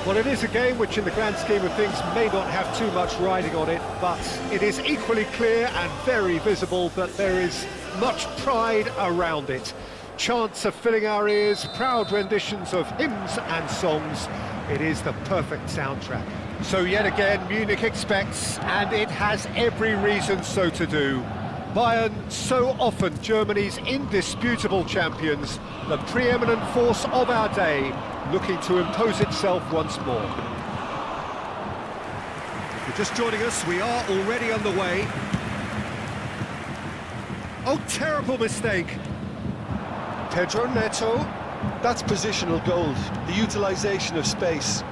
Well, it is a game which in the grand scheme of things may not have too much riding on it, but it is equally clear and very visible that there is much pride around it. Chants are filling our ears, proud renditions of hymns and songs. It is the perfect soundtrack. So yet again, Munich expects, and it has every reason so to do. Bayern, so often Germany's indisputable champions, the preeminent force of our day, looking to impose itself once more. If you're just joining us, we are already underway. Oh, terrible mistake. Pedro Neto. That's positional gold, the utilisation of space.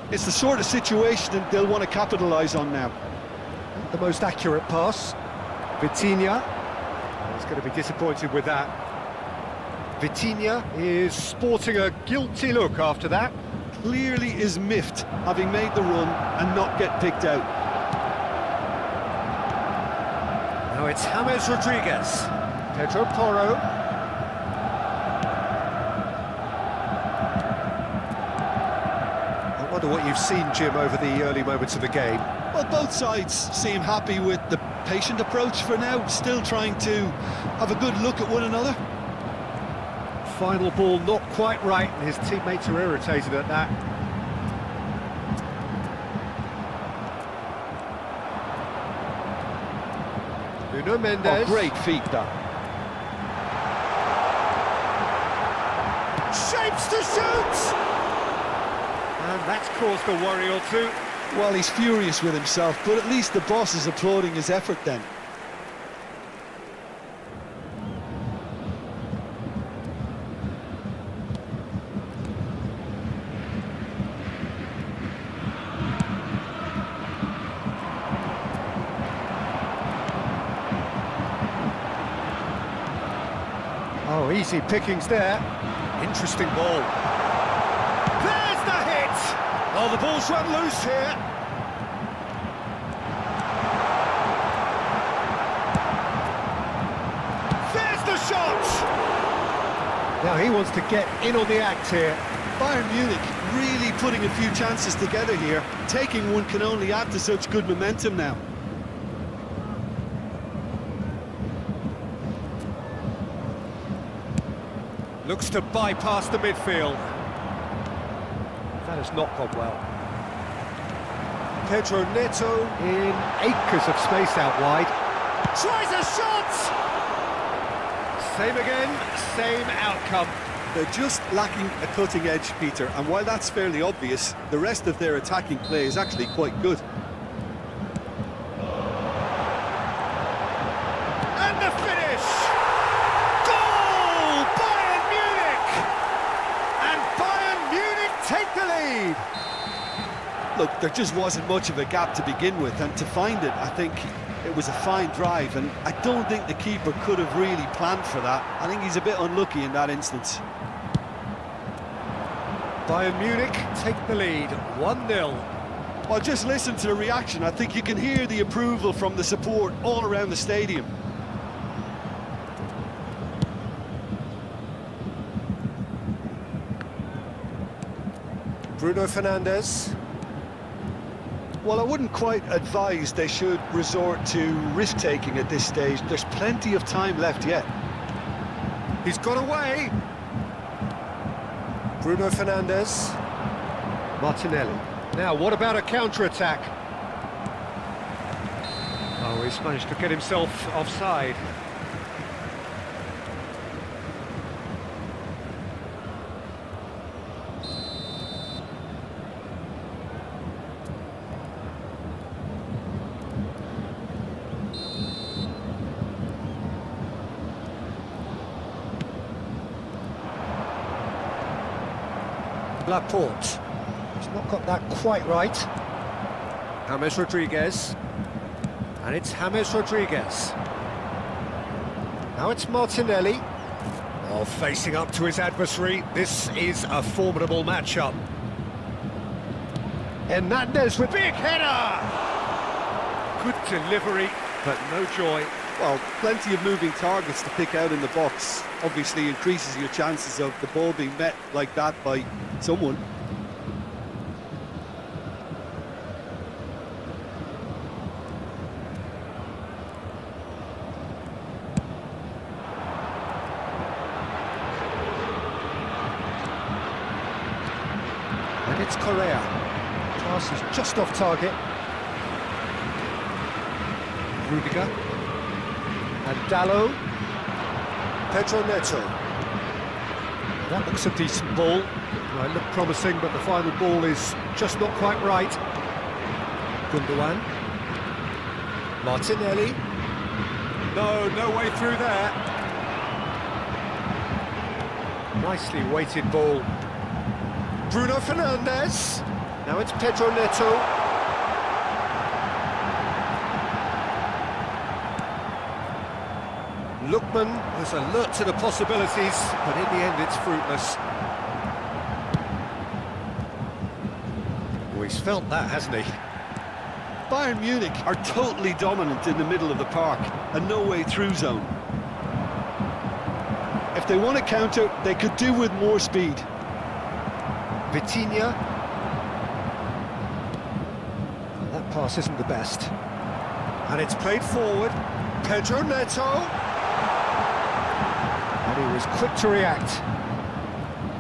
It's the sort of situation that they'll want to capitalise on now. The most accurate pass. Vitinha. He's going to be disappointed with that. Vitinha is sporting a guilty look after that. Clearly is miffed, having made the run and not get picked out. Now it's James Rodriguez. Pedro Porro. I wonder what you've seen, Jim, over the early moments of the game. Well, both sides seem happy with the patient approach for now, still trying to have a good look at one another. Final ball not quite right, and his teammates are irritated at that. Nuno Mendes. Oh, great feat, that. Shapes to shoot! And that's caused a worry or two. Well, he's furious with himself, but at least the boss is applauding his effort then. Oh, easy pickings there. Interesting ball. There's the hit! Oh, the ball's run loose here. There's the shot! Now he wants to get in on the act here. Bayern Munich really putting a few chances together here. Taking one can only add to such good momentum now. Looks to bypass the midfield. That has not gone well. Pedro Neto in acres of space out wide. Tries a shot! Same again, same outcome. They're just lacking a cutting edge, Peter, and while that's fairly obvious, the rest of their attacking play is actually quite good. And the finish! Goal! Bayern Munich! And Bayern Munich take the lead! Look, there just wasn't much of a gap to begin with, and to find it, I think it was a fine drive, and I don't think the keeper could have really planned for that. I think he's a bit unlucky in that instance. Bayern Munich take the lead, 1-0. Well, just listen to the reaction. I think you can hear the approval from the support all around the stadium. Bruno Fernandes. Well, I wouldn't quite advise they should resort to risk-taking at this stage. There's plenty of time left yet. He's got away. Bruno Fernandes. Martinelli. Now, what about a counter-attack? Oh, he's managed to get himself offside. Laporte. He's not got that quite right. James Rodriguez. And it's James Rodriguez. Now it's Martinelli. Oh, facing up to his adversary. This is a formidable matchup. Hernandez with big header! Good delivery, but no joy. Well, plenty of moving targets to pick out in the box. Obviously increases your chances of the ball being met like that by someone. And it's Correa. Pass is just off target. Rudiger. And Dallo. Pedro Neto. That looks a decent ball. Might look promising, but the final ball is just not quite right. Gundogan. Martinelli. No way through there. Nicely weighted ball. Bruno Fernandes. Now it's Pedro Neto. Lookman was alert to the possibilities, but in the end it's fruitless. Oh, he's felt that, hasn't he? Bayern Munich are totally dominant in the middle of the park, a no-way-through zone. If they want to counter, they could do with more speed. Vitinha. That pass isn't the best. And it's played forward. Pedro Neto. And he was quick to react.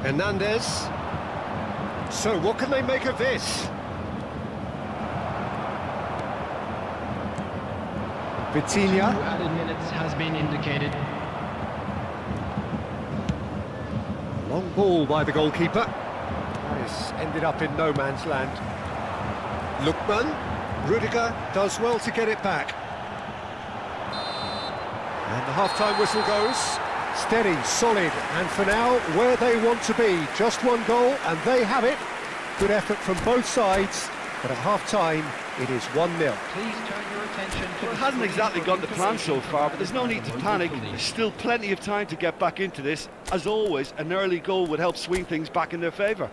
Hernandez. So what can they make of this? Vitinha. 2 added minutes has been indicated. Long ball by the goalkeeper. That is ended up in no man's land. Lookman. Rudiger does well to get it back. And the half-time whistle goes. Steady, solid, and for now, where they want to be. Just one goal, and they have it. Good effort from both sides, but at half-time, it is 1-0. Please turn your attention to Well, it hasn't exactly gone to plan so far, but there's no need to panic. There's still plenty of time to get back into this. As always, an early goal would help swing things back in their favour.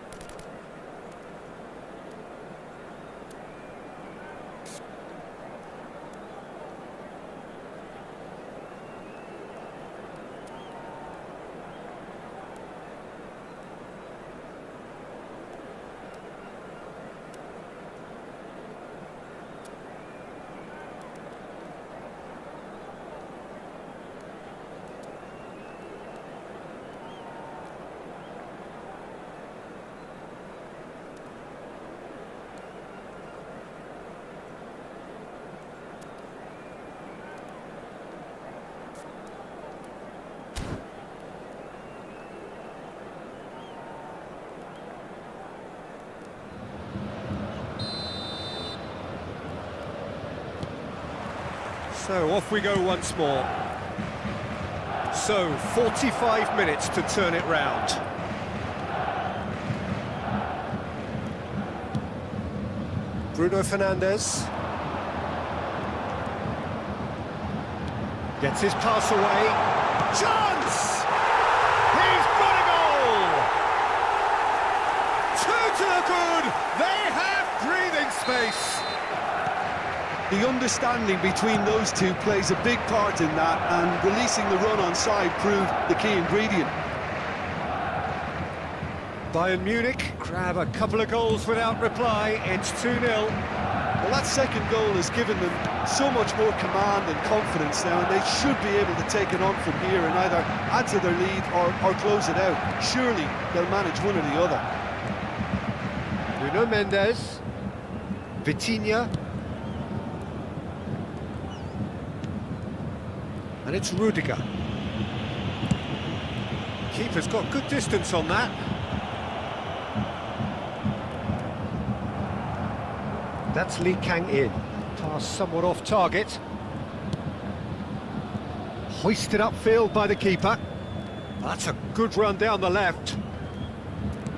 So off we go once more. So 45 minutes to turn it round. Bruno Fernandes gets his pass away. Chance! He's got a goal! 2 to the good. They have breathing space. The understanding between those two plays a big part in that, and releasing the run on side proved the key ingredient. Bayern Munich grab a couple of goals without reply. It's 2-0. Well, that second goal has given them so much more command and confidence now, and they should be able to take it on from here and either add to their lead or close it out. Surely they'll manage one or the other. Nuno Mendes. Vitinha. And it's Rudiger. Keeper's got good distance on that. That's Lee Kang-in. Pass somewhat off target. Hoisted upfield by the keeper. That's a good run down the left.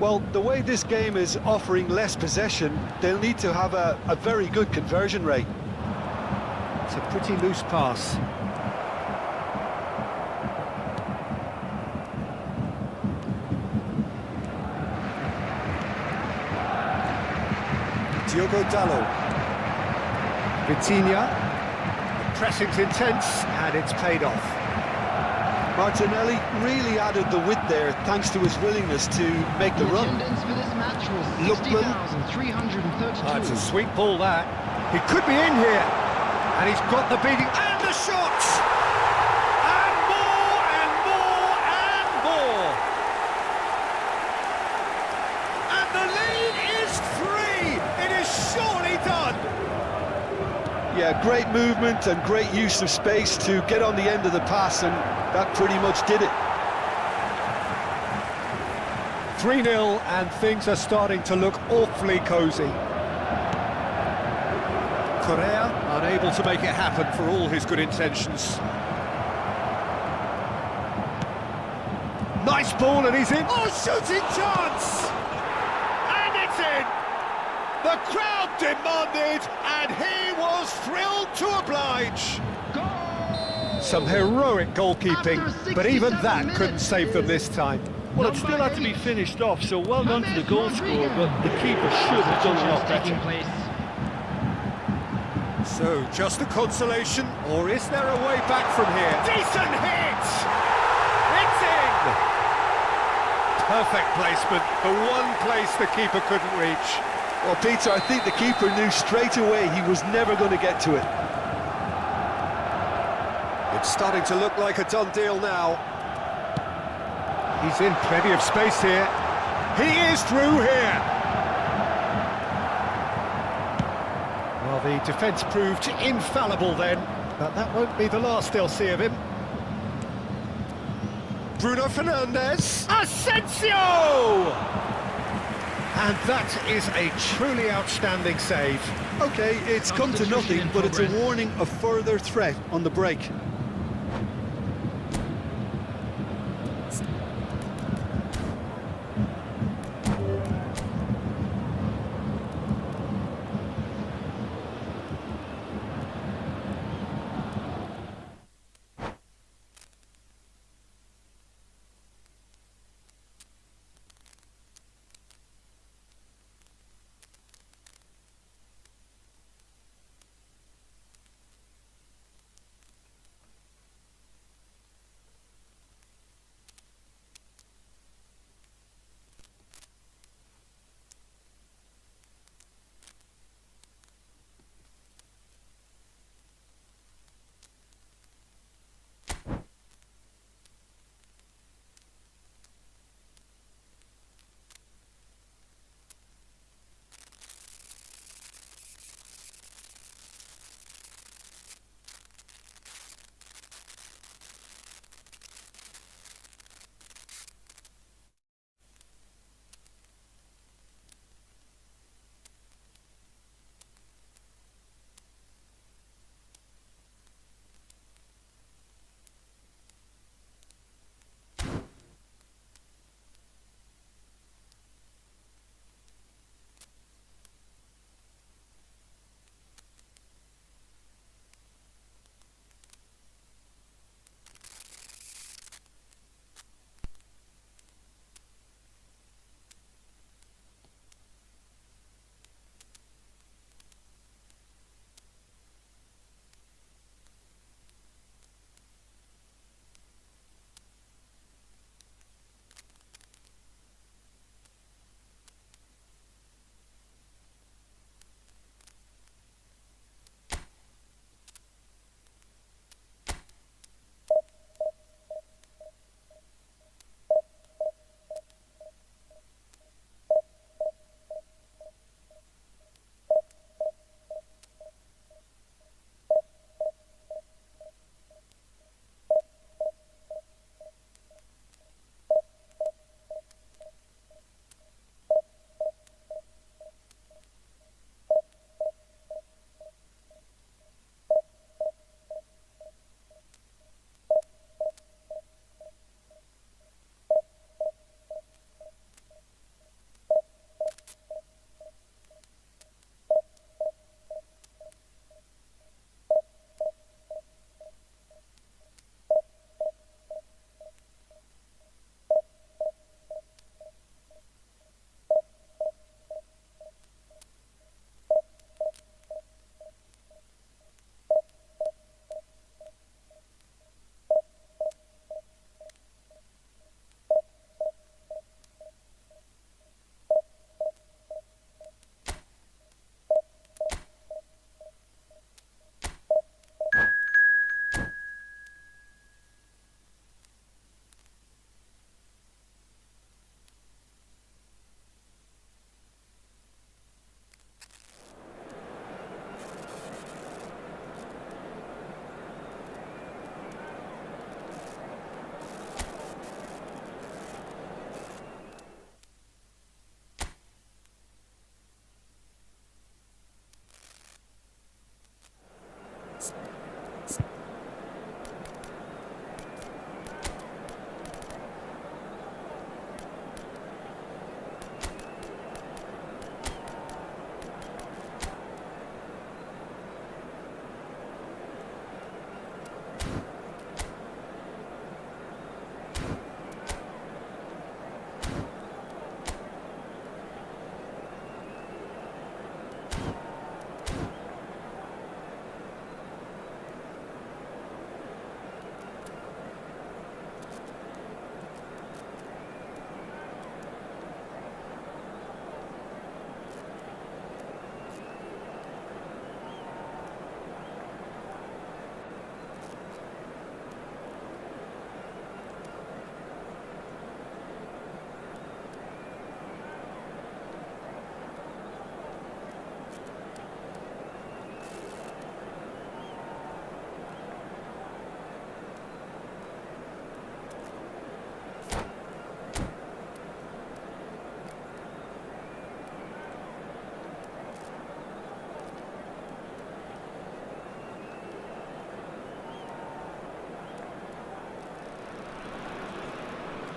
Well, the way this game is offering less possession, they'll need to have a very good conversion rate. It's a pretty loose pass. Diogo Dallo. Vitinha. pressing's intense, and it's paid off. Martinelli really added the width there thanks to his willingness to make the run. Attendance for this match was Lookman. 60,332. That's a sweet ball, that. He could be in here, and he's got the beating, and the shot! And more, and more, and more! And the lead is 3! It is surely done! Yeah, great movement and great use of space to get on the end of the pass, and that pretty much did it. 3-0, and things are starting to look awfully cosy. Correa unable to make it happen for all his good intentions. Nice ball, and he's in. Oh, shooting chance! And it's in! The crowd demanded, and he was thrilled to oblige. Some heroic goalkeeping, but even that couldn't save them this time. Well, it still had to be finished off, so well done to the goal scorer, but the keeper should have done a lot better. So, just a consolation, or is there a way back from here? Decent hit! It's in! Perfect placement, the one place the keeper couldn't reach. Well, Peter, I think the keeper knew straight away he was never going to get to it. It's starting to look like a done deal now. He's in plenty of space here. He is through here. Well, the defence proved infallible then, but that won't be the last they'll see of him. Bruno Fernandes. Asensio! And that is a truly outstanding save. OK, it's come to nothing, but it's a warning of further threat on the break.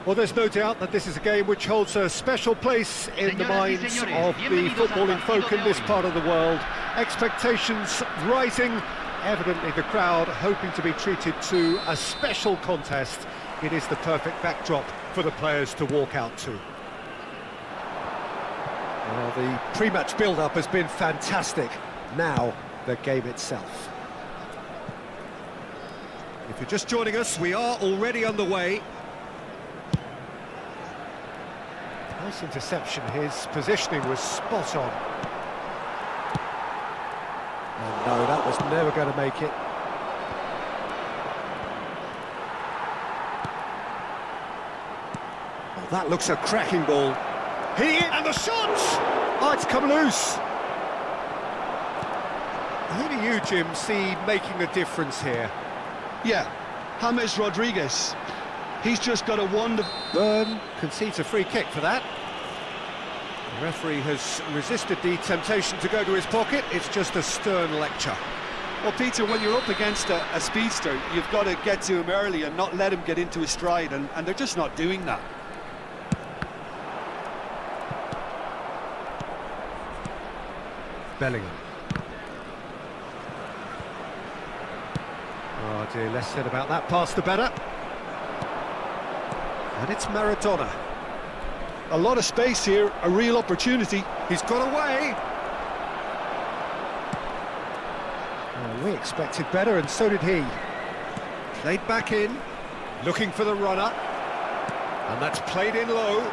Well, there's no doubt that this is a game which holds a special place in the minds of the footballing folk in this part of the world. Expectations rising, evidently the crowd hoping to be treated to a special contest. It is the perfect backdrop for the players to walk out to. Well, the pre-match build-up has been fantastic. Now, the game itself. If you're just joining us, we are already underway. Nice interception, his positioning was spot on. Oh, no, that was never going to make it. Oh, that looks a cracking ball. And the shot! Oh, it's come loose. Who do you, Jim, see making a difference here? Yeah, James Rodriguez. He's just got a wonderful... Byrne concedes a free kick for that. The referee has resisted the temptation to go to his pocket. It's just a stern lecture. Well, Peter, when you're up against a speedster, you've got to get to him early and not let him get into his stride, and they're just not doing that. Bellingham. Oh dear, less said about that pass the better. And it's Maradona. A lot of space here, a real opportunity. He's got away. Oh, we expected better, and so did he. Played back in, looking for the runner. And that's played in low.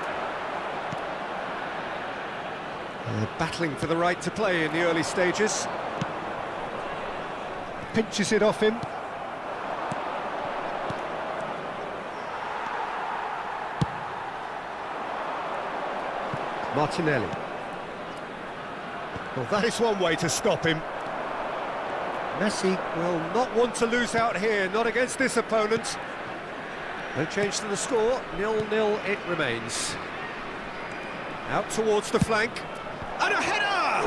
Battling for the right to play in the early stages. Pinches it off him. Martinelli. Well, that is one way to stop him. Messi will not want to lose out here, not against this opponent. No change to the score, 0-0 it remains. Out towards the flank. And a header!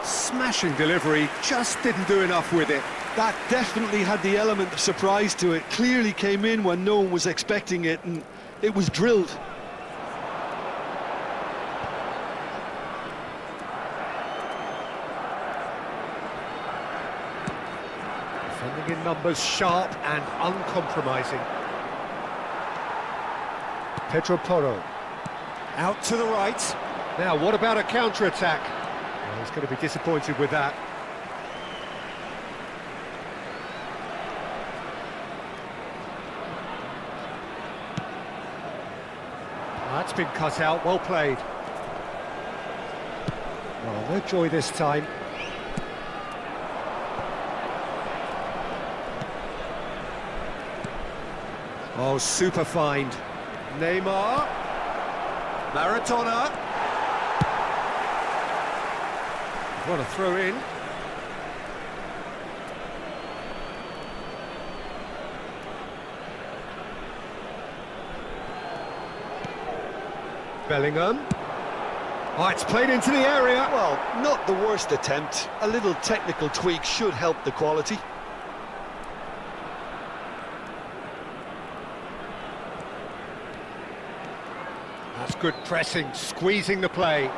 Smashing delivery, just didn't do enough with it. That definitely had the element of surprise to it. Clearly came in when no one was expecting it, and it was drilled. Defending in numbers, sharp and uncompromising. Pedro Porro. Out to the right. Now, what about a counter-attack? Well, he's going to be disappointed with that. That's been cut out, well played. Well, no joy this time. Oh, super find. Neymar. Maradona. What a throw in. Bellingham. Oh, it's played into the area. Well, not the worst attempt. A little technical tweak should help the quality. That's good pressing, squeezing the play.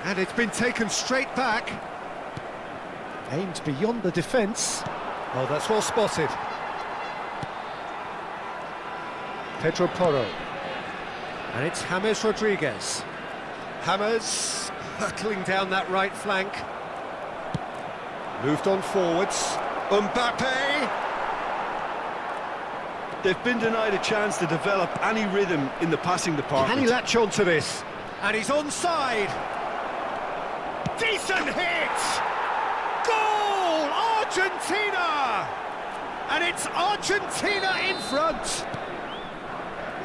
And it's been taken straight back. Aimed beyond the defence. Oh, that's well spotted. Pedro Porro. And it's James Rodriguez. James hurtling down that right flank. Moved on forwards. Mbappe. They've been denied a chance to develop any rhythm in the passing department. Can he latch on to this? And he's onside. Decent hit! Goal! Argentina! And it's Argentina in front.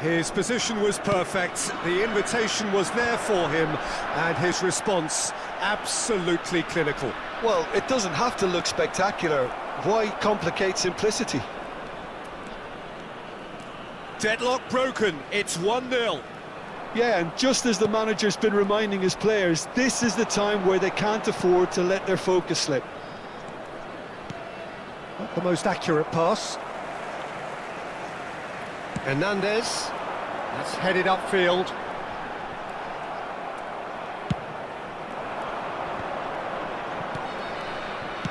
His position was perfect, the invitation was there for him, and his response absolutely clinical. Well, it doesn't have to look spectacular. Why complicate simplicity? Deadlock broken, it's 1-0. Yeah, and just as the manager's been reminding his players, this is the time where they can't afford to let their focus slip. Not the most accurate pass. Hernandez. That's headed upfield.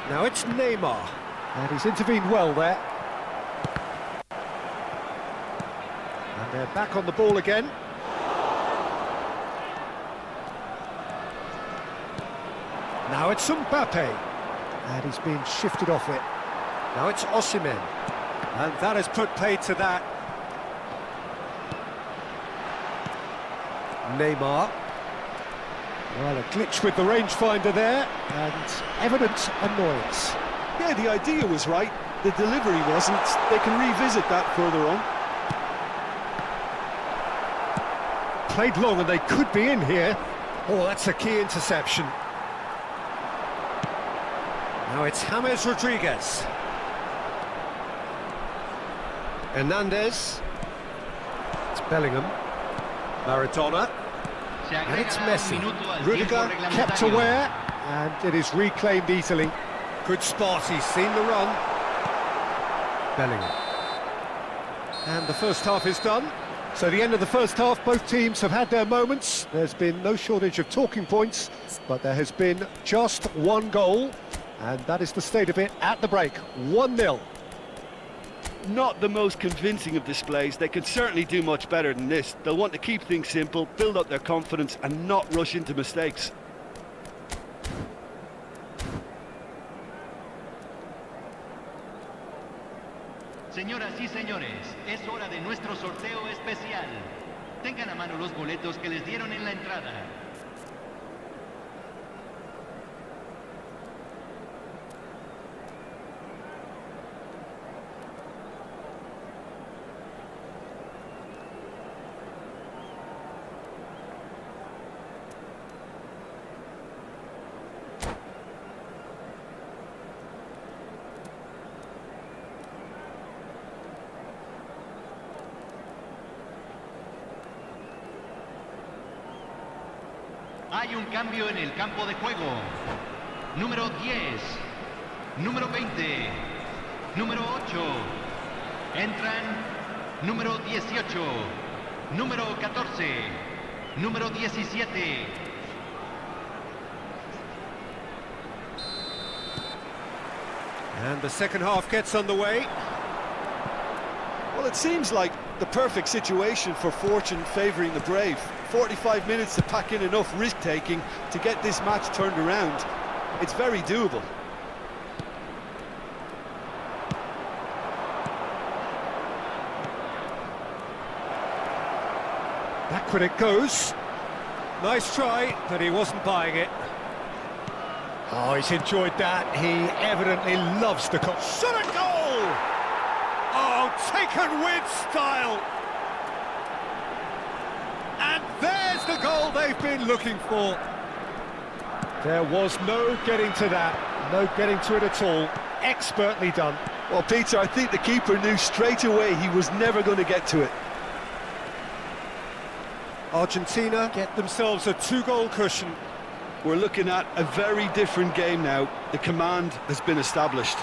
Now it's Neymar. And he's intervened well there. And they're back on the ball again. Now it's Mbappe. And he's been shifted off it. Now it's Osimhen. And that has put paid to that. Neymar. Well, a glitch with the rangefinder there, and evident annoyance. Yeah, the idea was right, the delivery wasn't. They can revisit that further on. Played long and they could be in here. Oh, that's a key interception. Now it's James Rodriguez. Hernandez. It's Bellingham. Maradona. And it's Messi. Rudiger kept aware, and it is reclaimed easily. Good spot, he's seen the run. Bellingham. And the first half is done. So the end of the first half, both teams have had their moments. There's been no shortage of talking points, but there has been just one goal, and that is the state of it at the break. 1-0. Not the most convincing of displays. They can certainly do much better than this. They'll want to keep things simple, build up their confidence and not rush into mistakes. Señoras y señores, es hora de nuestro sorteo especial. Tengan a mano los boletos que les dieron en la entrada. Hay un cambio en el campo de juego. Número 10, número 20, número 8. Entran número 18, número 14, número 17. And the second half gets underway. Well, it seems like the perfect situation for fortune favouring the brave. 45 minutes to pack in enough risk-taking to get this match turned around. It's very doable. Backward it goes. Nice try, but he wasn't buying it. Oh, he's enjoyed that. He evidently loves the goal. Shot a goal! Oh, taken with style. And there's the goal they've been looking for. There was no getting to that. No getting to it at all. Expertly done. Well, Peter, I think the keeper knew straight away he was never going to get to it. Argentina get themselves a 2-goal cushion. We're looking at a very different game now. The command has been established.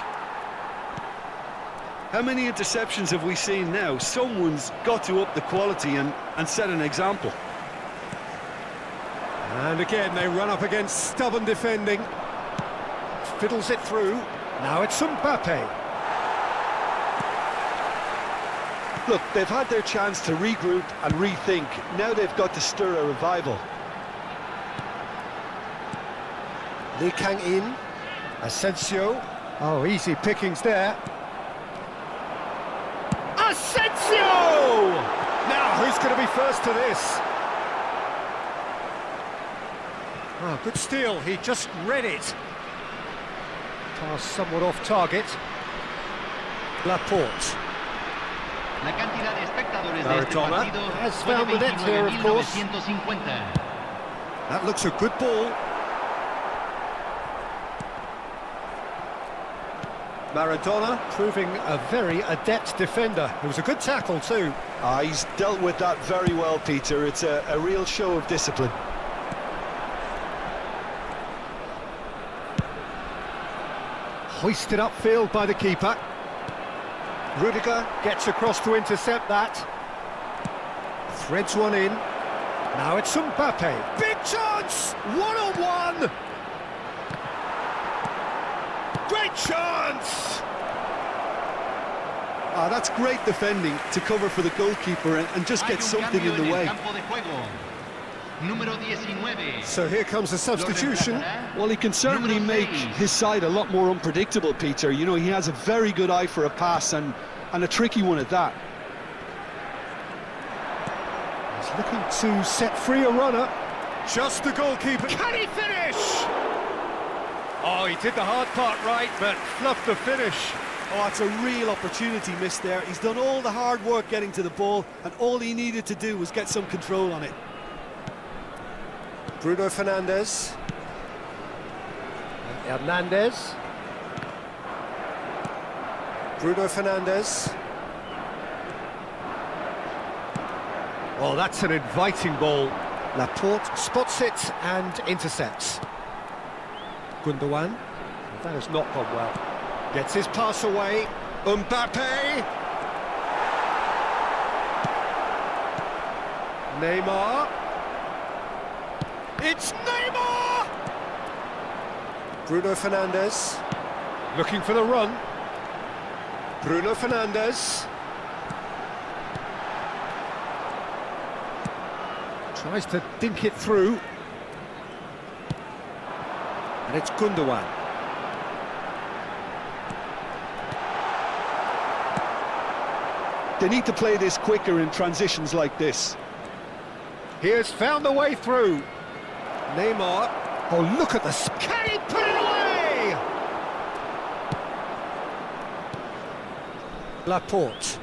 How many interceptions have we seen now? Someone's got to up the quality and set an example. And again, they run up against stubborn defending. Fiddles it through. Now it's Mbappe. Look, they've had their chance to regroup and rethink. Now they've got to stir a revival. Lee Kang-in. Asensio. Oh, easy pickings there. Asensio! Now, who's going to be first to this? Oh, good steal. He just read it. Pass somewhat off target. Laporte. La cantidad de espectadores de este Maradona partido has fue de found the net here, of course. 29.950. That looks a good ball. Maradona proving a very adept defender. It was a good tackle too. He's dealt with that very well, Peter. It's a real show of discipline. Hoisted upfield by the keeper. Rudiger gets across to intercept that. Threads one in. Now it's Mbappe. Big chance! One-on-one! Great chance! Ah, that's great defending to cover for the goalkeeper and just get something in the way. So here comes a substitution. Well, he can certainly make his side a lot more unpredictable, Peter. You know, he has a very good eye for a pass and a tricky one at that. He's looking to set free a runner. Just the goalkeeper. Can he finish? Oh, he did the hard part right, but fluffed the finish. Oh, it's a real opportunity missed there. He's done all the hard work getting to the ball, and all he needed to do was get some control on it. Bruno Fernandes. Hernandez. Bruno Fernandes. Oh, that's an inviting ball. Laporte spots it and intercepts. Gundogan. That has not gone well. Gets his pass away. Mbappe. Neymar. It's Neymar! Bruno Fernandes. Looking for the run. Bruno Fernandes. Tries to dink it through. And it's Gundogan. They need to play this quicker in transitions like this. He has found the way through. Neymar. Oh, look at this. Can he put it away? Laporte.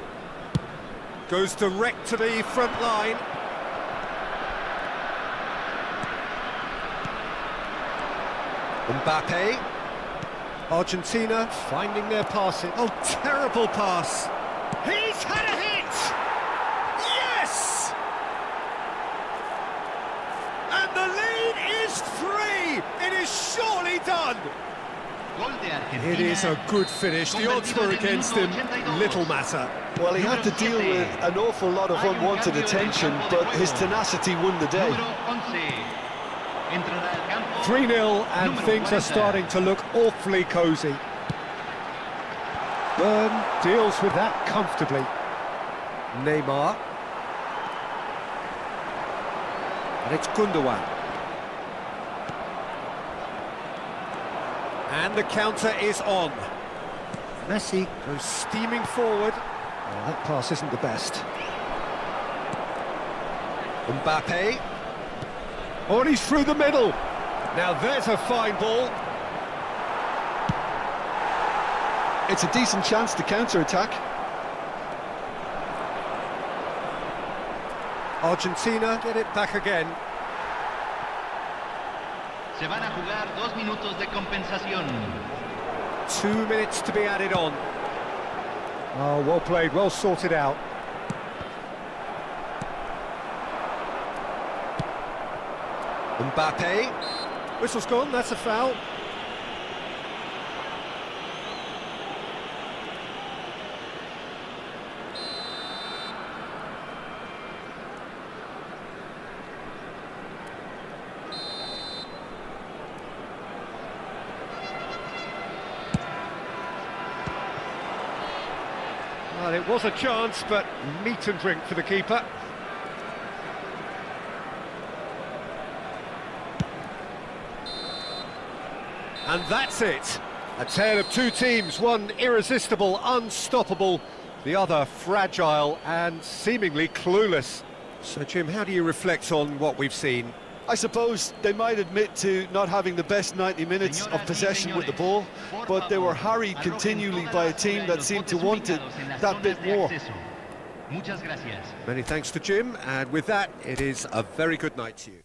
Goes direct to the front line. Mbappe. Argentina finding their passing. Oh, terrible pass. He's had a hit! Yes! And the lead is 3! It is surely done! It is a good finish. The odds were against him. Little matter. Well, he had to deal with an awful lot of unwanted attention, but his tenacity won the day. 3-0 and things are starting to look awfully cosy. Byrne deals with that comfortably. Neymar. And it's Gundogan. And the counter is on. Messi goes steaming forward. Oh, that pass isn't the best. Mbappe. Oh, and he's through the middle. Now there's a fine ball. It's a decent chance to counter-attack. Argentina get it back again. Se van a jugar 2 minutos de compensación. 2 minutes to be added on. Oh, well played, well sorted out. Mbappe. Whistle's gone, that's a foul. Well, it was a chance, but meat and drink for the keeper. And that's it. A tale of two teams, one irresistible, unstoppable, the other fragile and seemingly clueless. So, Jim, how do you reflect on what we've seen? I suppose they might admit to not having the best 90 minutes of possession with the ball, but they were harried continually by a team that seemed to want it that bit more. Many thanks to Jim, and with that, it is a very good night to you.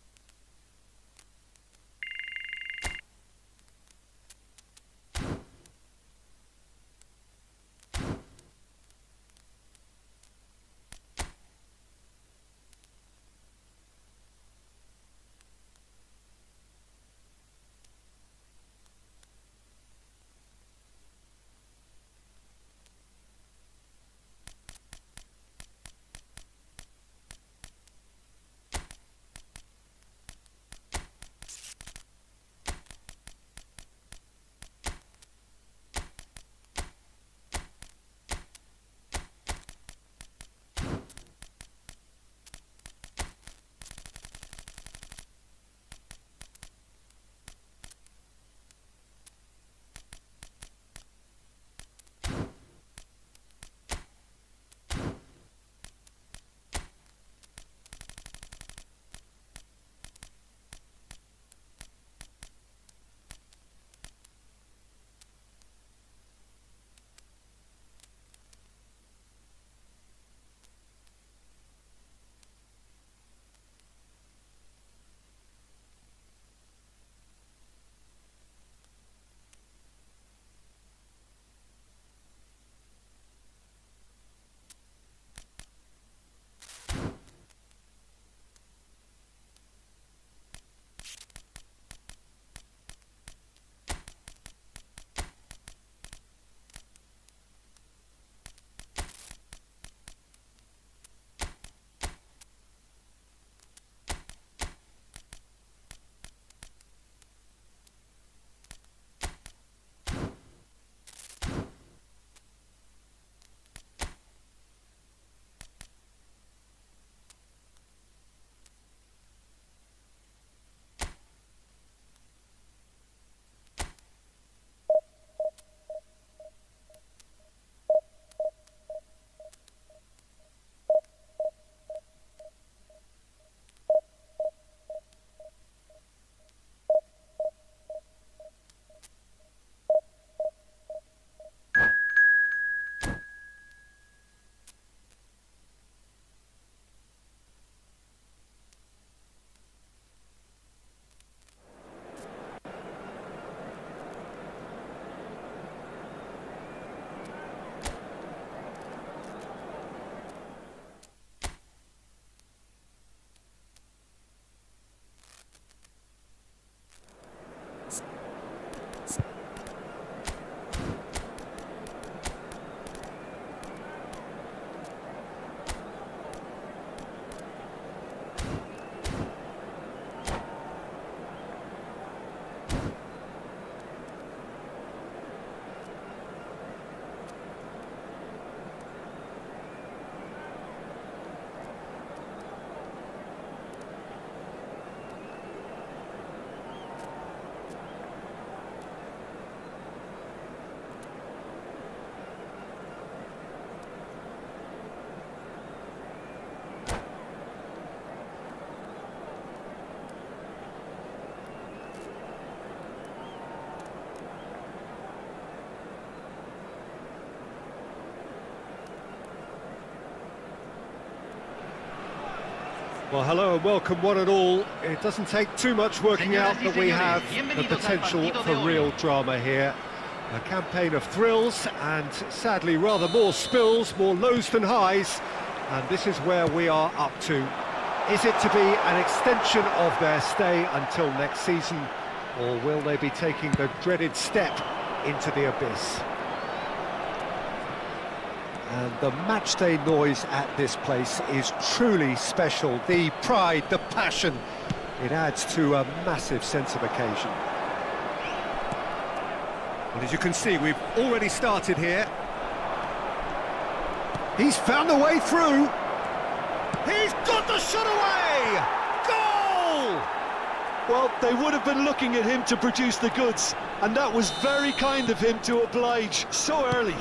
Well, hello and welcome one and all. It doesn't take too much working out that we have the potential for real drama here. A campaign of thrills and sadly rather more spills, more lows than highs. And this is where we are up to. Is it to be an extension of their stay until next season, or will they be taking the dreaded step into the abyss? And the matchday noise at this place is truly special. The pride, the passion, it adds to a massive sense of occasion. Well, as you can see, we've already started here. He's found a way through. He's got the shot away! Goal! Well, they would have been looking at him to produce the goods, and that was very kind of him to oblige so early.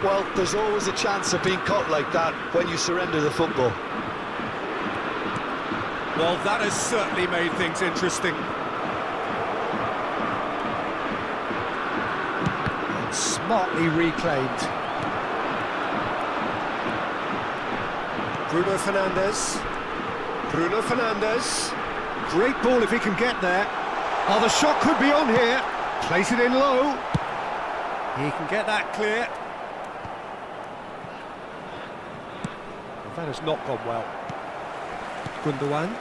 Well, there's always a chance of being caught like that when you surrender the football. Well, that has certainly made things interesting. And smartly reclaimed. Bruno Fernandes. Bruno Fernandes. Great ball if he can get there. Oh, the shot could be on here. Plays it in low. He can get that clear. Well, that has not gone well. Gundogan.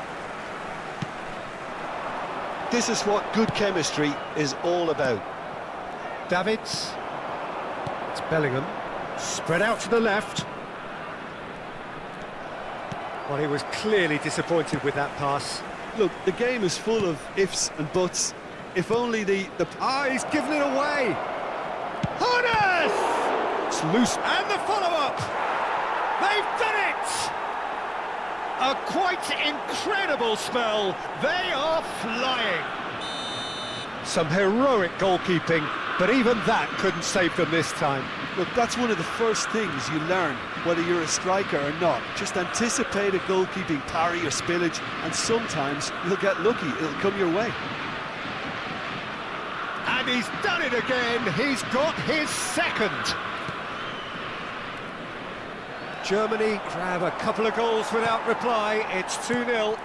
This is what good chemistry is all about. Davids. It's Bellingham. Spread out to the left. Well, he was clearly disappointed with that pass. Look, the game is full of ifs and buts. If only the... Ah, he's given it away! Hones! It's loose, and the follow-up! They've done it! A quite incredible spell. They are flying. Some heroic goalkeeping, but even that couldn't save them this time. Look, that's one of the first things you learn, whether you're a striker or not. Just anticipate a goalkeeping parry or spillage, and sometimes you'll get lucky, it'll come your way. And he's done it again, he's got his second. Germany grab a couple of goals without reply, it's 2-0.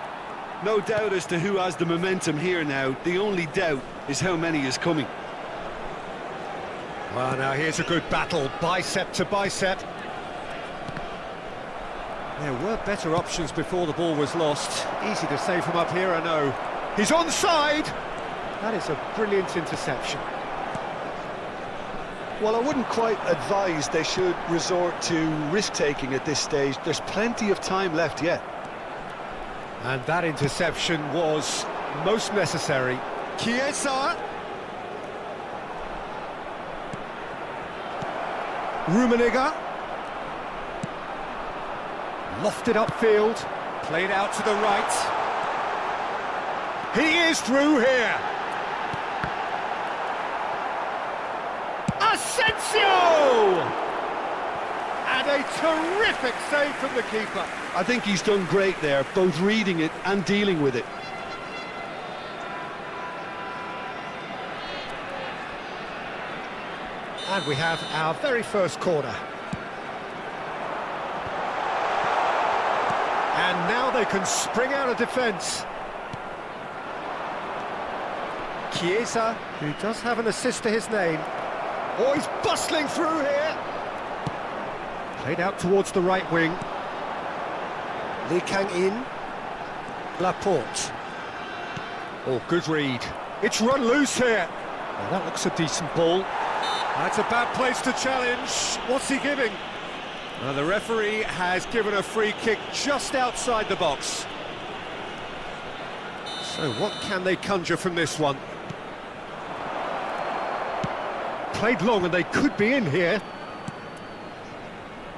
No doubt as to who has the momentum here now. The only doubt is how many is coming. Well, now here's a good battle, bicep to bicep. There were better options before the ball was lost. Easy to say from up here, I know. He's onside! That is a brilliant interception. Well, I wouldn't quite advise they should resort to risk-taking at this stage. There's plenty of time left yet. And that interception was most necessary. Chiesa. Rummenigge. Lofted upfield, played out to the right. He is through here. Asensio! And a terrific save from the keeper. I think he's done great there, both reading it and dealing with it. And we have our very first corner. And now they can spring out of defence. Chiesa, who does have an assist to his name. Oh, he's bustling through here. Played out towards the right wing. Lee Kang-in. Laporte. Oh, good read. It's run loose here. Well, that looks a decent ball. That's a bad place to challenge. What's he giving? The referee has given a free kick just outside the box. So what can they conjure from this one? Played long and they could be in here.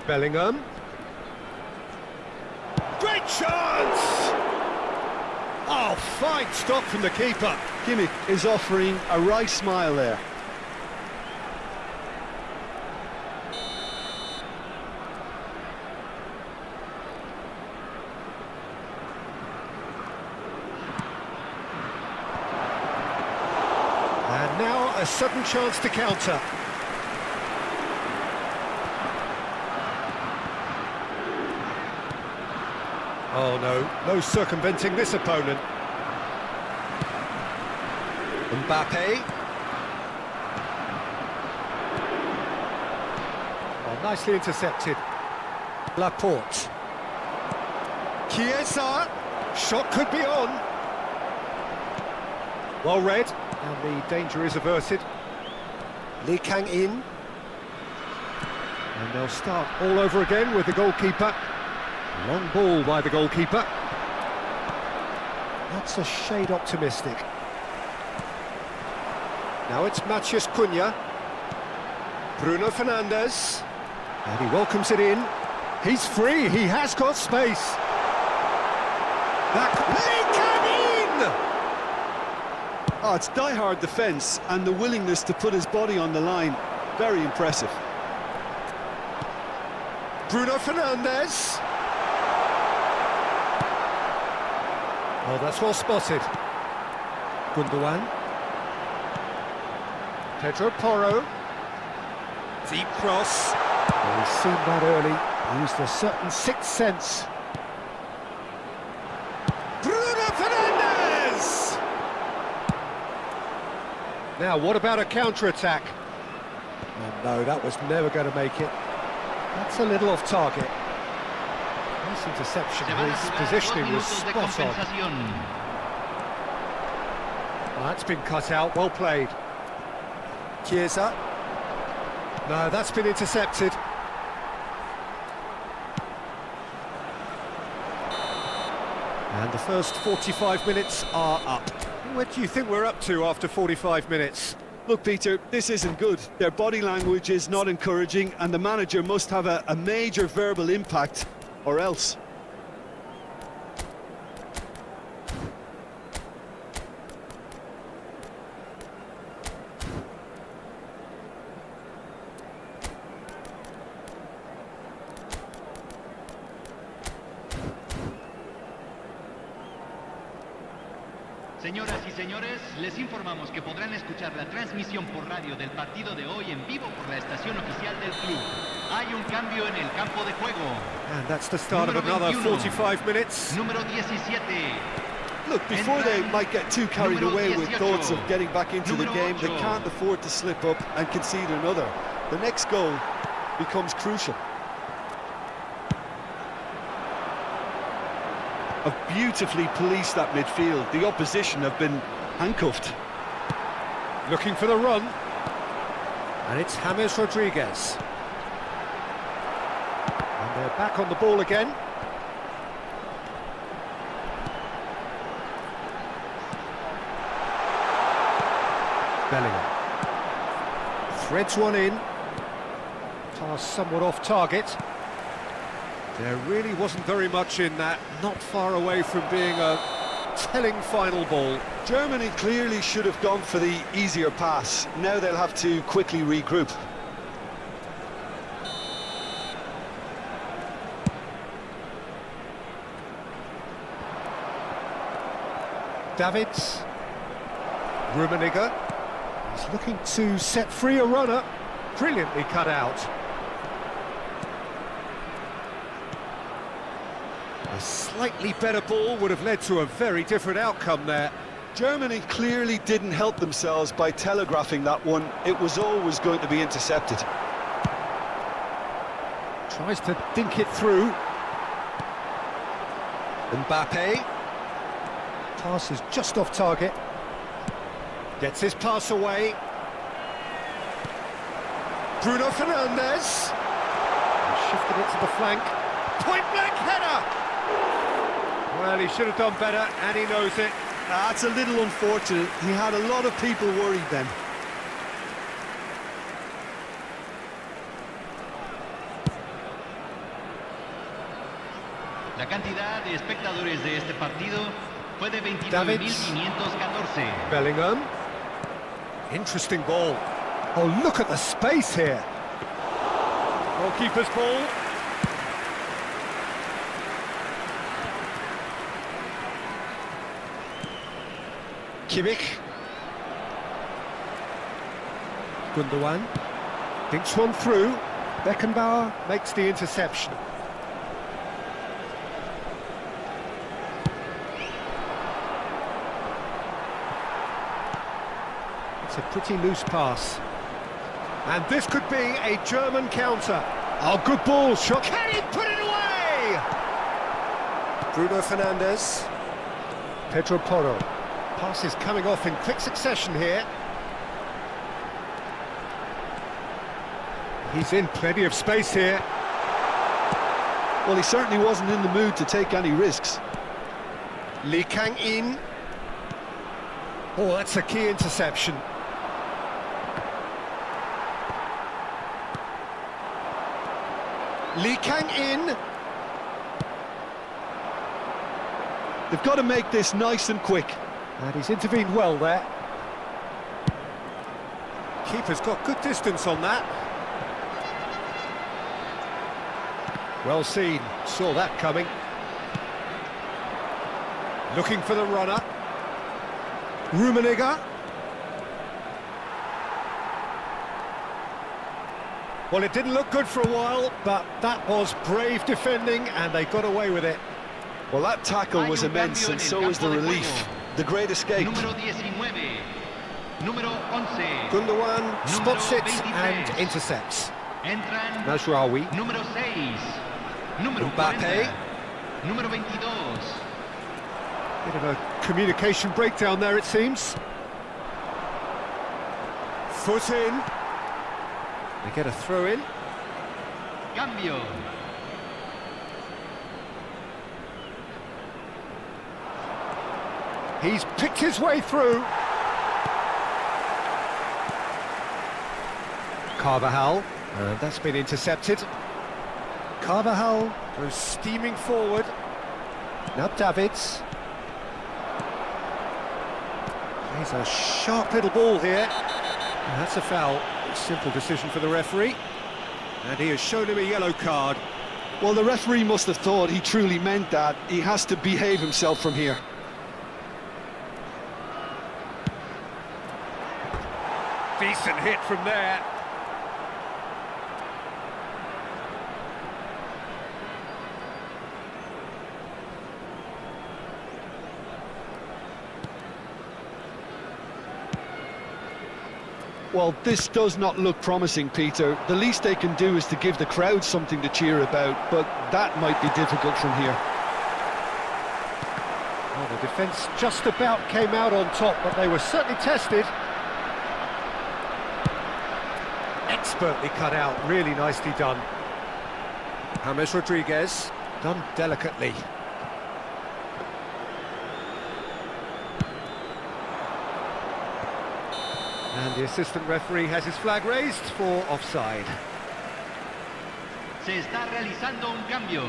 Bellingham. Great chance! Oh, fine stop from the keeper. Kimmich is offering a wry smile there. And now a sudden chance to counter. Oh no, no circumventing this opponent. Mbappe. Oh, nicely intercepted. Laporte. Chiesa. Shot could be on. Well read, and the danger is averted. Lee Kang in. And they'll start all over again with the goalkeeper. Long ball by the goalkeeper. That's a shade optimistic. Now it's Matheus Cunha. Bruno Fernandes. And he welcomes it in. He's free, he has got space. Lee Kang in! Oh, it's die-hard defence and the willingness to put his body on the line. Very impressive. Bruno Fernandes. Oh, that's well spotted. Gundogan. Pedro Porro. Deep cross. Oh, he's seen that early. Used a certain sixth sense. Bruno Fernandes! Now, what about a counter-attack? Oh, no, that was never going to make it. That's a little off target. Nice interception. His positioning was spot on. Oh, that's been cut out. Well played. Chiesa. No, that's been intercepted. And the first 45 minutes are up. What do you think we're up to after 45 minutes? Look, Peter, this isn't good. Their body language is not encouraging, and the manager must have a major verbal impact, or else. Señoras y señores, les informamos que podrán escuchar la transmisión por radio del partido de hoy en vivo por la estación oficial del club. Hay un cambio en el campo de juego. And that's the start of another 45 minutes. Número 17. Look, before they might get too carried away with thoughts of getting back into the game, they can't afford to slip up and concede another. The next goal becomes crucial. Have beautifully policed that midfield. The opposition have been handcuffed. Looking for the run. And it's James Rodriguez. And they're back on the ball again. Bellingham. Threads one in. Pass somewhat off target. There really wasn't very much in that, not far away from being a telling final ball. Germany clearly should have gone for the easier pass. Now they'll have to quickly regroup. Davids. Rummenigge. He's looking to set free a runner. Brilliantly cut out. A slightly better ball would have led to a very different outcome there. Germany clearly didn't help themselves by telegraphing that one. It was always going to be intercepted. Tries to dink it through. Mbappe. Pass is just off target. Gets his pass away. Bruno Fernandes. Shifted it to the flank. Point-blank header! Well, he should have done better, and he knows it. That's a little unfortunate. He had a lot of people worried then. La cantidad de espectadores de este partido fue de 29.514. Bellingham. Interesting ball. Oh, look at the space here. Goalkeeper's ball. Kimmich. Gundogan. Dinks one through. Beckenbauer makes the interception. It's a pretty loose pass. And this could be a German counter. Oh, good ball, shot. Can he put it away? Bruno Fernandes. Pedro Porro. Pass is coming off in quick succession here. He's in plenty of space here. Well, he certainly wasn't in the mood to take any risks. Lee Kang-in. Oh, that's a key interception. Lee Kang-in. They've got to make this nice and quick. And he's intervened well there. Keeper's got good distance on that. Well seen, saw that coming. Looking for the runner. Rummenigge. Well, it didn't look good for a while, but that was brave defending, and they got away with it. Well, that tackle was immense, and so was the relief. The great escape. Número 19, número 11. Gundogan spots it and intercepts. Entran Mazraoui. número 6, número Mbappe. 40, número 22. Bit of a communication breakdown there, it seems. Foot in. They get a throw in. Cambio. He's picked his way through. Carvajal, and that's been intercepted. Carvajal goes steaming forward. Now Davids. He's a sharp little ball here. And that's a foul. Simple decision for the referee. And he has shown him a yellow card. Well, the referee must have thought he truly meant that. He has to behave himself from here. Decent hit from there. Well, this does not look promising, Peter. The least they can do is to give the crowd something to cheer about, but that might be difficult from here. Well, the defence just about came out on top, but they were certainly tested. Expertly cut out, really nicely done. James Rodriguez, done delicately. And the assistant referee has his flag raised for offside. Se está realizando un cambio.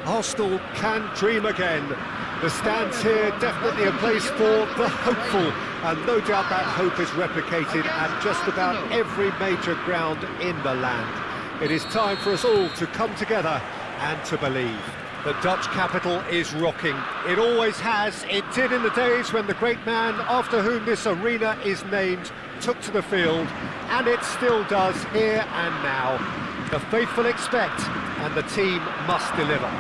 Arsenal can dream again. The stands here definitely a place for the hopeful, and no doubt that hope is replicated at just about every major ground in the land. It is time for us all to come together and to believe. The Dutch capital is rocking. It always has. It did in the days when the great man after whom this arena is named took to the field, and it still does here and now. The faithful expect, and the team must deliver.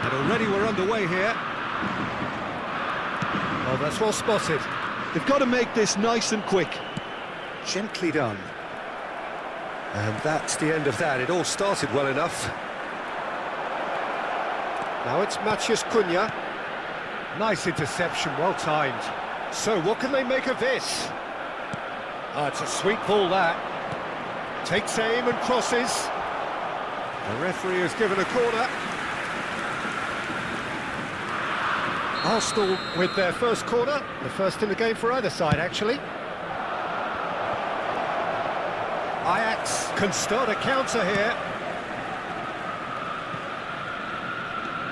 And already we're underway here. Oh, that's well spotted. They've got to make this nice and quick. Gently done. And that's the end of that. It all started well enough. Now it's Matheus Cunha. Nice interception, well timed. So what can they make of this? It's a sweet ball, that. Takes aim and crosses. The referee has given a corner. Arsenal with their first corner, the first in the game for either side, actually. Ajax can start a counter here.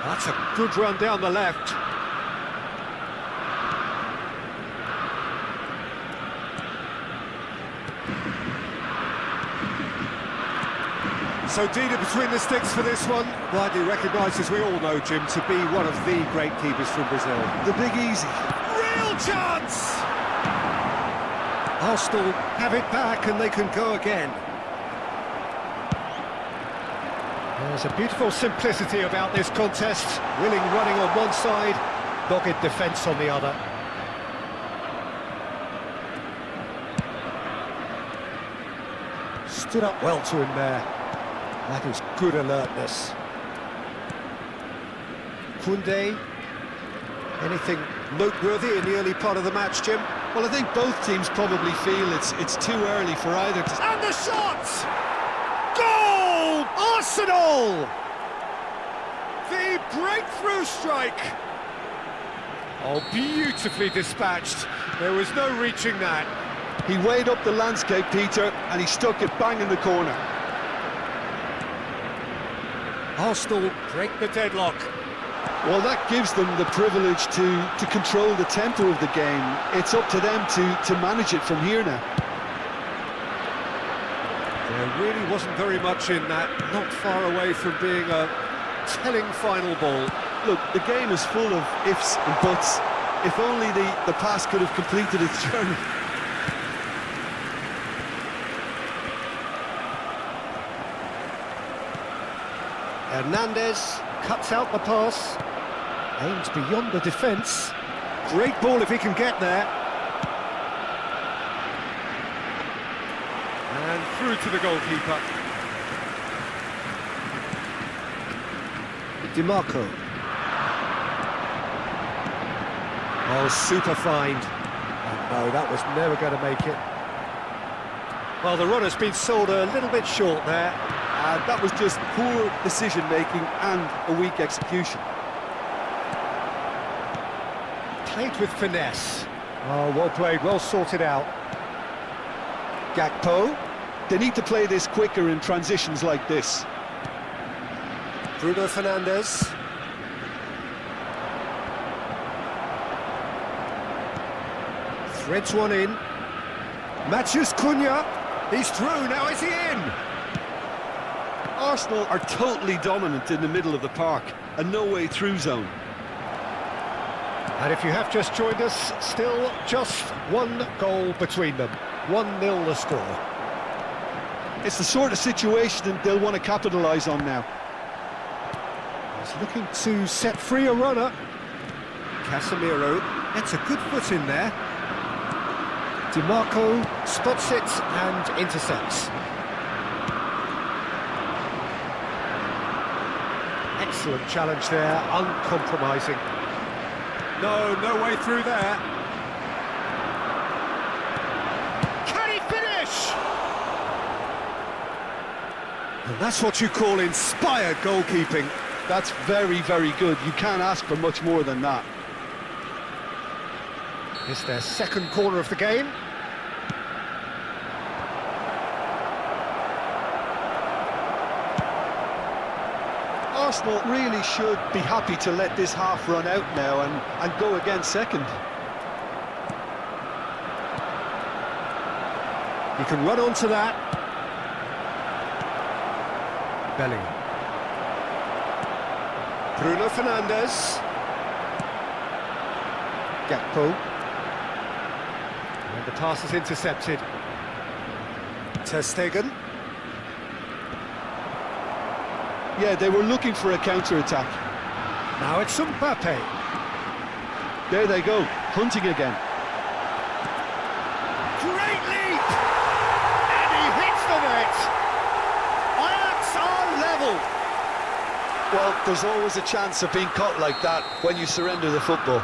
That's a good run down the left. So Dida between the sticks for this one, widely recognised, as we all know, Jim, to be one of the great keepers from Brazil. The big easy. Real chance! Arsenal have it back and they can go again. There's a beautiful simplicity about this contest. Willing running on one side, dogged defence on the other. Stood up well to him there. That is good alertness. Koundé, anything noteworthy in the early part of the match, Jim? Well, I think both teams probably feel it's too early for either to... And the shot! Goal! Arsenal! The breakthrough strike! Oh, beautifully dispatched. There was no reaching that. He weighed up the landscape, Peter, and he stuck it bang in the corner. Arsenal break the deadlock. Well, that gives them the privilege to control the tempo of the game. It's up to them to manage it from here now. There really wasn't very much in that, not far away from being a telling final ball. Look, the game is full of ifs and buts. If only the pass could have completed its journey. Hernandez cuts out the pass, aims beyond the defence. Great ball if he can get there. And through to the goalkeeper. DiMarco. Oh, super find. Oh no, that was never going to make it. Well, the run has been sold a little bit short there. And that was just poor decision-making and a weak execution. Played with finesse. Oh, well played, well sorted out. Gakpo. They need to play this quicker in transitions like this. Bruno Fernandes. Threads one in. Matheus Cunha. He's through, now is he in? Arsenal are totally dominant in the middle of the park, a no-way through zone. And if you have just joined us, still just one goal between them. 1-0 the score. It's the sort of situation they'll want to capitalise on now. He's looking to set free a runner. Casemiro gets a good foot in there. DiMarco spots it and intercepts. Excellent challenge there, uncompromising. No way through there. Can he finish? And that's what you call inspired goalkeeping. That's very, very good. You can't ask for much more than that. It's their second corner of the game. Arsenal really should be happy to let this half run out now and go again second. He can run onto that. Bellingham. Bruno Fernandes. Gakpo. And the pass is intercepted. Ter Stegen. Yeah, they were looking for a counter-attack. Now it's Mbappe. There they go, hunting again. Great leap! And he hits the net! Ajax are level! Well, there's always a chance of being caught like that when you surrender the football.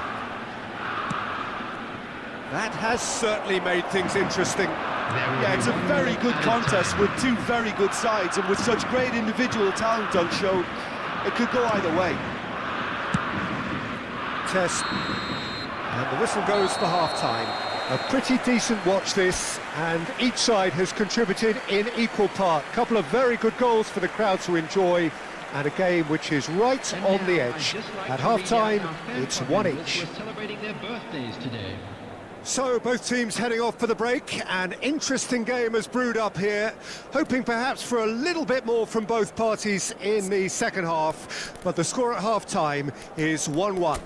That has certainly made things interesting. Yeah, it's a very good contest with two very good sides, and with such great individual talent on show, it could go either way. Test. And the whistle goes for half-time. A pretty decent watch this, and each side has contributed in equal part. A couple of very good goals for the crowd to enjoy, and a game which is right on the edge. At half-time, it's one each. Celebrating their birthdays today. So, both teams heading off for the break. An interesting game has brewed up here, hoping perhaps for a little bit more from both parties in the second half, but the score at half-time is 1-1.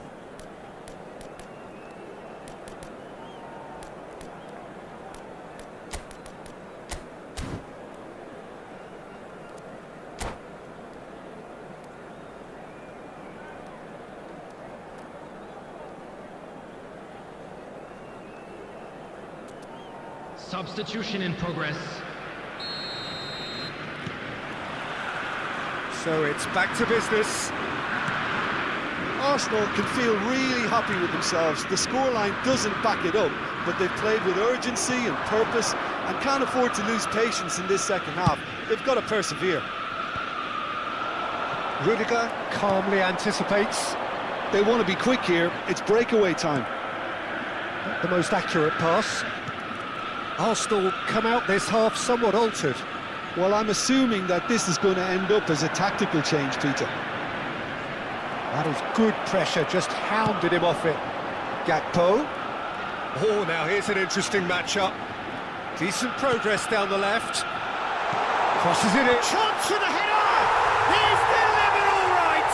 Substitution in progress. So it's back to business. Arsenal can feel really happy with themselves. The scoreline doesn't back it up, but they've played with urgency and purpose and can't afford to lose patience in this second half. They've got to persevere. Rudiger calmly anticipates. They want to be quick here. It's breakaway time. Not the most accurate pass. Arsenal come out this half somewhat altered. Well, I'm assuming that this is going to end up as a tactical change, Peter. That is good pressure, just hounded him off it. Gakpo. Oh, now here's an interesting matchup. Decent progress down the left. Crosses it in. Chance for the header! He's delivered all right!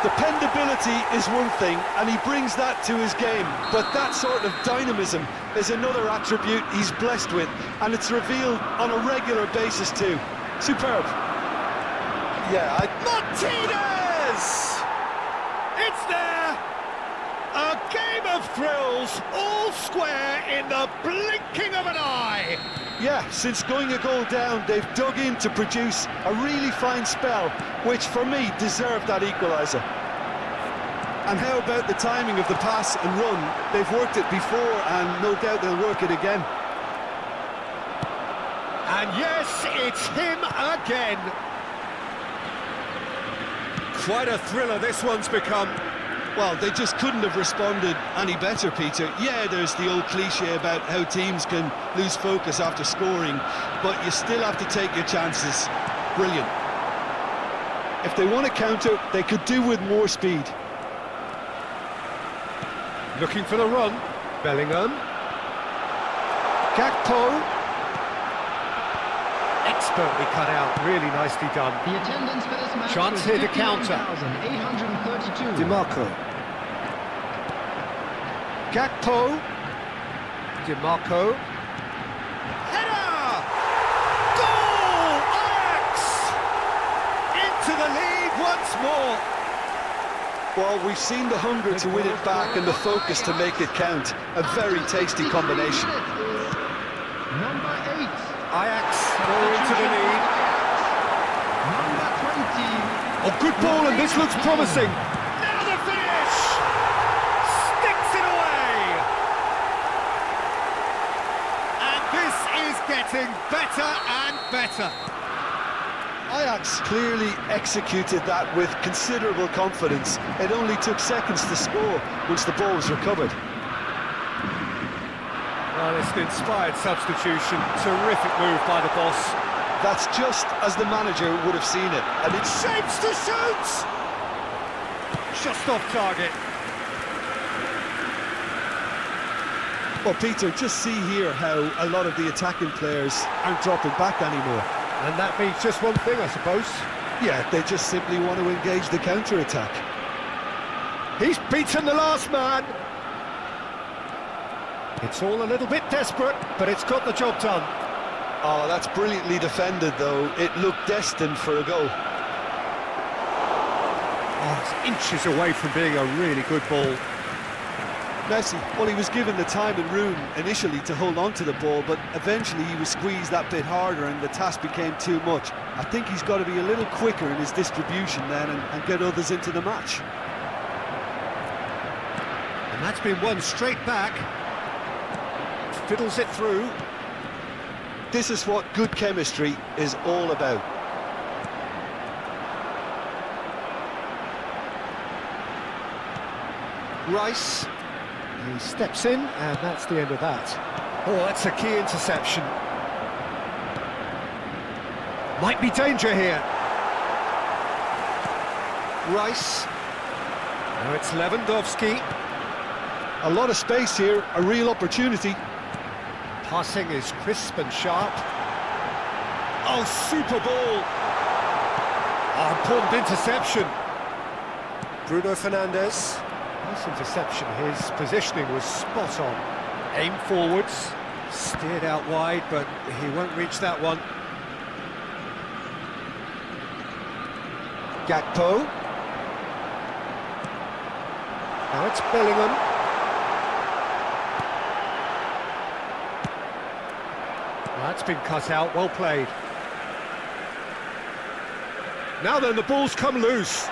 Dependability is one thing, and he brings that to his game, but that sort of dynamism is another attribute he's blessed with, and it's revealed on a regular basis too. Superb. Yeah, Martinez! It's there! A game of thrills, all square in the blinking of an eye! Yeah, since going a goal down, they've dug in to produce a really fine spell, which for me deserved that equaliser. And how about the timing of the pass and run? They've worked it before, and no doubt they'll work it again. And yes, it's him again. Quite a thriller this one's become. Well, they just couldn't have responded any better, Peter. Yeah, there's the old cliche about how teams can lose focus after scoring, but you still have to take your chances. Brilliant. If they want to counter, they could do with more speed. Looking for the run. Bellingham. Gakpo. Expertly cut out, really nicely done. The attendance for this match Chance was here to counter. 51,832. DiMarco. Gakpo. DiMarco. Header! Goal! Ajax! Into the lead once more. Well, we've seen the hunger to win it back and the focus to make it count. A very tasty combination. Number 8. Ajax go into the lead. Number 20. Oh, good ball, and this looks promising. Now the finish! Sticks it away! And this is getting better and better. Ajax clearly executed that with considerable confidence. It only took seconds to score once the ball was recovered. Well, it's an inspired substitution. Terrific move by the boss. That's just as the manager would have seen it. And it's Shapes to shoot! Just off target. Well, Peter, just see here how a lot of the attacking players aren't dropping back anymore. And that means just one thing, I suppose. Yeah, they just simply want to engage the counter-attack. He's beaten the last man. It's all a little bit desperate, but it's got the job done. Oh, that's brilliantly defended, though. It looked destined for a goal. Oh, it's inches away from being a really good ball. Messi, well, he was given the time and room initially to hold on to the ball, but eventually he was squeezed that bit harder and the task became too much. I think he's got to be a little quicker in his distribution then and get others into the match. And that's been won straight back. Fiddles it through. This is what good chemistry is all about. Rice. He steps in, and that's the end of that. Oh, that's a key interception. Might be danger here. Rice. Now it's Lewandowski. A lot of space here, a real opportunity. Passing is crisp and sharp. Oh, super ball. Oh, important interception. Bruno Fernandes. Nice interception. His positioning was spot on. Aim forwards. Steered out wide, but he won't reach that one. Gakpo. Now it's Bellingham. That's been cut out, well played. Now then, the ball's come loose.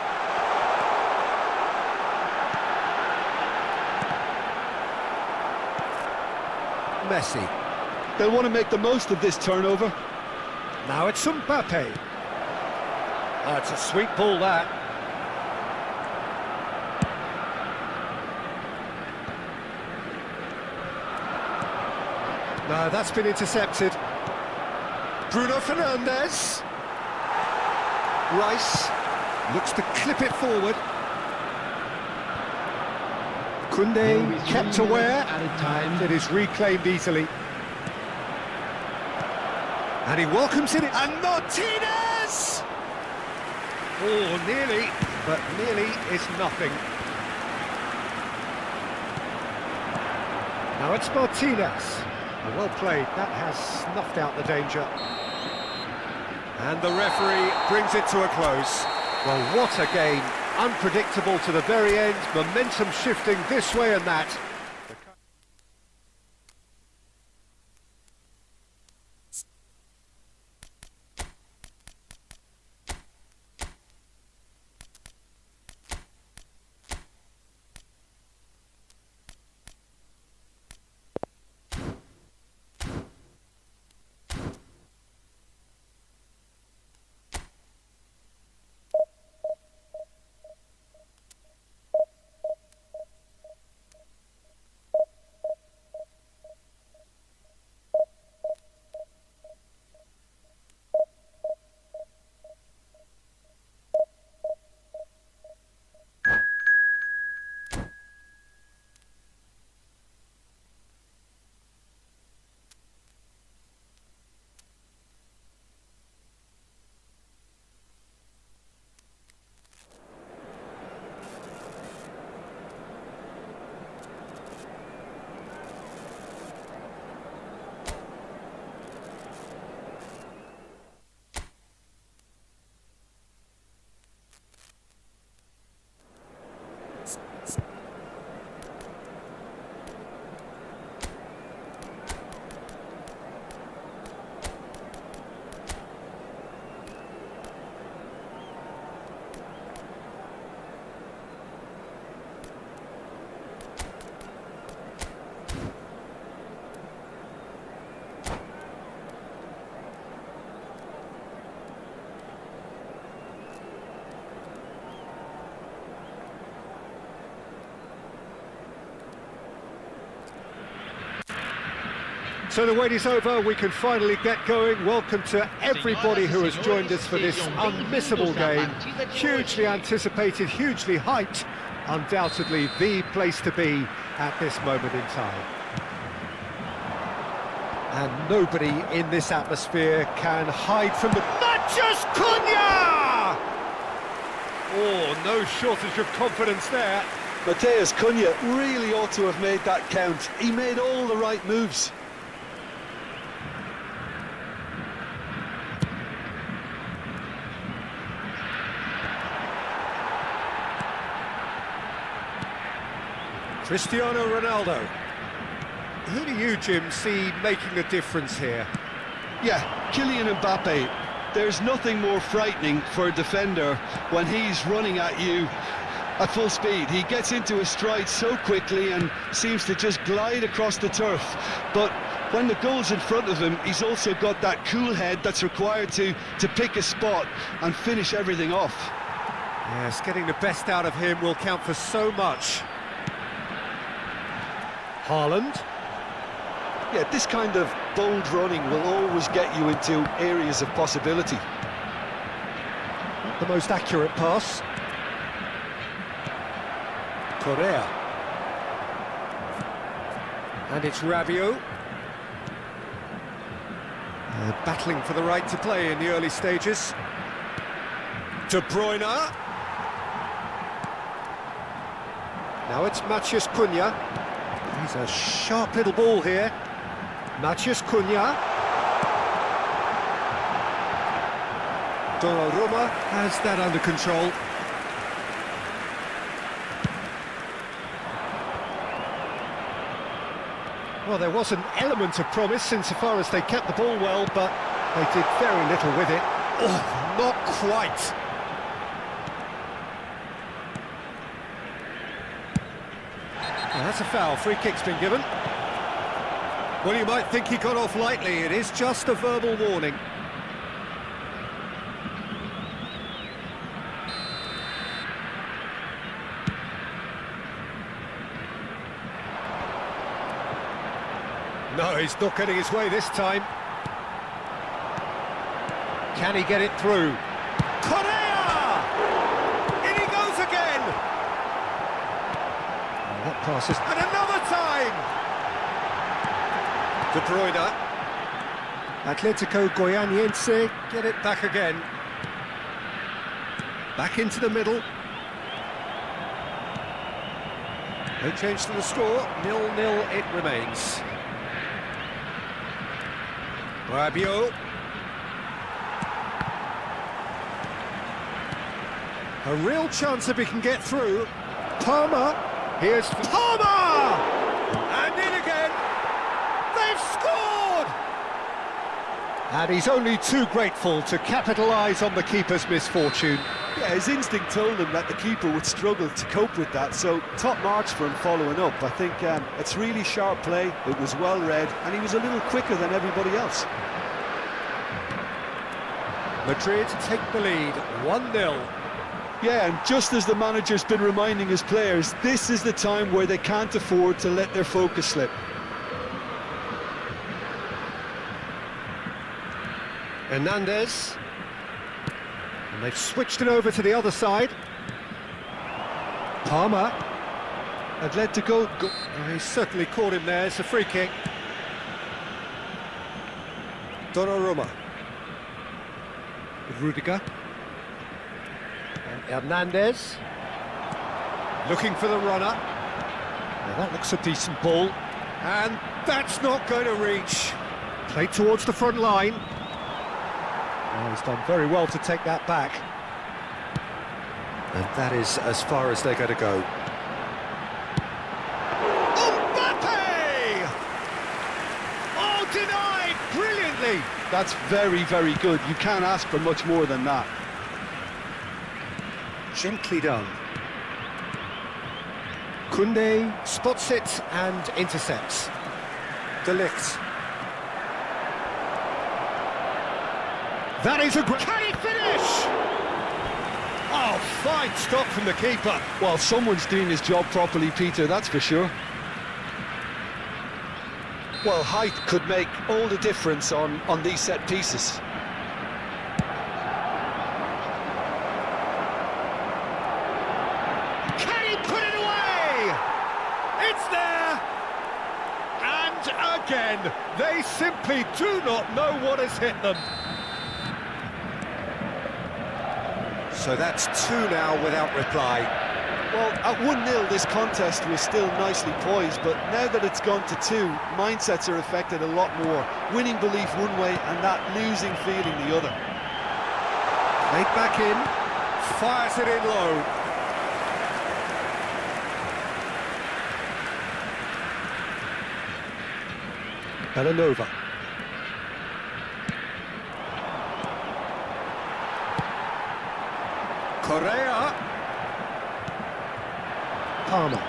Messi. They'll want to make the most of this turnover. Now it's Mbappe. Oh, it's a sweet ball, that. No, that's been intercepted. Bruno Fernandes. Rice looks to clip it forward. Koundé kept aware, and it is reclaimed easily. And he welcomes it, and Martinez! Oh, nearly, but nearly is nothing. Now it's Martinez. Well played, that has snuffed out the danger. And the referee brings it to a close. Well, what a game. Unpredictable to the very end, momentum shifting this way and that. So the wait is over, we can finally get going. Welcome to everybody who has joined us for this unmissable game. Hugely anticipated, hugely hyped, undoubtedly the place to be at this moment in time. And nobody in this atmosphere can hide from the... Matheus Cunha! Oh, no shortage of confidence there. Matheus Cunha really ought to have made that count. He made all the right moves. Cristiano Ronaldo. Who do you, Jim, see making a difference here? Yeah, Kylian Mbappe. There's nothing more frightening for a defender when he's running at you at full speed. He gets into his stride so quickly and seems to just glide across the turf. But when the goal's in front of him, he's also got that cool head that's required to pick a spot and finish everything off. Yes, getting the best out of him will count for so much. Haaland. Yeah, this kind of bold running will always get you into areas of possibility. Not the most accurate pass. Correa. And it's Rabiot. Battling for the right to play in the early stages. De Bruyne. Now it's Matheus Cunha. He's a sharp little ball here. Matheus Cunha. Donnarumma has that under control. Well, there was an element of promise insofar as they kept the ball well, but they did very little with it. Oh, not quite. Well, that's a foul. Free kick's been given. Well, you might think he got off lightly. It is just a verbal warning. No, he's not getting his way this time. Can he get it through? Correa! In he goes again! Oh, that passes. And another time! De Bruyne. Atletico Goianiense get it back again. Back into the middle. No change to the score. 0-0 it remains. Rabiot. A real chance if he can get through. Palmer. Here's Palmer! And in again. They've scored! And he's only too grateful to capitalise on the keeper's misfortune. Yeah, his instinct told him that the keeper would struggle to cope with that, so top marks for him following up. I think it's really sharp play, it was well read, and he was a little quicker than everybody else. Madrid take the lead, 1-0. Yeah, and just as the manager's been reminding his players, this is the time where they can't afford to let their focus slip. Hernandez. And they've switched it over to the other side. Palmer. Atletico. Oh, he certainly caught him there. It's a free kick. Donnarumma. Rudiger. And Hernandez. Looking for the runner. Now that looks a decent ball. And that's not going to reach. Played towards the front line. Oh, he's done very well to take that back. And that is as far as they're going to go. Mbappe! Oh, denied brilliantly! That's very, very good. You can't ask for much more than that. Gently done. Koundé spots it and intercepts. De Ligt. That is a great... Can he finish? Oh, fine stop from the keeper. Well, someone's doing his job properly, Peter, that's for sure. Well, height could make all the difference on these set pieces. Can he put it away? It's there! And again, they simply do not know what has hit them. So that's 2 now without reply. Well, at 1-0 this contest was still nicely poised, but now that it's gone to 2, mindsets are affected a lot more. Winning belief one way and that losing feeling the other. Played back in, fires it in low. Belanova. Correa. Palmer.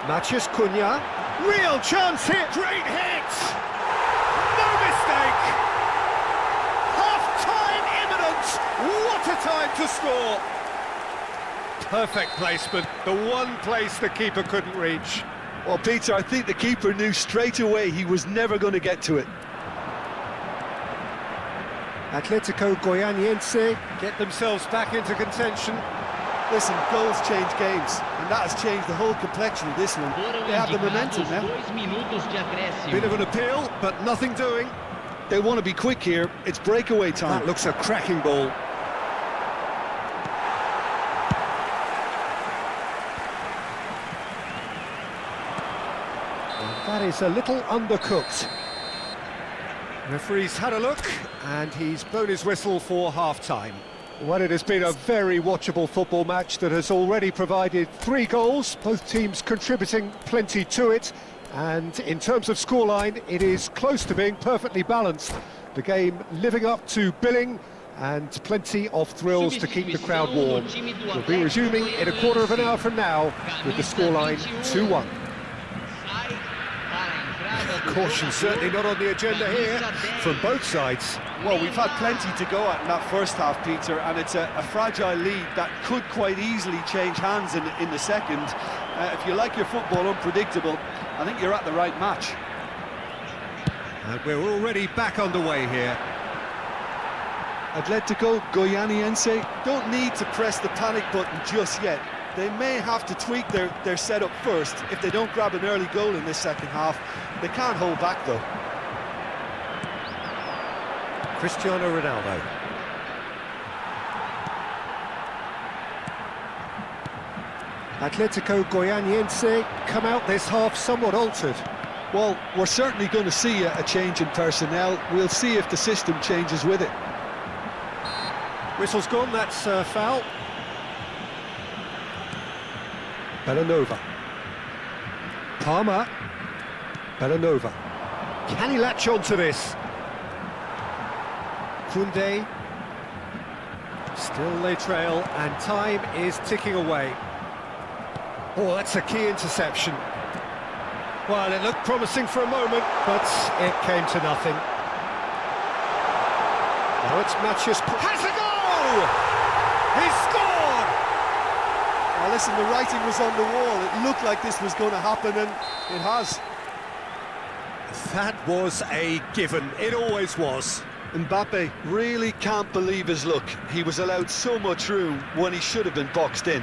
Matches Cunha. Real chance here. Great hit. No mistake. Half-time imminent. What a time to score. Perfect placement. The one place the keeper couldn't reach. Well, Peter, I think the keeper knew straight away he was never going to get to it. Atletico Goianiense get themselves back into contention. Listen, goals change games, and that has changed the whole complexion of this one. They have the momentum now. Bit of an appeal, but nothing doing. They want to be quick here. It's breakaway time. That looks a cracking ball. Well, that is a little undercooked. Referee's had a look, and he's blown his whistle for half-time. Well, it has been a very watchable football match that has already provided 3 goals, both teams contributing plenty to it. And in terms of scoreline, it is close to being perfectly balanced. The game living up to billing, and plenty of thrills to keep the crowd warm. We'll be resuming in a quarter of an hour from now with the scoreline 2-1. Caution certainly not on the agenda here from both sides. Well, we've had plenty to go at in that first half, Peter, and it's a fragile lead that could quite easily change hands in the second. If you like your football unpredictable, I think you're at the right match. And we're already back underway here. Atletico Goianiense don't need to press the panic button just yet. They may have to tweak their setup first if they don't grab an early goal in this second half. They can't hold back, though. Cristiano Ronaldo. Atletico Goianiense come out this half somewhat altered. Well, we're certainly going to see a change in personnel. We'll see if the system changes with it. Whistle's gone, that's foul. Belanova. Palmer. Belanova. Can he latch on to this? Koundé. Still they trail, and time is ticking away. Oh, that's a key interception. Well, it looked promising for a moment, but it came to nothing. Now it's Matches. Has a goal! He scored! Well, listen, the writing was on the wall. It looked like this was going to happen, and it has. That was a given. It always was. Mbappe really can't believe his luck. He was allowed so much room when he should have been boxed in.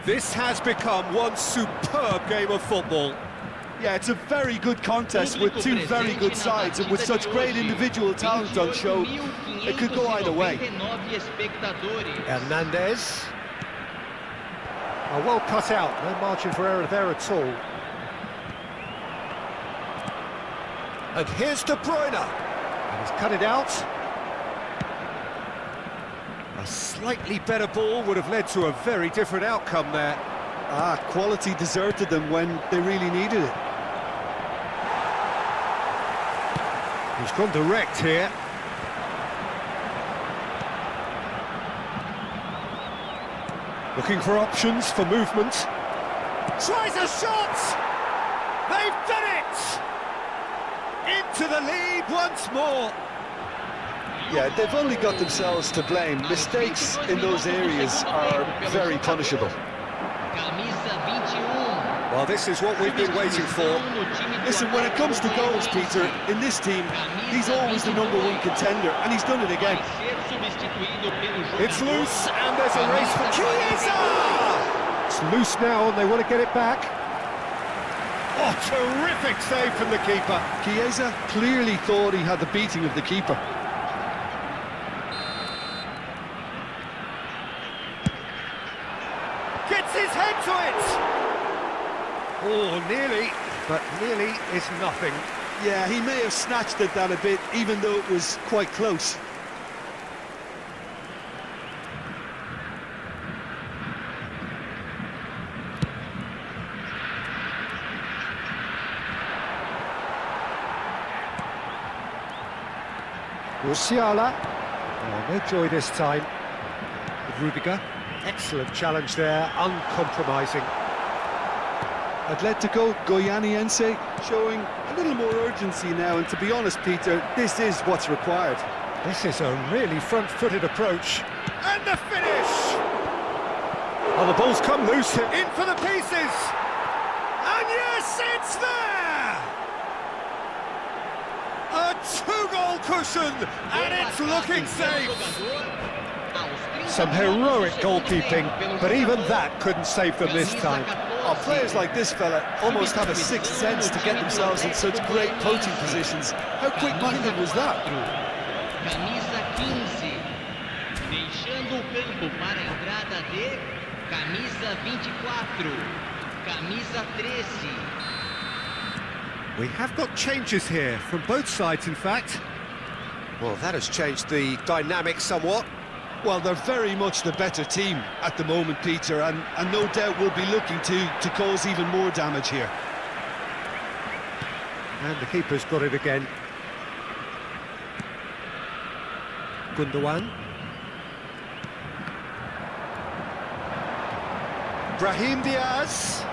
This has become one superb game of football. Yeah, it's a very good contest with 2 very good sides, and with such great individual talent on show, it could go either way. Hernandez. Oh, well cut out, no margin for error there at all. And here's De Bruyne. And he's cut it out. A slightly better ball would have led to a very different outcome there. Quality deserted them when they really needed it. He's gone direct here. Looking for options for movement. Tries a shot! They've done it! Into the lead once more. Yeah, they've only got themselves to blame. Mistakes in those areas are very punishable. Camisa 21. Well, this is what we've been waiting for. Listen, when it comes to goals, Peter, in this team, he's always the #1 contender, and he's done it again. It's loose, and there's a race for Chiesa! It's loose now, and they want to get it back. Oh, terrific save from the keeper. Chiesa clearly thought he had the beating of the keeper. Gets his head to it! Oh, nearly, but nearly is nothing. Yeah, he may have snatched at that a bit, even though it was quite close. Musiala. Oh, no joy this time. Rudiger. Excellent challenge there, uncompromising. Atletico Goianiense showing a little more urgency now, and to be honest, Peter, this is what's required. This is a really front-footed approach. And the finish! Oh, the ball's come loose. In for the pieces! And yes, it's there! A two-goal cushion, and it's looking safe! Some heroic goalkeeping, but even that couldn't save them this time. Oh, players like this fella almost have a sixth sense to get themselves in such great poaching positions. How quick-minded was that? Camisa 15, deixando o campo para a entrada de camisa 24, camisa 13. We have got changes here, from both sides in fact. Well, that has changed the dynamic somewhat. Well, they're very much the better team at the moment, Peter, and no doubt will be looking to cause even more damage here. And the keeper's got it again. Gundogan. Brahim Diaz.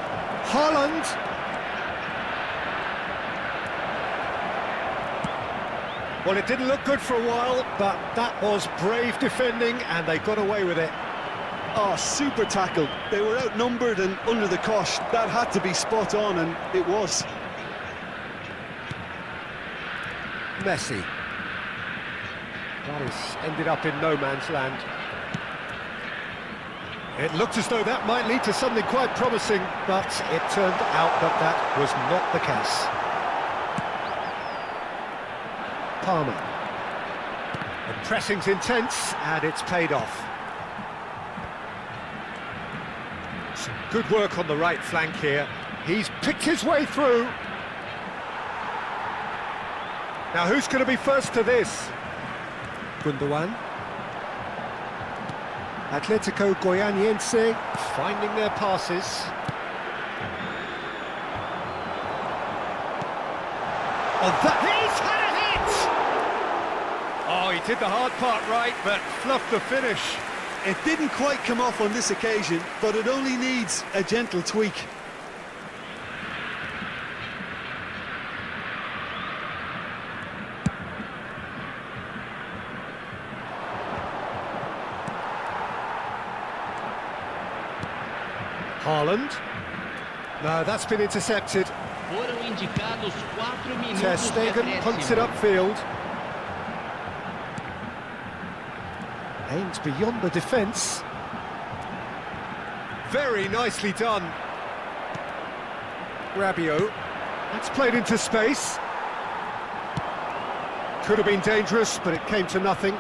Haaland. Well, it didn't look good for a while, but that was brave defending, and they got away with it. Oh, super tackle. They were outnumbered and under the cosh. That had to be spot on, and it was. Messi. That has ended up in no man's land. It looked as though that might lead to something quite promising, but it turned out that that was not the case. Palmer. The pressing's intense, and it's paid off. Some good work on the right flank here. He's picked his way through. Now, who's going to be first to this? Gundogan. Atletico Goianiense finding their passes. Oh, he's had a hit! Oh, he did the hard part right, but fluffed the finish. It didn't quite come off on this occasion, but it only needs a gentle tweak. Haaland. No, that's been intercepted. Foram indicados 4 minutos Ter de Stegen punts it acréscimo. upfield. Aims beyond the defence. Very nicely done. Rabiot. That's played into space. Could have been dangerous, but it came to nothing.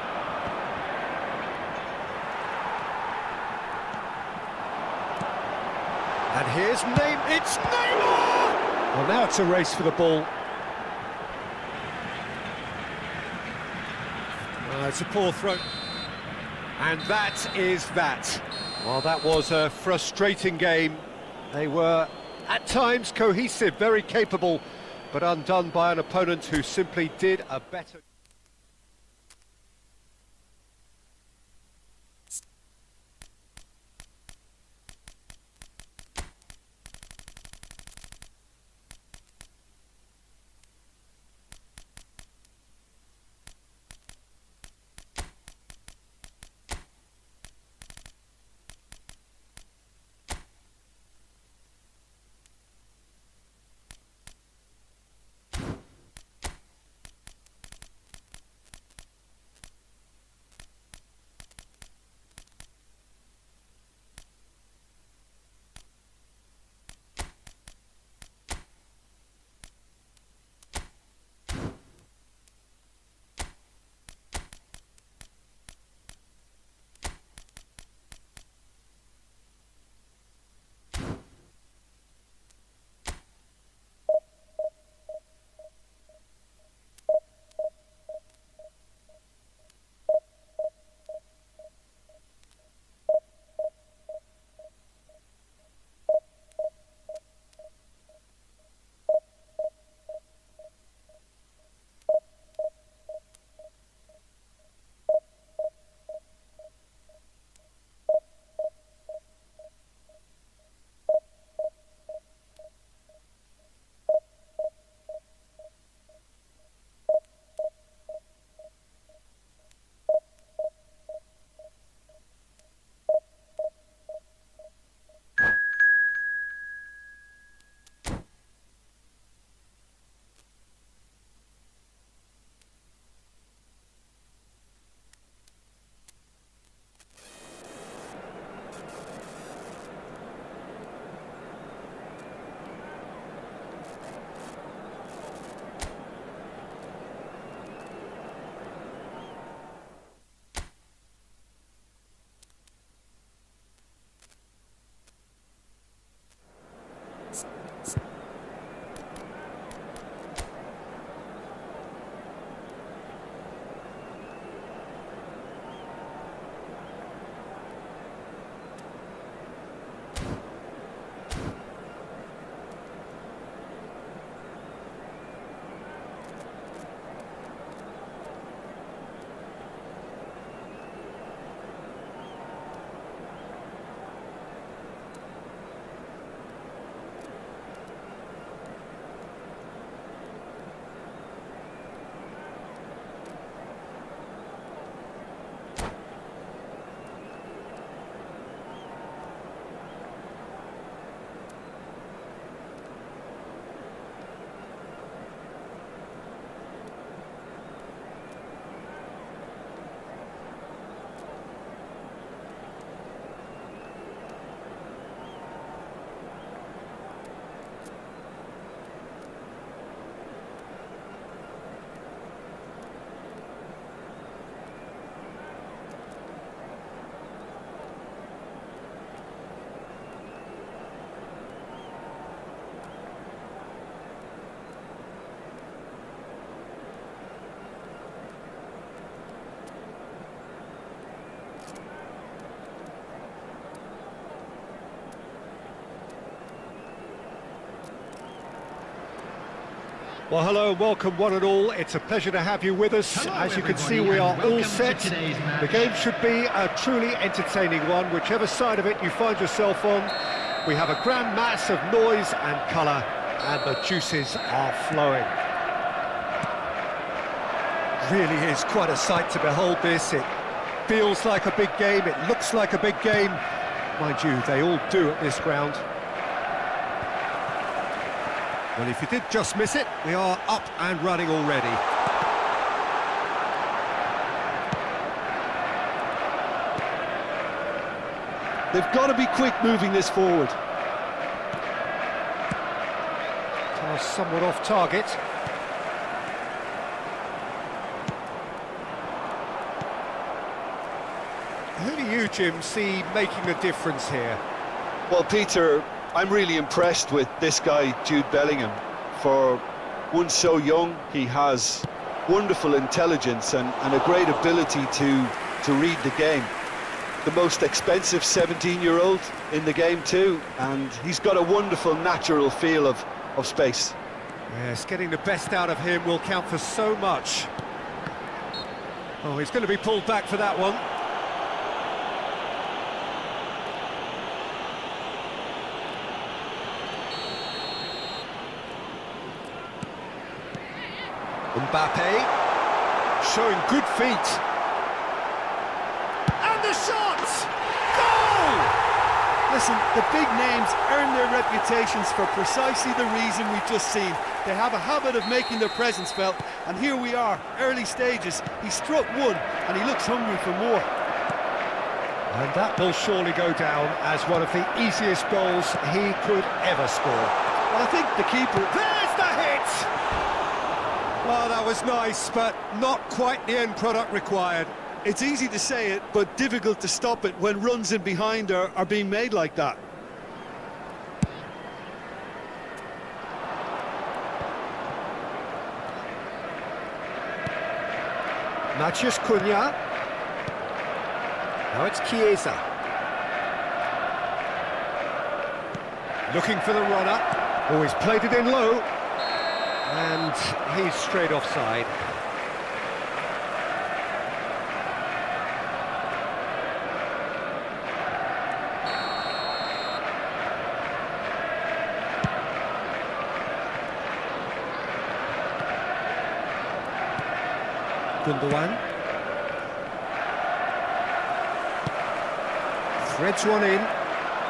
And here's it's Neymar! Well, now it's a race for the ball. It's a poor throw. And that is that. Well, that was a frustrating game. They were, at times, cohesive, very capable, but undone by an opponent who simply did a better... Well, hello and welcome one and all. It's a pleasure to have you with us. Hello, As you can see, everybody, we are and all welcome to set. today's match. The game should be a truly entertaining one, whichever side of it you find yourself on. We have a grand mass of noise and colour, and the juices are flowing. Really is quite a sight to behold this. It feels like a big game, it looks like a big game. Mind you, they all do at this ground. Well, if you did just miss it, we are up and running already. They've got to be quick moving this forward. Pass somewhat off target. Who do you, Jim, see making a difference here? Well, Peter, I'm really impressed with this guy, Jude Bellingham. For one so young, he has wonderful intelligence and a great ability to read the game. The most expensive 17-year-old in the game too, and he's got a wonderful natural feel of space. Yes, getting the best out of him will count for so much. Oh, he's going to be pulled back for that one. Mbappe, showing good feet. And the shot! Goal! Listen, the big names earn their reputations for precisely the reason we've just seen. They have a habit of making their presence felt, and here we are, early stages. He struck one, and he looks hungry for more. And that will surely go down as one of the easiest goals he could ever score. Well, I think the keeper... There's the hit! Oh, that was nice, but not quite the end product required. It's easy to say it, but difficult to stop it when runs in behind are being made like that. Matheus Cunha. Now it's Chiesa. Looking for the runner. Oh, he's played it in low. And he's straight offside. Gundogan. Threads one in.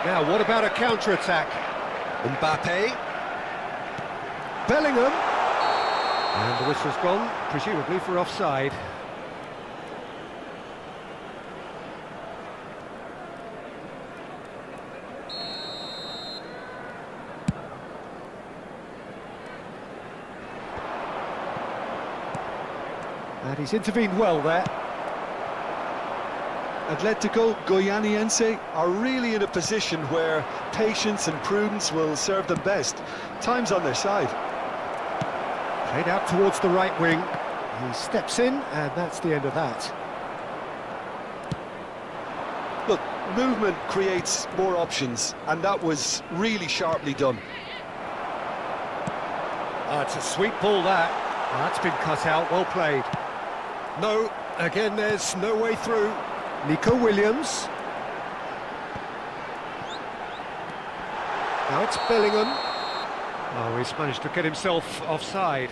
Now, what about a counter-attack? Mbappe. Bellingham. And the whistle's gone, presumably for offside. And he's intervened well there. Atletico Goianiense are really in a position where patience and prudence will serve them best. Time's on their side. Played out towards the right wing. He steps in, and that's the end of that. Look, movement creates more options, and that was really sharply done. It's a sweet ball, that. That's been cut out, well played. No, again, there's no way through. Nico Williams. Now it's Bellingham. Oh, he's managed to get himself offside.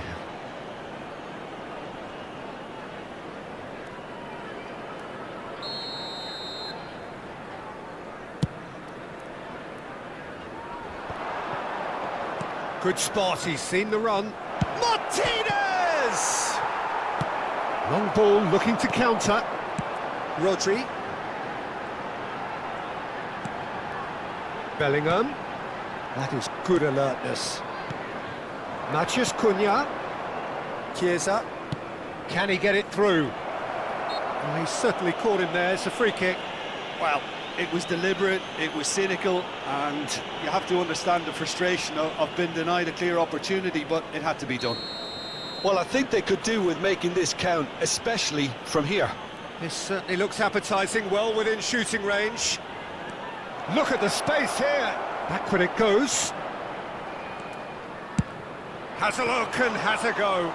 Good spot, he's seen the run. Martinez! Long ball looking to counter. Rodri. Bellingham. That is good alertness. Matheus Cunha. Chiesa. Can he get it through? Oh, he's certainly caught him there. It's a free kick. Well, it was deliberate, it was cynical, and you have to understand the frustration of being denied a clear opportunity, but it had to be done. Well, I think they could do with making this count, especially from here. This certainly looks appetising, well within shooting range. Look at the space here. Back when it goes. Has a look and has a go.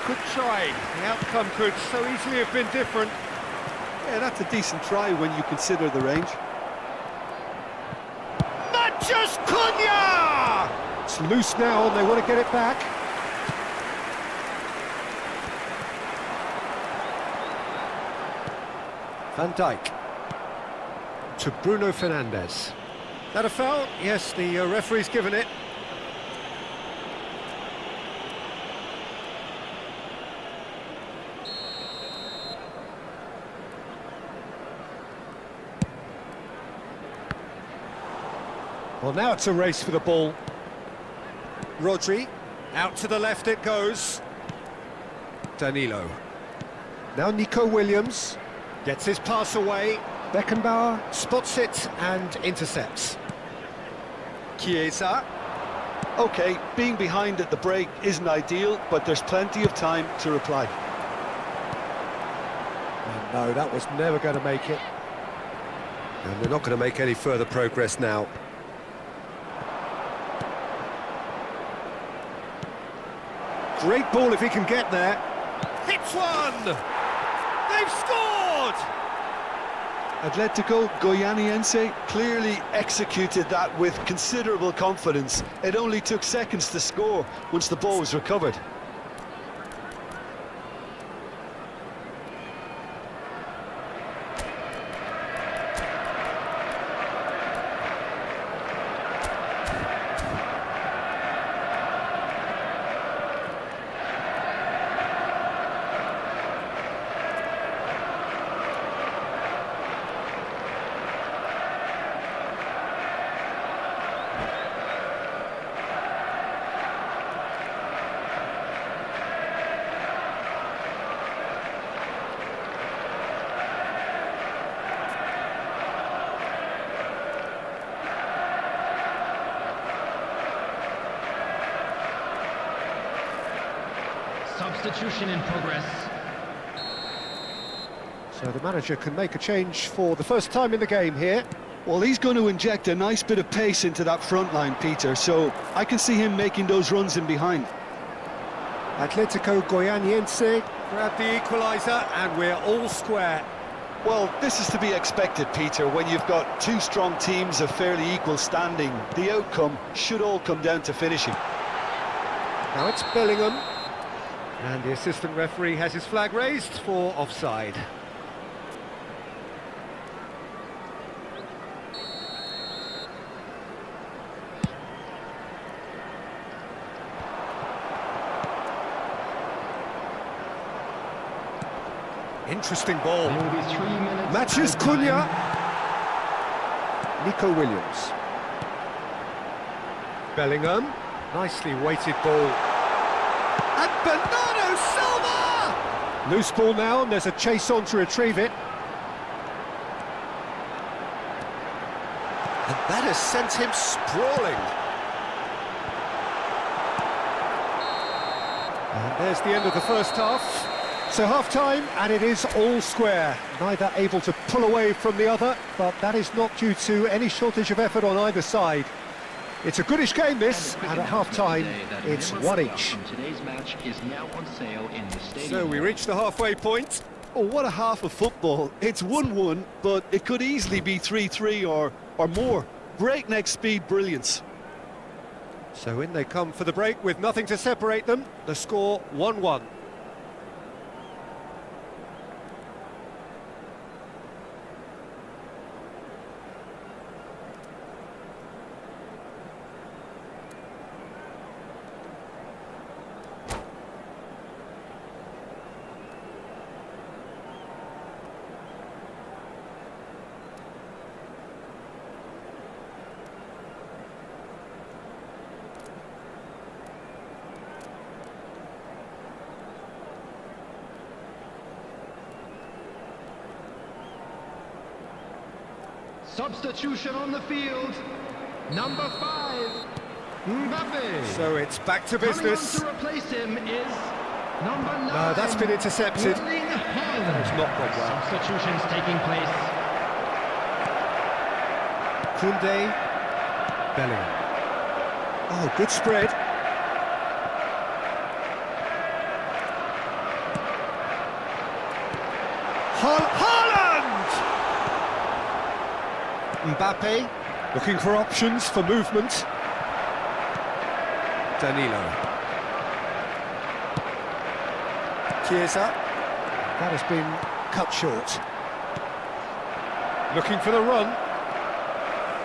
Good try. The outcome could so easily have been different. Yeah, that's a decent try when you consider the range. Matches Cunha! It's loose now and they want to get it back. Van Dijk. To Bruno Fernandes. That a foul? Yes, the referee's given it. Well, now it's a race for the ball. Rodri, out to the left it goes. Danilo. Now Nico Williams gets his pass away. Beckenbauer spots it and intercepts. Chiesa. Okay, being behind at the break isn't ideal, but there's plenty of time to reply. And no, that was never going to make it. And they're not going to make any further progress now. Great ball if he can get there. Hits one! They've scored! Atletico Goianiense clearly executed that with considerable confidence. It only took seconds to score once the ball was recovered. Substitution in progress. So the manager can make a change for the first time in the game here. Well, he's going to inject a nice bit of pace into that front line, Peter, so I can see him making those runs in behind. Atletico Goianiense grab the equaliser and we're all square. Well, this is to be expected, Peter. When you've got two strong teams of fairly equal standing, the outcome should all come down to finishing. Now it's Bellingham. And the assistant referee has his flag raised for offside. Interesting ball. There will be 3 minutes. Matches added time. Cunha. Nico Williams. Bellingham. Nicely weighted ball. And Bernardo Silva! Loose ball now, and there's a chase on to retrieve it. And that has sent him sprawling. And there's the end of the first half. So half-time, and it is all square. Neither able to pull away from the other, but that is not due to any shortage of effort on either side. It's a goodish game, this, and at half-time, it's one each. Today's match is now on sale in the stadium. So we reach the halfway point. Oh, what a half of football. It's 1-1, but it could easily be 3-3 or more. Breakneck speed brilliance. So in they come for the break with nothing to separate them. The score 1-1. Substitution on the field. Number 5, Mbappe. So it's back to business. Coming on to replace him is number 9. No, that's been intercepted. Erling Haaland. It's not gone well. Substitutions taking place. Koundé. Bellingham. Oh, good spread. Haaland! Mbappe looking for options for movement. Danilo. Chiesa. That has been cut short. Looking for the run.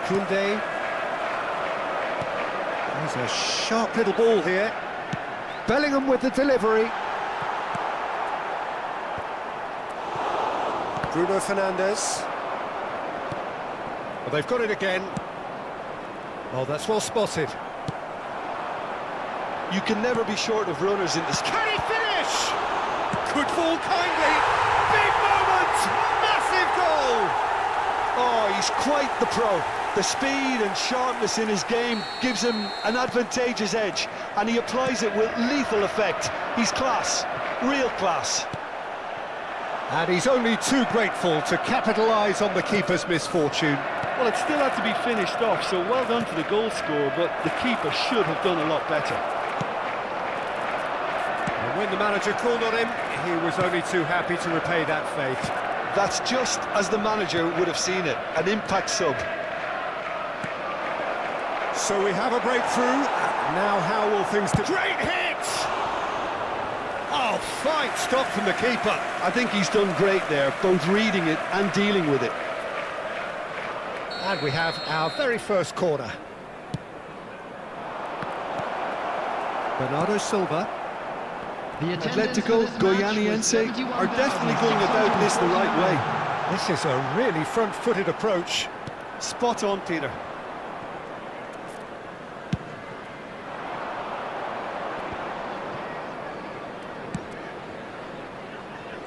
Koundé. There's a sharp little ball here. Bellingham with the delivery. Bruno Fernandes. Well, they've got it again. Oh, that's well spotted. You can never be short of runners in this. Can he finish? Could fall kindly. Big moment! Massive goal! Oh, he's quite the pro. The speed and sharpness in his game gives him an advantageous edge, and he applies it with lethal effect. He's class, real class. And he's only too grateful to capitalise on the keeper's misfortune. Well, it still had to be finished off, so well done to the goal scorer, but the keeper should have done a lot better. And when the manager called on him, he was only too happy to repay that faith. That's just as the manager would have seen it, an impact sub. So we have a breakthrough. Now how will things do? Great hit! Oh, fine stop from the keeper. I think he's done great there, both reading it and dealing with it. And we have our very first corner. Bernardo Silva. The attendance for Atletico this match was Goianiense are definitely going about this the right way. This is a really front-footed approach. Spot on, Peter.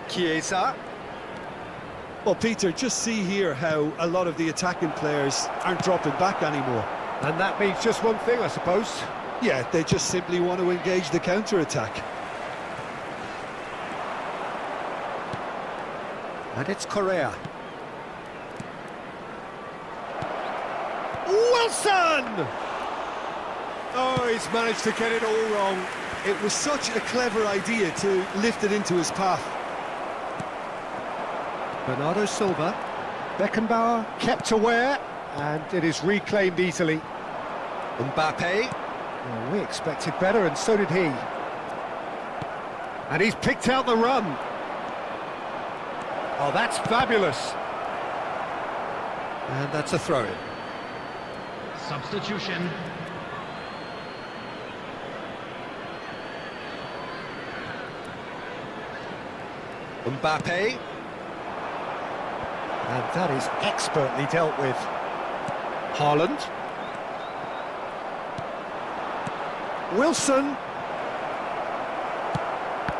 Chiesa. Well, Peter, just see here how a lot of the attacking players aren't dropping back anymore. And that means just one thing, I suppose. Yeah, they just simply want to engage the counter-attack. And it's Correa. Wilson! Oh, he's managed to get it all wrong. It was such a clever idea to lift it into his path. Bernardo Silva. Beckenbauer kept aware, and it is reclaimed easily. Mbappe. Well, we expected better, and so did he. And he's picked out the run. Oh, that's fabulous. And that's a throw-in. Substitution. Mbappe. And that is expertly dealt with. Haaland. Wilson.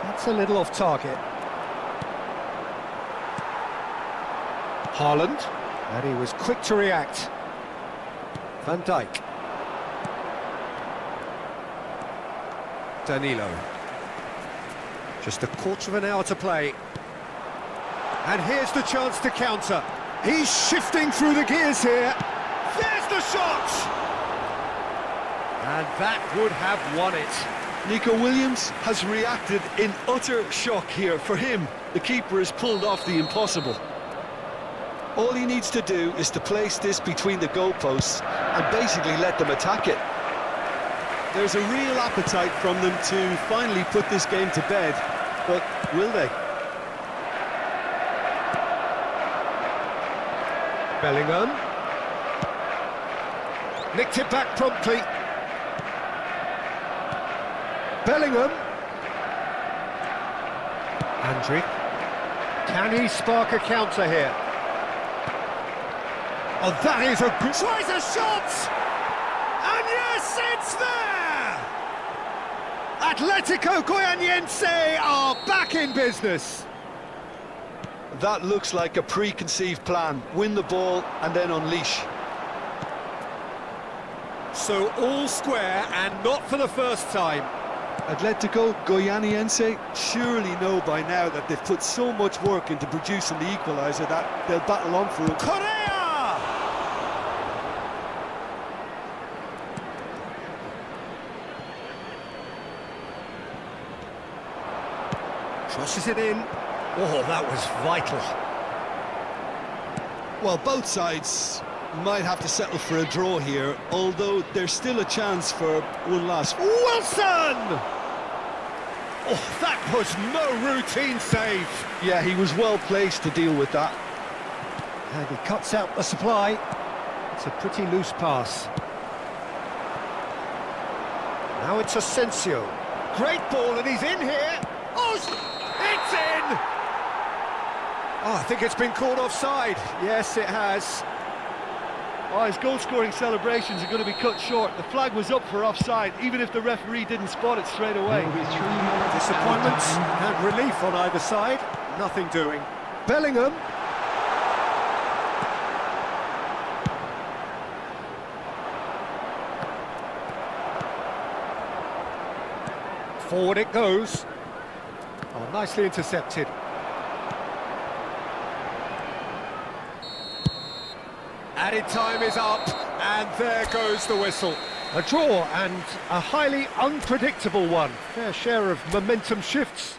That's a little off target. Haaland. And he was quick to react. Van Dijk. Danilo. Just a quarter of an hour to play. And here's the chance to counter. He's shifting through the gears here. There's the shot! And that would have won it. Nico Williams has reacted in utter shock here. For him, the keeper has pulled off the impossible. All he needs to do is to place this between the goalposts and basically let them attack it. There's a real appetite from them to finally put this game to bed, but will they? Bellingham. Nicked it back promptly. Bellingham. Andriy. Can he spark a counter here? Oh, that is a good... Tries a shot! And yes, it's there! Atletico Goianiense are back in business. That looks like a preconceived plan. Win the ball and then unleash. So all square, and not for the first time. Atletico Goianiense surely know by now that they've put so much work into producing the equaliser that they'll battle on for it. Correa! Crosses it in. Oh, that was vital. Well, both sides might have to settle for a draw here, although there's still a chance for one last. Wilson! Oh, that was no routine save. Yeah, he was well placed to deal with that. And he cuts out the supply. It's a pretty loose pass. Now it's Asensio. Great ball, and he's in here. Oh, it's in! Oh, I think it's been called offside. Yes, it has. Oh, his goal-scoring celebrations are going to be cut short. The flag was up for offside, even if the referee didn't spot it straight away. Disappointment and relief on either side. Nothing doing. Bellingham. Forward it goes. Oh, nicely intercepted. Added time is up, and there goes the whistle. A draw, and a highly unpredictable one. Fair share of momentum shifts.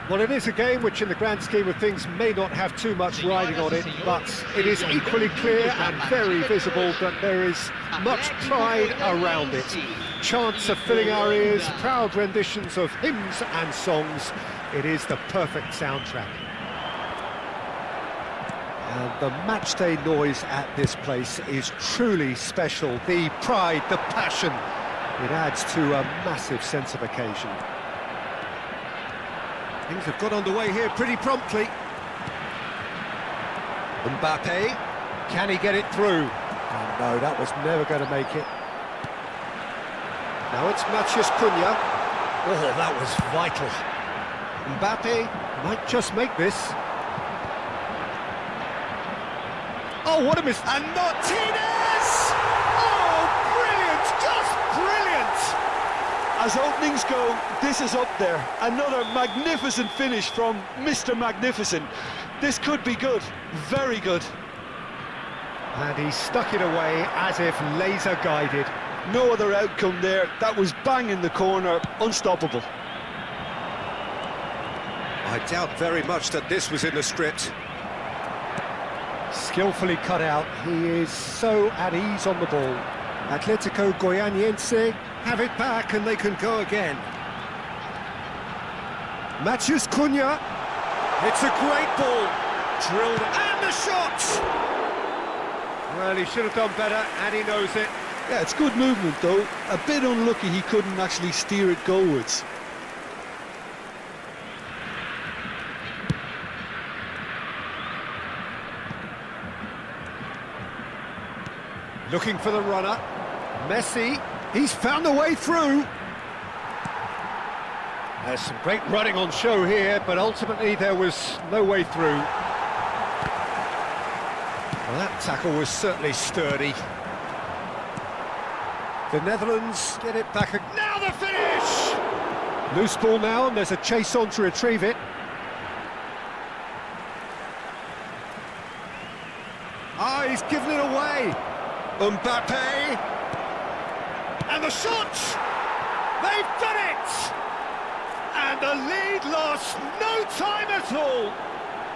Well, it is a game which in the grand scheme of things may not have too much riding on it, but it is equally clear and very visible that there is much pride around it. Chants of filling our ears, proud renditions of hymns and songs. It is the perfect soundtrack. And the matchday noise at this place is truly special. The pride, the passion, it adds to a massive sense of occasion. Things have got underway here pretty promptly. Mbappe, can he get it through? Oh, no, that was never going to make it. Now it's Matheus Cunha. Oh, that was vital. Mbappe might just make this. Oh, what a miss! And Martinez! Oh, brilliant! Just brilliant! As openings go, this is up there. Another magnificent finish from Mr. Magnificent. This could be good, very good. And he stuck it away as if laser guided. No other outcome there. That was bang in the corner, unstoppable. I doubt very much that this was in the script. Skillfully cut out. He is so at ease on the ball. Atletico Goianiense have it back and they can go again. Matheus Cunha. It's a great ball. Drilled and the shot! Well, he should have done better and he knows it. Yeah, it's good movement though. A bit unlucky he couldn't actually steer it goalwards. Looking for the runner. Messi, he's found a way through. There's some great running on show here, but ultimately there was no way through. Well, that tackle was certainly sturdy. The Netherlands get it back. Now the finish! Loose ball now, and there's a chase on to retrieve it. Ah, he's given it away. Mbappe. And the shot! They've done it! And the lead lost no time at all.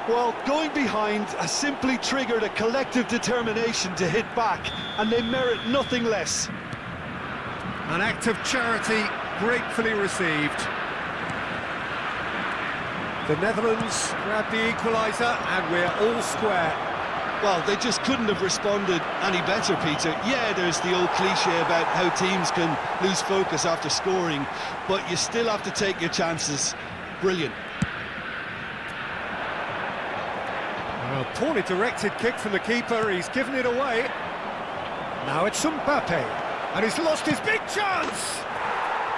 Well, going behind has simply triggered a collective determination to hit back, and they merit nothing less. An act of charity gratefully received. The Netherlands grab the equaliser, and we're all square. Well, they just couldn't have responded any better, Peter. Yeah, there's the old cliche about how teams can lose focus after scoring, but you still have to take your chances. Brilliant. A poorly directed kick from the keeper, he's given it away. Now it's Mbappe, and he's lost his big chance!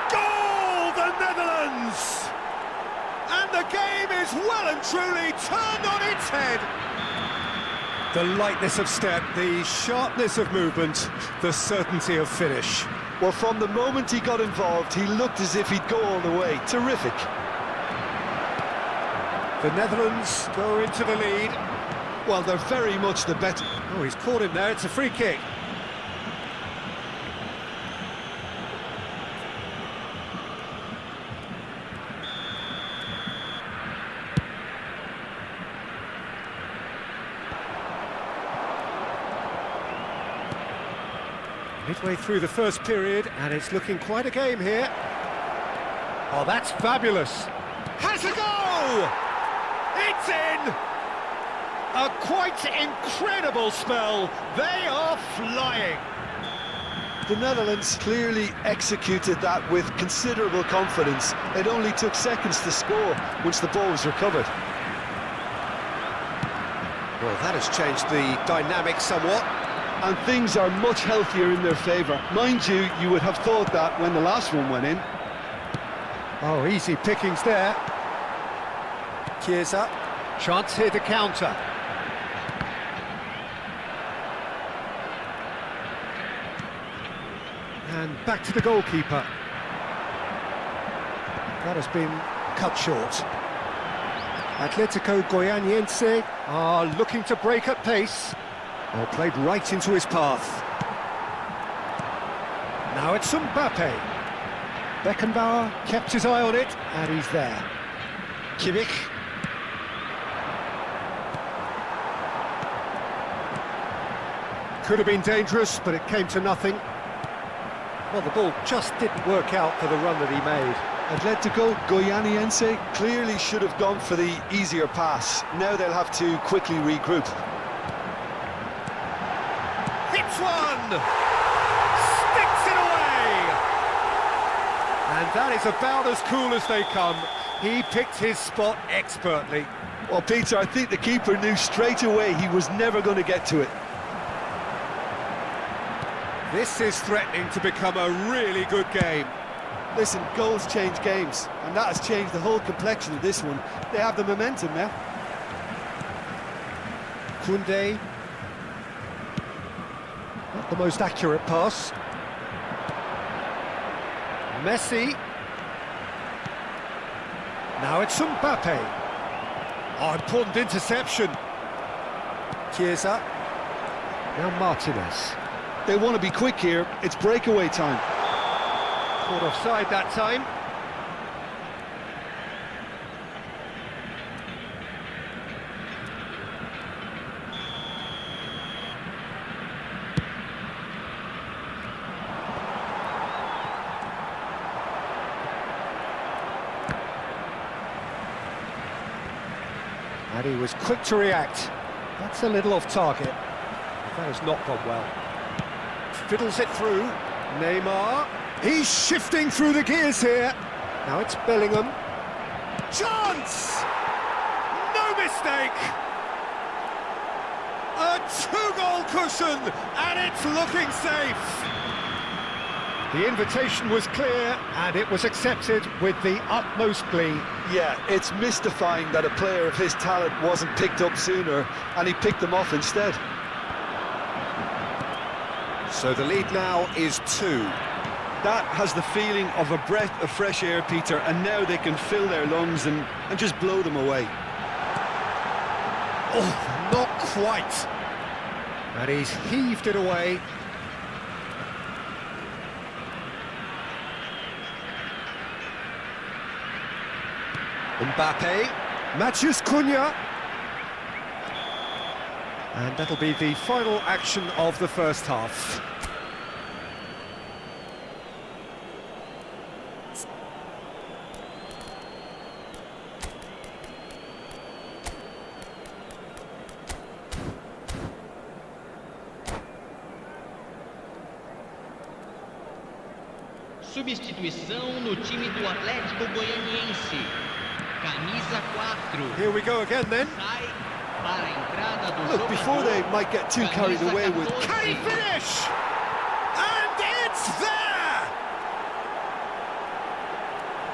Goal, the Netherlands! And the game is well and truly turned on its head. The lightness of step, the sharpness of movement, the certainty of finish. Well, from the moment he got involved, he looked as if he'd go all the way. Terrific. The Netherlands go into the lead. Well, they're very much the better. Oh, he's caught him there, it's a free kick. Midway through the first period, and it's looking quite a game here. Oh, that's fabulous. Has a go! It's in! A quite incredible spell. They are flying. The Netherlands clearly executed that with considerable confidence. It only took seconds to score once the ball was recovered. Well, that has changed the dynamic somewhat. And things are much healthier in their favour. Mind you, you would have thought that when the last one went in. Oh, easy pickings there. Chiesa. Chance here to counter. And back to the goalkeeper. That has been cut short. Atletico Goianiense are looking to break at pace. Well, played right into his path. Now it's Mbappe. Beckenbauer kept his eye on it, and he's there. Kimmich. Could have been dangerous, but it came to nothing. Well, the ball just didn't work out for the run that he made. Atletico Goianiense clearly should have gone for the easier pass. Now they'll have to quickly regroup. Hits one! Sticks it away! And that is about as cool as they come. He picked his spot expertly. Well, Peter, I think the keeper knew straight away he was never going to get to it. This is threatening to become a really good game. Listen, goals change games, and that has changed the whole complexion of this one. They have the momentum now. Koundé. Not the most accurate pass. Messi. Now it's Mbappe. Oh, important interception. Chiesa. Now Martinez. They want to be quick here. It's breakaway time. Caught offside that time. And he was quick to react. That's a little off target. That has not gone well. Fiddles it through. Neymar. He's shifting through the gears here. Now it's Bellingham. Chance! No mistake! A two-goal cushion, and it's looking safe. The invitation was clear, and it was accepted with the utmost glee. Yeah, it's mystifying that a player of his talent wasn't picked up sooner, and he picked them off instead. So the lead now is 2. That has the feeling of a breath of fresh air, Peter, and now they can fill their lungs and just blow them away. Oh, not quite. And he's heaved it away. Mbappe, Matheus Cunha. And that'll be the final action of the first half. Substituição no time do Atlético Goianiense. Camisa 4. Here we go again then. Sai para a entrada do Look, before they might get too carried away with... Can he finish? And it's there!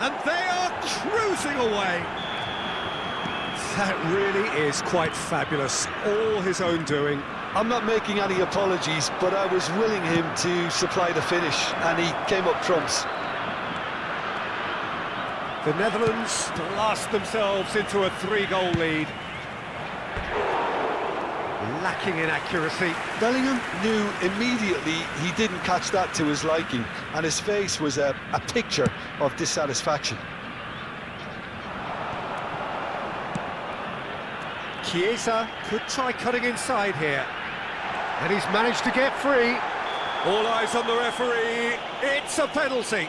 And they are cruising away. That really is quite fabulous. All his own doing. I'm not making any apologies, but I was willing him to supply the finish, and he came up trumps. The Netherlands blast themselves into a 3-goal lead. Lacking in accuracy. Bellingham knew immediately he didn't catch that to his liking, and his face was a picture of dissatisfaction. Chiesa could try cutting inside here. And he's managed to get free. All eyes on the referee. It's a penalty.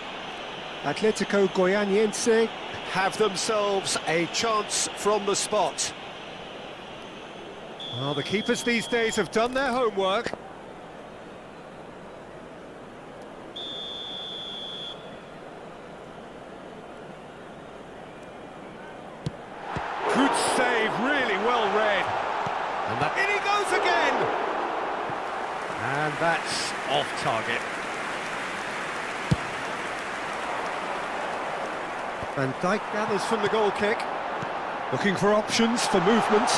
Atletico Goianiense have themselves a chance from the spot. Well, the keepers these days have done their homework. Good save, really well read. And that in he goes again. And that's off target. Van Dijk gathers from the goal kick. Looking for options for movement.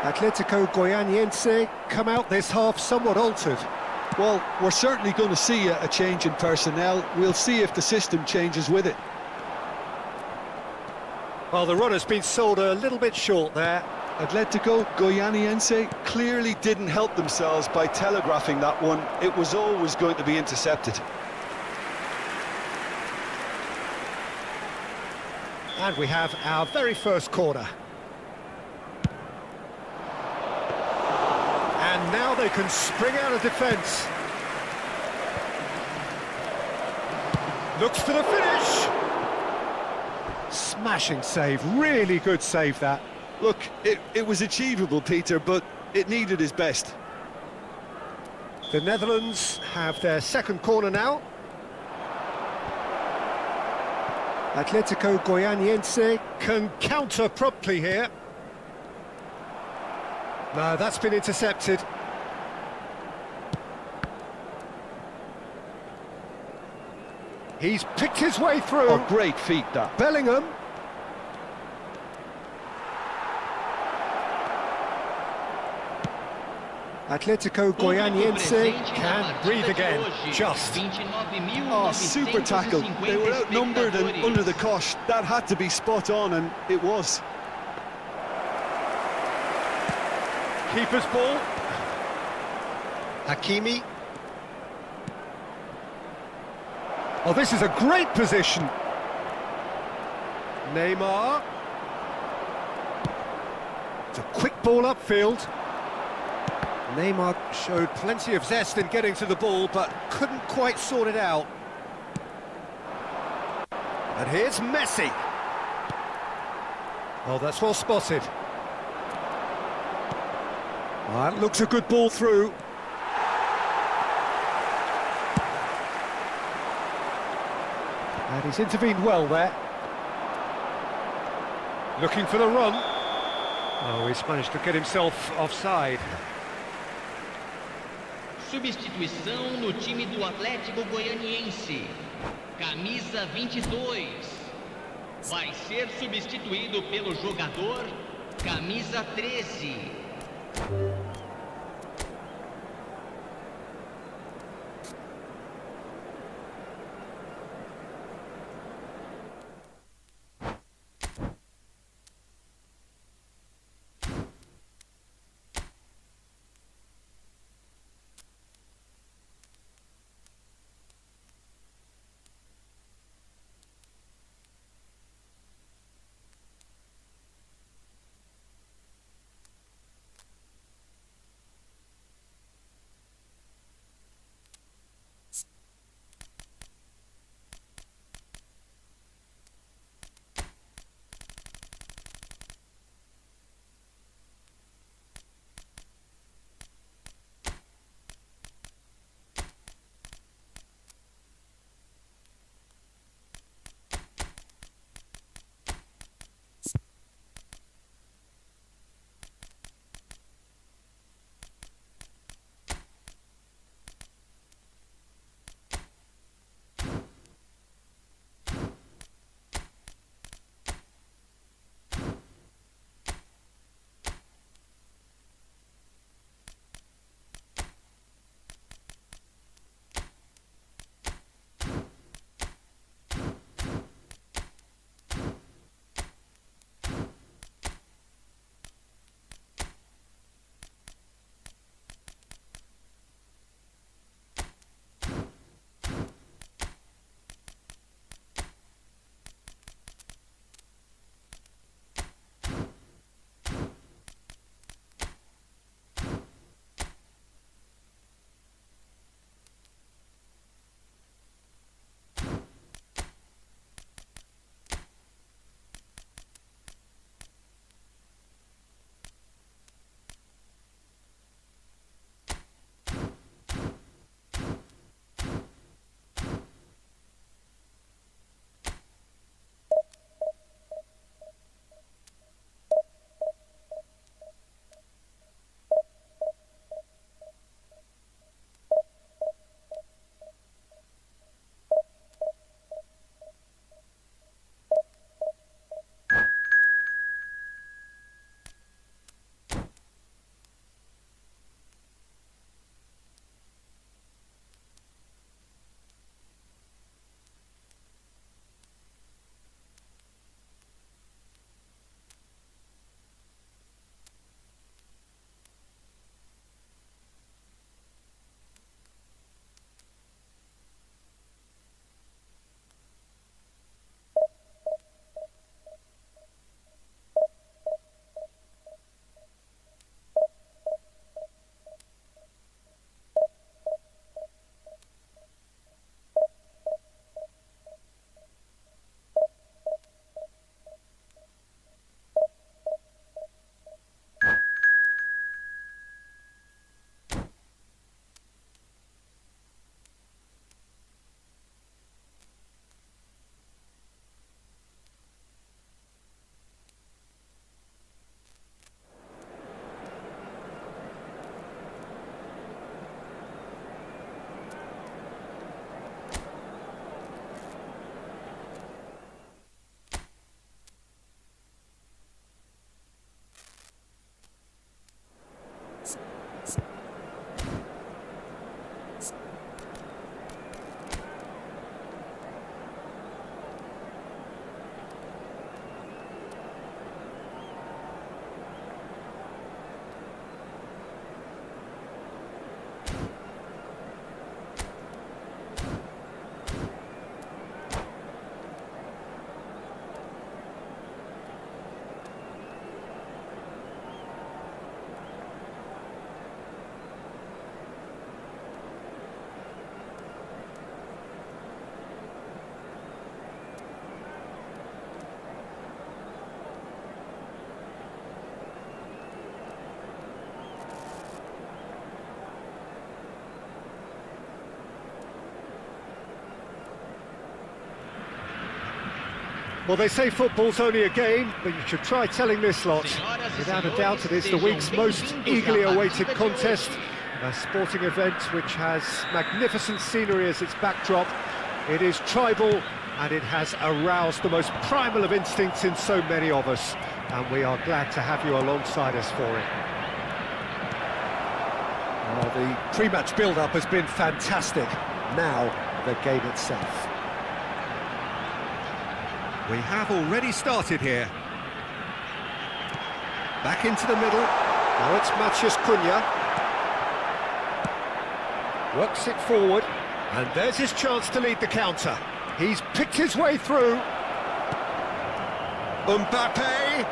Atletico Goianiense come out this half somewhat altered. Well, we're certainly going to see a change in personnel. We'll see if the system changes with it. Well, the runner's been sold a little bit short there. Atletico Goianiense clearly didn't help themselves by telegraphing that one. It was always going to be intercepted. And we have our very first corner. And now they can spring out of defence. Looks for the finish. Smashing save, really good save that. Look, it was achievable, Peter, but it needed his best. The Netherlands have their second corner now. Atletico Goianiense can counter promptly here. No, that's been intercepted. He's picked his way through. Oh, great feat, that. Bellingham. Atletico Goianiense can breathe again, just. Oh, super tackle. They were outnumbered and under the cosh. That had to be spot on, and it was. Keeper's ball. Hakimi. Oh, this is a great position. Neymar. It's a quick ball upfield. Neymar showed plenty of zest in getting to the ball, but couldn't quite sort it out. And here's Messi. Oh, that's well spotted. That looks a good ball through. And he's intervened well there. Looking for the run. Oh, he's managed to get himself offside. Substituição no time do Atlético Goianiense. Camisa 22. Vai ser substituído pelo jogador camisa 13. Well, they say football's only a game, but you should try telling this lot. Without a doubt, it is the week's most eagerly awaited contest. A sporting event which has magnificent scenery as its backdrop. It is tribal, and it has aroused the most primal of instincts in so many of us. And we are glad to have you alongside us for it. Well, the pre-match build-up has been fantastic. Now, the game itself. We have already started here. Back into the middle. Now it's Matheus Cunha. Works it forward. And there's his chance to lead the counter. He's picked his way through. Mbappe.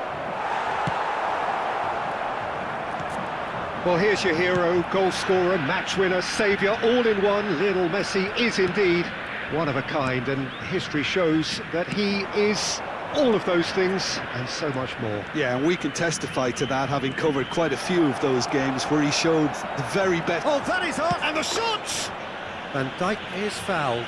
Well, here's your hero, goal scorer, match winner, saviour, all in one. Lionel Messi is indeed one of a kind, and history shows that he is all of those things and so much more. Yeah, and we can testify to that, having covered quite a few of those games where he showed the very best. Oh, that is on, and the shot! Van Dijk is fouled.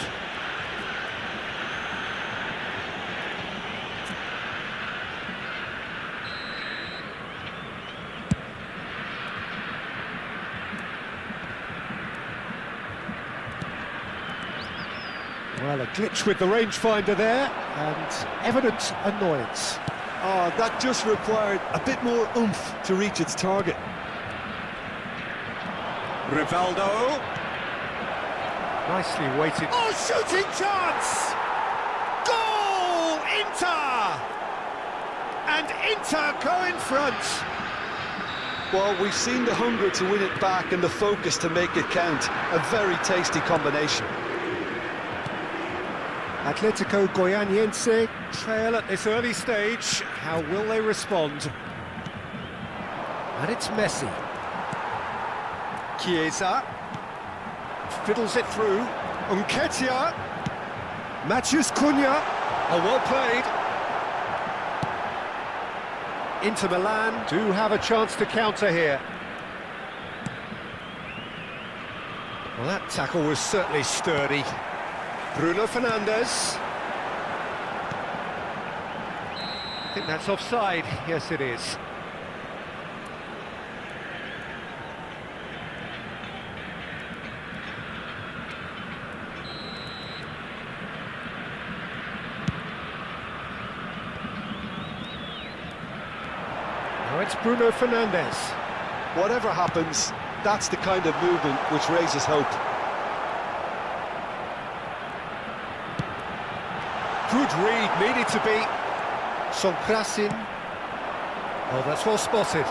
Well, a glitch with the rangefinder there, and evident annoyance. Oh, that just required a bit more oomph to reach its target. Rivaldo. Nicely weighted. Oh, shooting chance! Goal! Inter! And Inter go in front. Well, we've seen the hunger to win it back and the focus to make it count. A very tasty combination. Atletico Goianiense trail at this early stage. How will they respond? And it's Messi. Chiesa. Fiddles it through. Nketiah. Matheus Cunha. Oh, well played. Inter Milan do have a chance to counter here. Well, that tackle was certainly sturdy. Bruno Fernandes. I think that's offside. Yes, it is. Now it's Bruno Fernandes. Whatever happens, that's the kind of movement which raises hope. Good read, needed to be. Sonkrasin. Oh, that's well spotted.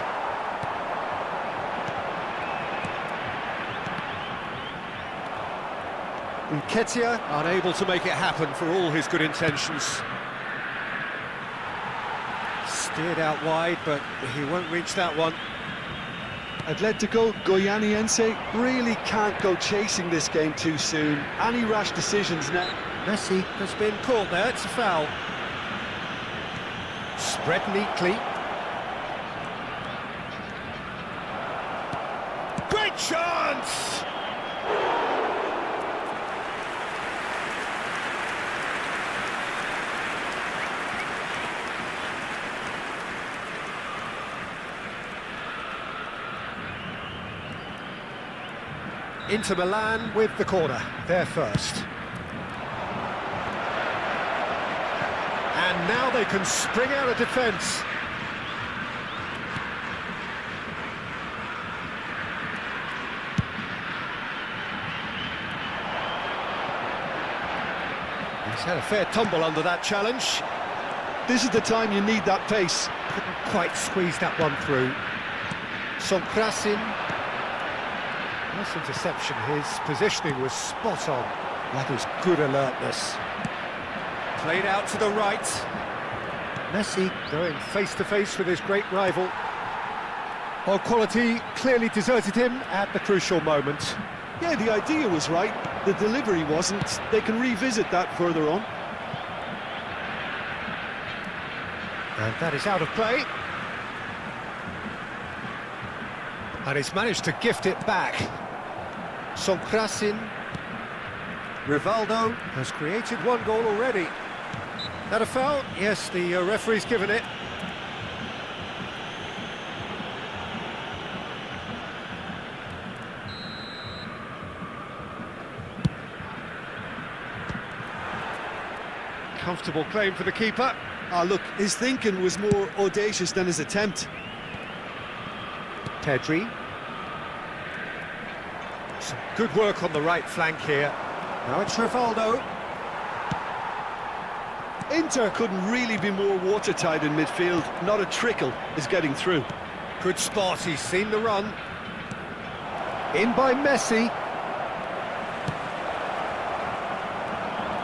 Nketiah unable to make it happen for all his good intentions. Steered out wide, but he won't reach that one. Atletico Goianiense really can't go chasing this game too soon. Any rash decisions now. Messi has been caught there, it's a foul. Spread neatly. Great chance! Inter Milan with the corner, they're first. And now they can spring out of defence. He's had a fair tumble under that challenge. This is the time you need that pace. Couldn't quite squeeze that one through. Sonkrasin. Nice interception, his positioning was spot on. That is good alertness. Played out to the right. Messi going face-to-face with his great rival. While quality clearly deserted him at the crucial moment. Yeah, the idea was right, the delivery wasn't. They can revisit that further on. And that is out of play. And he's managed to gift it back. Sonkrasin. Rivaldo has created one goal already. That a foul? Yes, the referee's given it. Comfortable claim for the keeper. Ah, look, his thinking was more audacious than his attempt. Pedri. Some good work on the right flank here. Now it's Rivaldo. Inter couldn't really be more watertight in midfield. Not a trickle is getting through. Good spot, he's seen the run. In by Messi.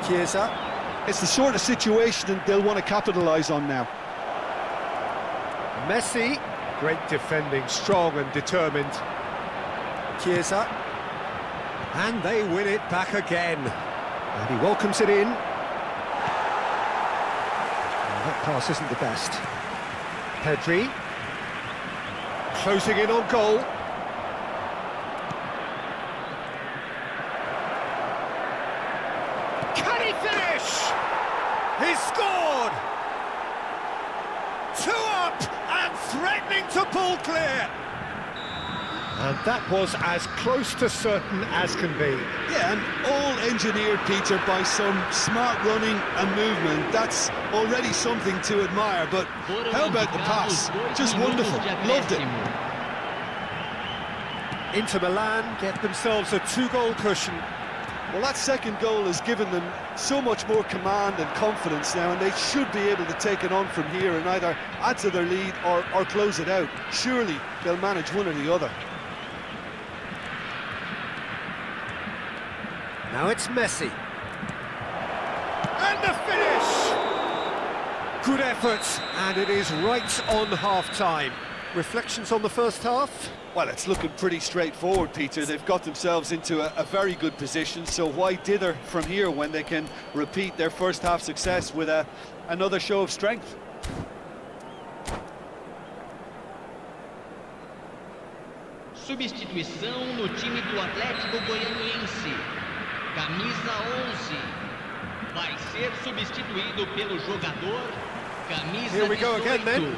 Chiesa. It's the sort of situation they'll want to capitalise on now. Messi. Great defending, strong and determined. Chiesa. And they win it back again. And he welcomes it in. That pass isn't the best. Pedri. Closing in on goal. Can he finish? He's scored! 2 up and threatening to pull clear. And that was as close to certain as can be. Yeah, and all engineered, Peter, by some smart running and movement. That's already something to admire, but how about the pass? Just wonderful, loved it. Inter Milan get themselves a 2-goal cushion. Well, that second goal has given them so much more command and confidence now, and they should be able to take it on from here and either add to their lead or close it out. Surely they'll manage one or the other. Now it's Messi. And the finish! Good effort, and it is right on half-time. Reflections on the first half? Well, it's looking pretty straightforward, Peter. They've got themselves into a very good position, so why dither from here when they can repeat their first half success with another show of strength? Substituição no time do Atlético Goianiense. Camisa 11. Vai ser substituído pelo jogador. Camisa 18. Here we go again, then.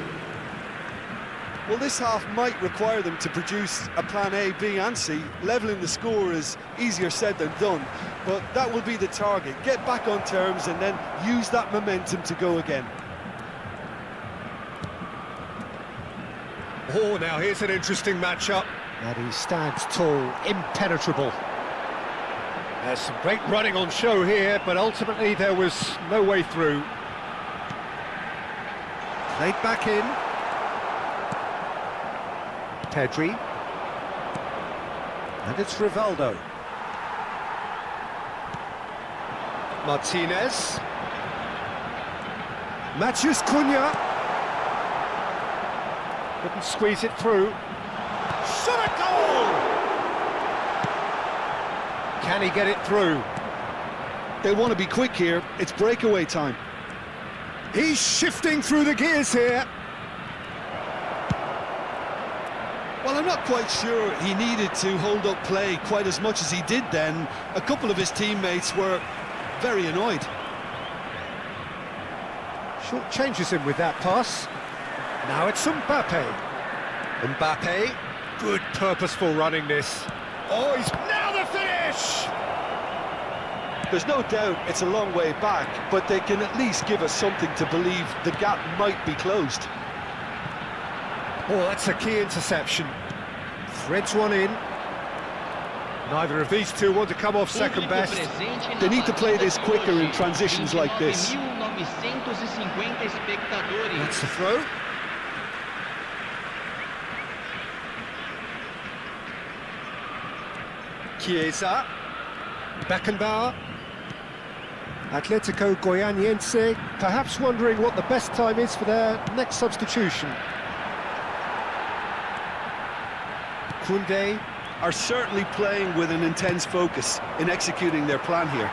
Well, this half might require them to produce a plan A, B and C. Levelling the score is easier said than done, but that will be the target. Get back on terms and then use that momentum to go again. Oh, now here's an interesting matchup. And he stands tall, impenetrable. There's some great running on show here, but ultimately there was no way through. Played back in. Pedri. And it's Rivaldo. Martinez. Matheus Cunha. Couldn't squeeze it through. Shot a goal! Can he get it through? They want to be quick here. It's breakaway time. He's shifting through the gears here. Well, I'm not quite sure he needed to hold up play quite as much as he did then. A couple of his teammates were very annoyed. Short changes him with that pass. Now it's Mbappe. Mbappe, good purposeful running this. Oh, he's now the finish! There's no doubt it's a long way back, but they can at least give us something to believe the gap might be closed. Oh, that's a key interception. Threads one in. Neither of these two want to come off second best. They need to play this quicker in transitions like this. That's the throw. Chiesa. Beckenbauer. Atletico Goianiense, perhaps wondering what the best time is for their next substitution. Koundé are certainly playing with an intense focus in executing their plan here.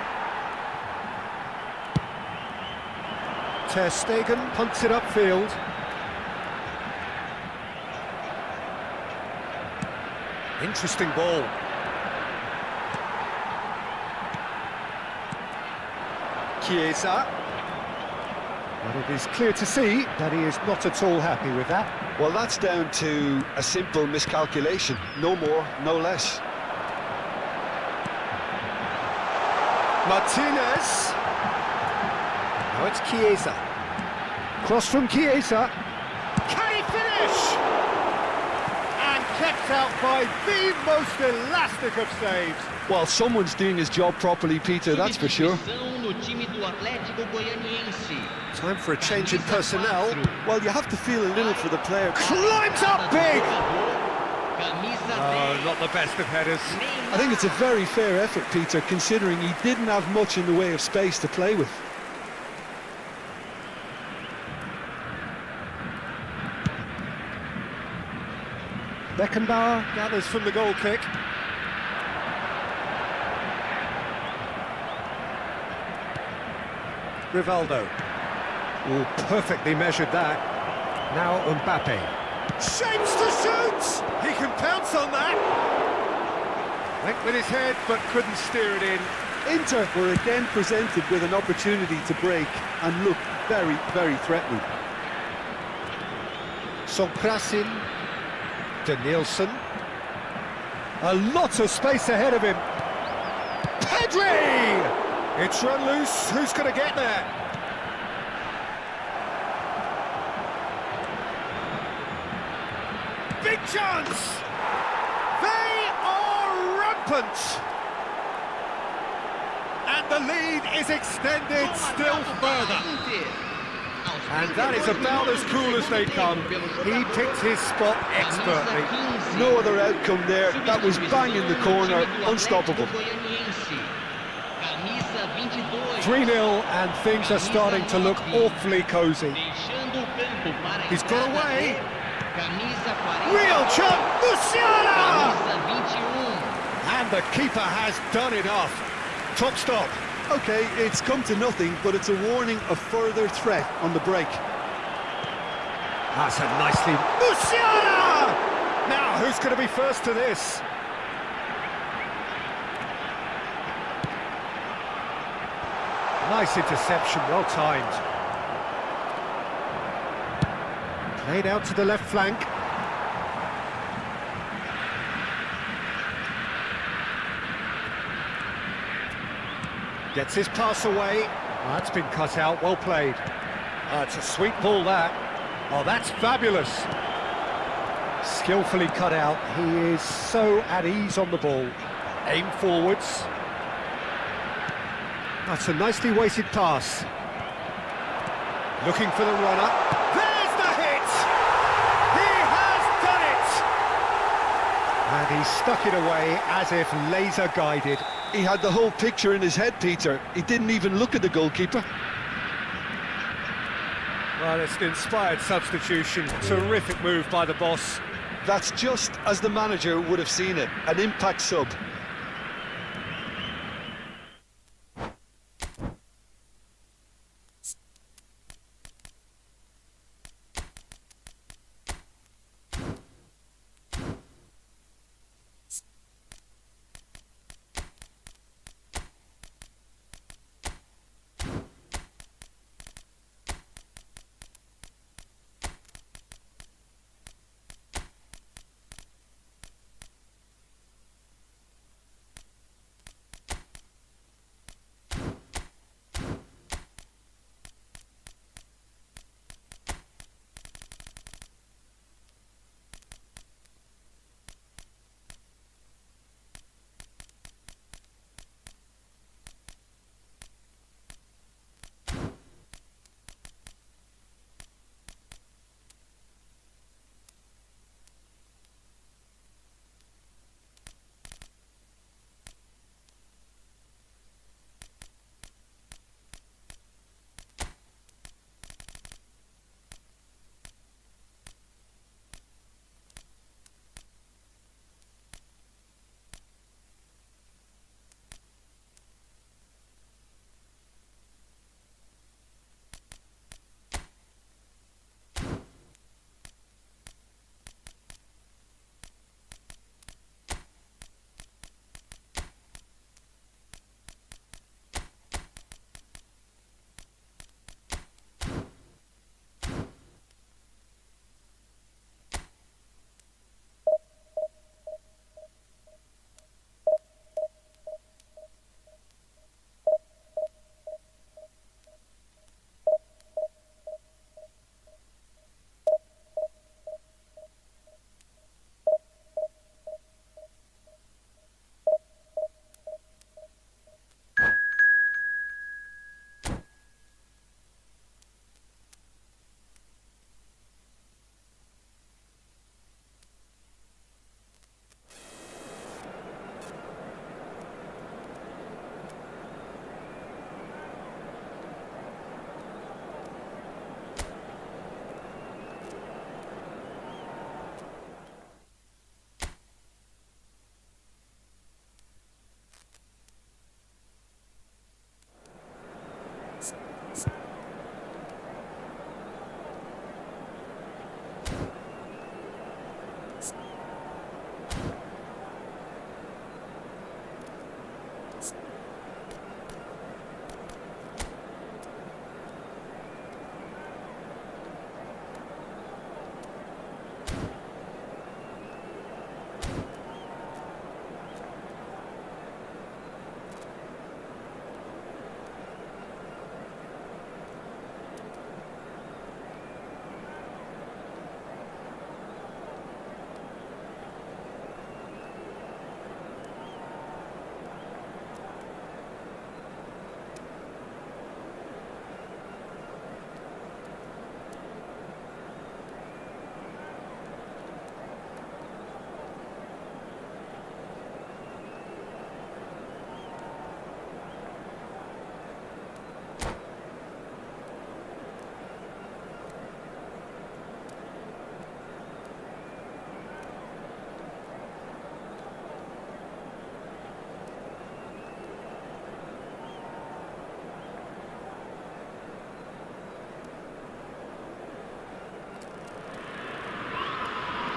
Ter Stegen punts it upfield. Interesting ball. Chiesa. But it is clear to see that he is not at all happy with that. Well, that's down to a simple miscalculation. No more, no less. Martinez. Now it's Chiesa. Cross from Chiesa. Can he finish? And kept out by the most elastic of saves. Well, someone's doing his job properly, Peter, that's for sure. Substituição no time do Atlético Goianiense. Time for a change in personnel. Well, you have to feel a little for the player. Climbs up big! Camisa Oh, 10. not the best of headers. I think it's a very fair effort, Peter, considering he didn't have much in the way of space to play with. Beckenbauer gathers from the goal kick. Rivaldo. Oh, perfectly measured that. Now Mbappe. Shapes to shoot! He can pounce on that! Went with his head, but couldn't steer it in. Inter were again presented with an opportunity to break and looked very, very threatening. Sonkrasin. Danielson. A lot of space ahead of him. Pedri! It's run loose. Who's going to get there? Big chance! They are rampant! And the lead is extended still further. And that is about as cool as they come. He picked his spot expertly. No other outcome there. That was bang in the corner, unstoppable. 3-0 and things are starting to look awfully cosy. He's got away. Real chance, Musiala! And the keeper has done enough. Top stop. Okay, it's come to nothing, but it's a warning of further threat on the break. That's a nicely... Musiala! Now, who's going to be first to this? Nice interception, well timed. Played out to the left flank. Gets his pass away. Oh, that's been cut out, well played. Oh, it's a sweet ball, that. Oh, that's fabulous. Skillfully cut out. He is so at ease on the ball. Aim forwards. That's a nicely weighted pass. Looking for the runner. There's the hit! He has done it! And he stuck it away as if laser guided. He had the whole picture in his head, Peter. He didn't even look at the goalkeeper. Well, it's an inspired substitution. Terrific move by the boss. That's just as the manager would have seen it. An impact sub.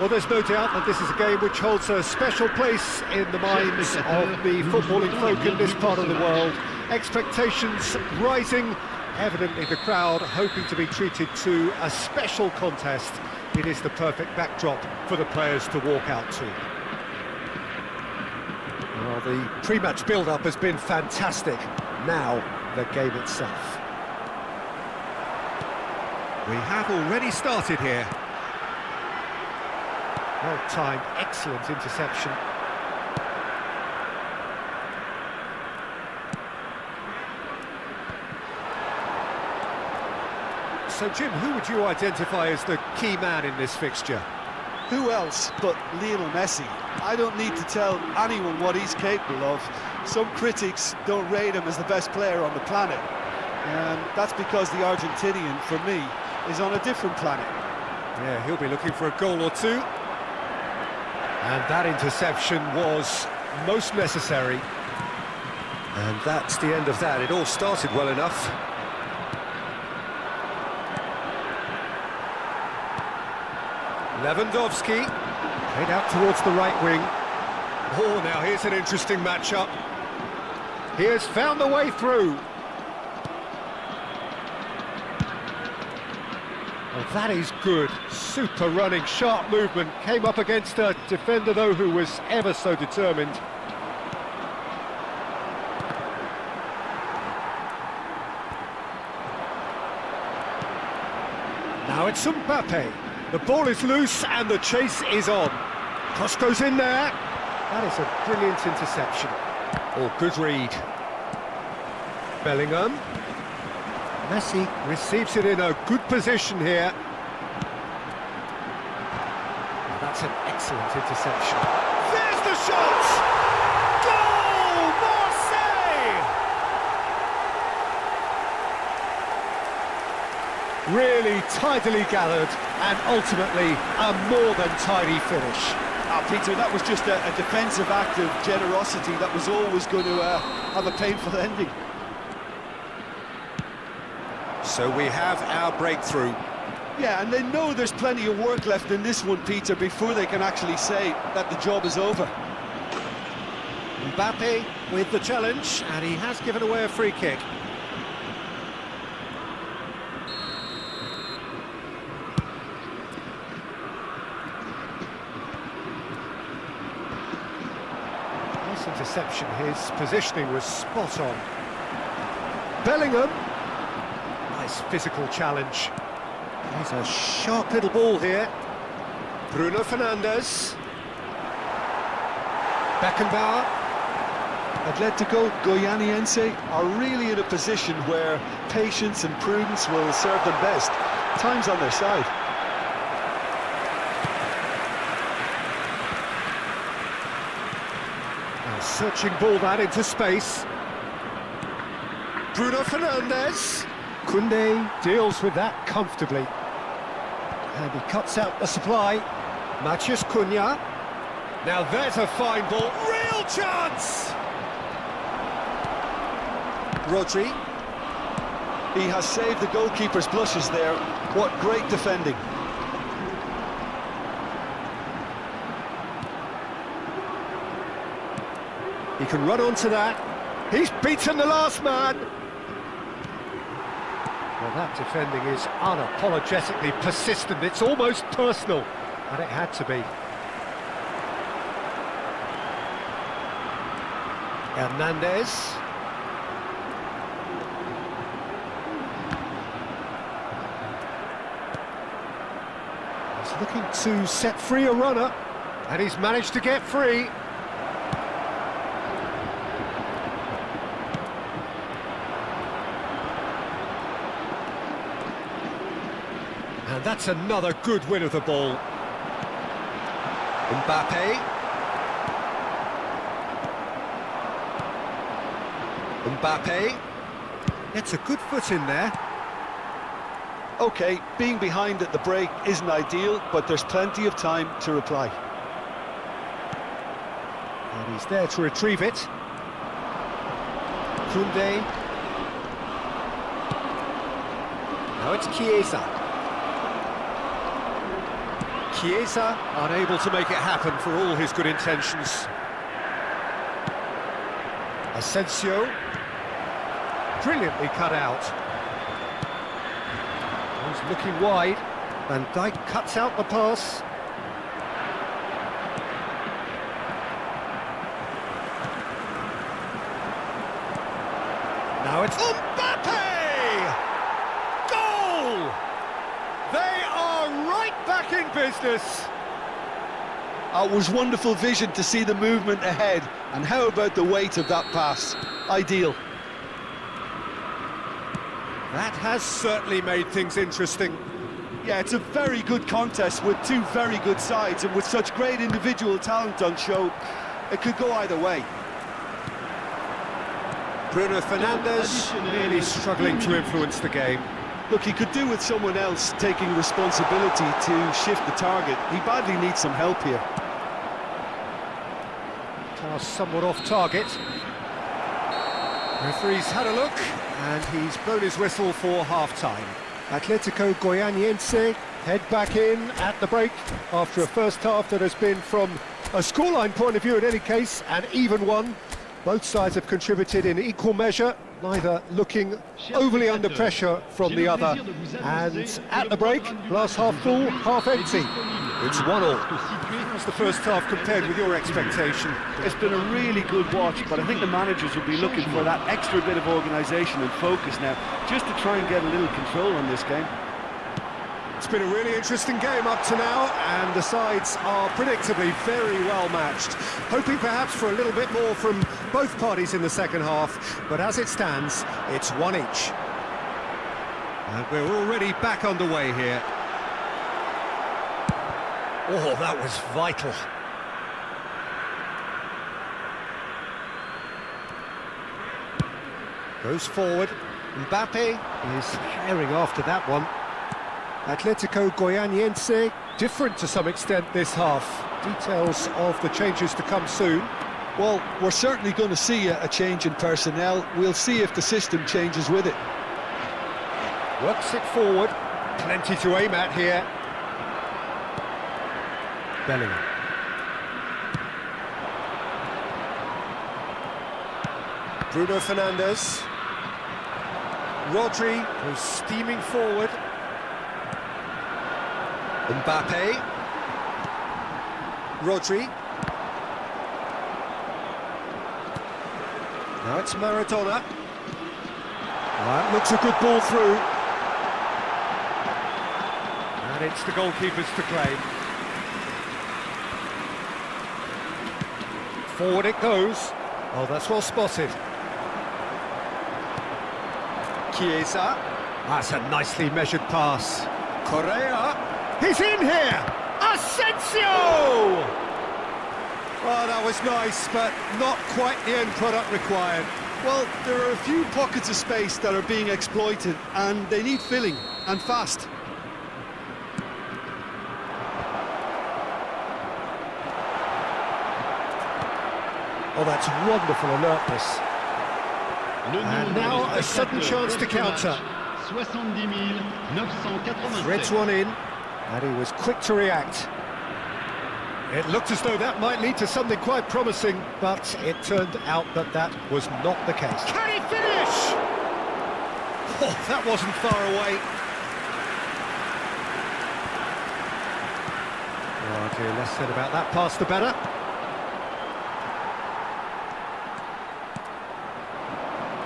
Well, there's no doubt that this is a game which holds a special place in the minds of the footballing folk in this part of the world. Expectations rising, evidently the crowd hoping to be treated to a special contest. It is the perfect backdrop for the players to walk out to. Well, the pre-match build-up has been fantastic. Now, the game itself. We have already started here. Well-timed, excellent interception. So, Jim, who would you identify as the key man in this fixture? Who else but Lionel Messi? I don't need to tell anyone what he's capable of. Some critics don't rate him as the best player on the planet. That's because the Argentinian, for me, is on a different planet. Yeah, he'll be looking for a goal or two. And that interception was most necessary. And that's the end of that. It all started well enough. Lewandowski, played out towards the right wing. Oh, now here's an interesting matchup. He has found the way through. Well, that is good. Super running, sharp movement. Came up against a defender, though, who was ever so determined. Now it's Mbappe. The ball is loose and the chase is on. Cross goes in there. That is a brilliant interception. Oh, good read. Bellingham. Messi receives it in a good position here. And that's an excellent interception. There's the shot! Goal! Marseille! Really tidily gathered and ultimately a more than tidy finish. Peter, that was just a defensive act of generosity that was always going to have a painful ending. So we have our breakthrough. Yeah, and they know there's plenty of work left in this one, Peter, before they can actually say that the job is over. Mbappe with the challenge, and he has given away a free kick. Nice interception, his positioning was spot on. Bellingham. Nice physical challenge. He's a sharp little ball here. Bruno Fernandes. Beckenbauer. Atletico Goianiense are really in a position where patience and prudence will serve them best. Time's on their side. Now searching ball that into space. Bruno Fernandes. Koundé deals with that comfortably. And he cuts out the supply. Matheus Cunha. Now there's a fine ball. Real chance! Rodri. He has saved the goalkeeper's blushes there. What great defending. He can run onto that. He's beaten the last man. Well, that defending is unapologetically persistent. It's almost personal, and it had to be. Hernandez. He's looking to set free a runner, and he's managed to get free. And that's another good win of the ball. Mbappe. Mbappe. Gets a good foot in there. OK, being behind at the break isn't ideal, but there's plenty of time to reply. And he's there to retrieve it. Koundé. Now it's Chiesa. Chiesa unable to make it happen for all his good intentions. Asensio, brilliantly cut out. He's looking wide. Van Dijk cuts out the pass. Now it's Mbappe! Goal! They are right back in business. It was wonderful vision to see the movement ahead, and how about the weight of that pass? Ideal. That has certainly made things interesting. Yeah, it's a very good contest with two very good sides, and with such great individual talent on show, it could go either way. Bruno Fernandes really struggling to influence the game. Look, he could do with someone else taking responsibility to shift the target. He badly needs some help here. Pass somewhat off target. Referee's had a look, and he's blown his whistle for half-time. Atletico Goianiense head back in at the break after a first half that has been, from a scoreline point of view in any case, an even one. Both sides have contributed in equal measure, neither looking overly under pressure from the other. And at the break, glass half full, half empty. It's 1-1. How's the first half compared with your expectation? It's been a really good watch, but I think the managers will be looking for that extra bit of organisation and focus now, just to try and get a little control on this game. It's been a really interesting game up to now, and the sides are predictably very well matched. Hoping perhaps for a little bit more from both parties in the second half, but as it stands, it's one each. And we're already back underway here. Oh, that was vital. Goes forward. Mbappe is herring after that one. Atletico Goianiense, different to some extent this half. Details of the changes to come soon. Well, we're certainly going to see a change in personnel. We'll see if the system changes with it. Works it forward. Plenty to aim at here. Bellingham. Bruno Fernandes. Rodri goes steaming forward. Mbappe. Rodri. Now it's Maradona. That looks a good ball through. And it's the goalkeepers to claim. Forward it goes. Oh, that's well spotted. Chiesa. That's a nicely measured pass. Correa. He's in here! Asensio! Oh, that was nice, but not quite the end product required. Well, there are a few pockets of space that are being exploited, and they need filling, and fast. Oh, that's wonderful alertness. And now a sudden chance to counter. Threads one in, and he was quick to react. It looked as though that might lead to something quite promising, but it turned out that that was not the case. Can he finish? Oh, that wasn't far away. Oh dear, less said about that pass the better.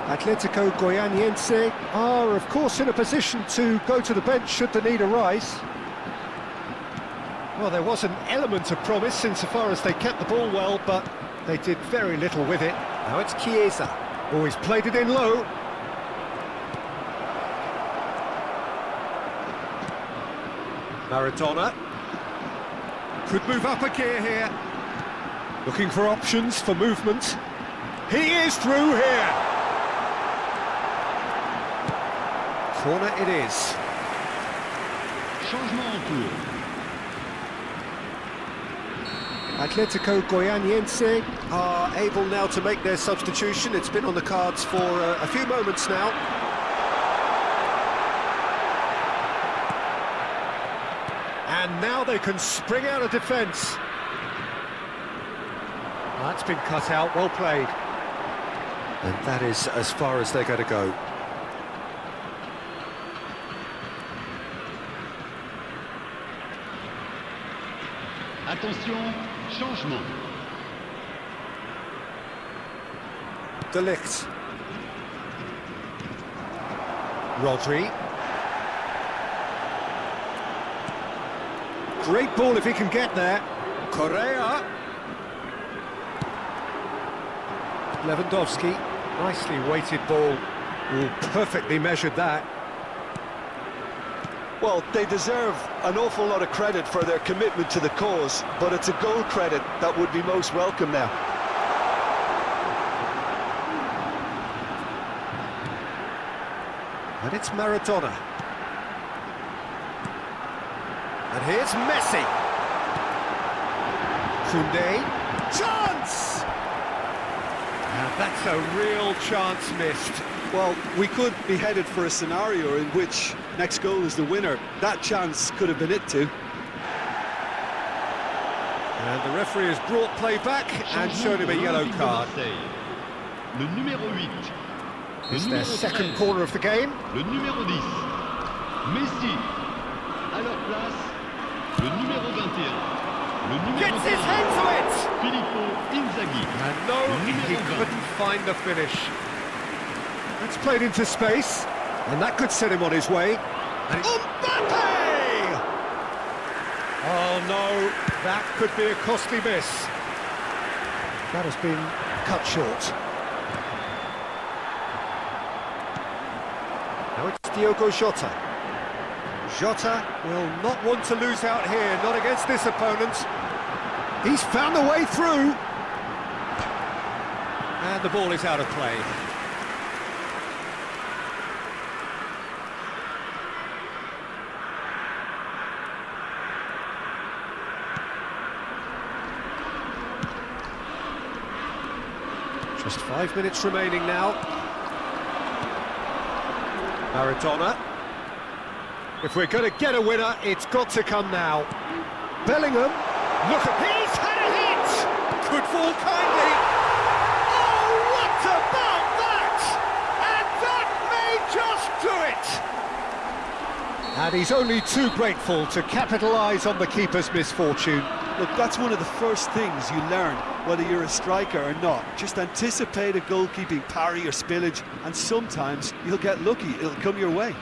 Atletico Goianiense are, of course, in a position to go to the bench should the need arise. Well, there was an element of promise insofar as they kept the ball well, but they did very little with it. Now it's Chiesa. Oh, he's played it in low. Maradona. Could move up a gear here. Looking for options for movement. He is through here. Corner it is. Changement en cours. Atletico Goianiense are able now to make their substitution. It's been on the cards for a few moments now. And And now they can spring out of defence. That's been cut out, well played. And that is as far as they're going to go. Attention, changement. De Ligt. Rodri. Great ball if he can get there. Correa. Lewandowski. Nicely weighted ball. Ooh, perfectly measured that. Well, they deserve an awful lot of credit for their commitment to the cause, but it's a goal credit that would be most welcome now. And it's Maradona. And here's Messi. Koundé. Chance! Now that's a real chance missed. Well, we could be headed for a scenario in which next goal is the winner. That chance could have been it too. And the referee has brought play back and shown him a yellow card. Le numéro 8. It's their second corner of the game. Le numéro 10. Messi. À leur place, le numéro 21. Le numéro Gets his head to it! Filippo Inzaghi. And no, he couldn't find the finish. That's played into space, and that could set him on his way. And Mbappe! Oh no, that could be a costly miss. That has been cut short. Now it's Diogo Jota. Jota will not want to lose out here, not against this opponent. He's found a way through. And the ball is out of play. Just 5 minutes remaining now. Maradona. If we're going to get a winner, it's got to come now. Bellingham. Look at... He's had a hit! Could fall kindly. Oh, what about that? And that may just do it! And he's only too grateful to capitalise on the keeper's misfortune. Look, that's one of the first things you learn, whether you're a striker or not. Just anticipate a goalkeeping parry or spillage, and sometimes you'll get lucky, it'll come your way.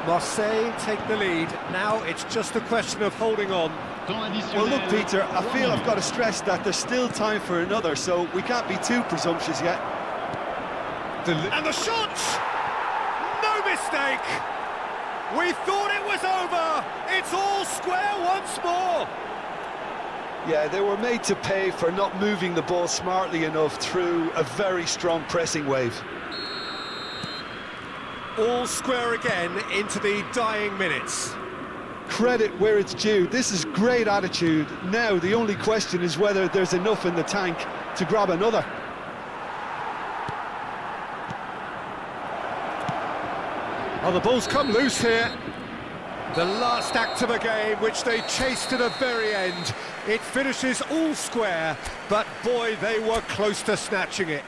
Marseille take the lead. Now it's just a question of holding on. Well, look, Peter, I feel I've got to stress that there's still time for another, so we can't be too presumptuous yet. And the shot! No mistake! We thought it was over! It's all square once more! Yeah, they were made to pay for not moving the ball smartly enough through a very strong pressing wave. All square again into the dying minutes. Credit where it's due. This is great attitude. Now the only question is whether there's enough in the tank to grab another. Oh, the ball's come loose here. The last act of a game, which they chased to the very end. It finishes all square, but boy, they were close to snatching it.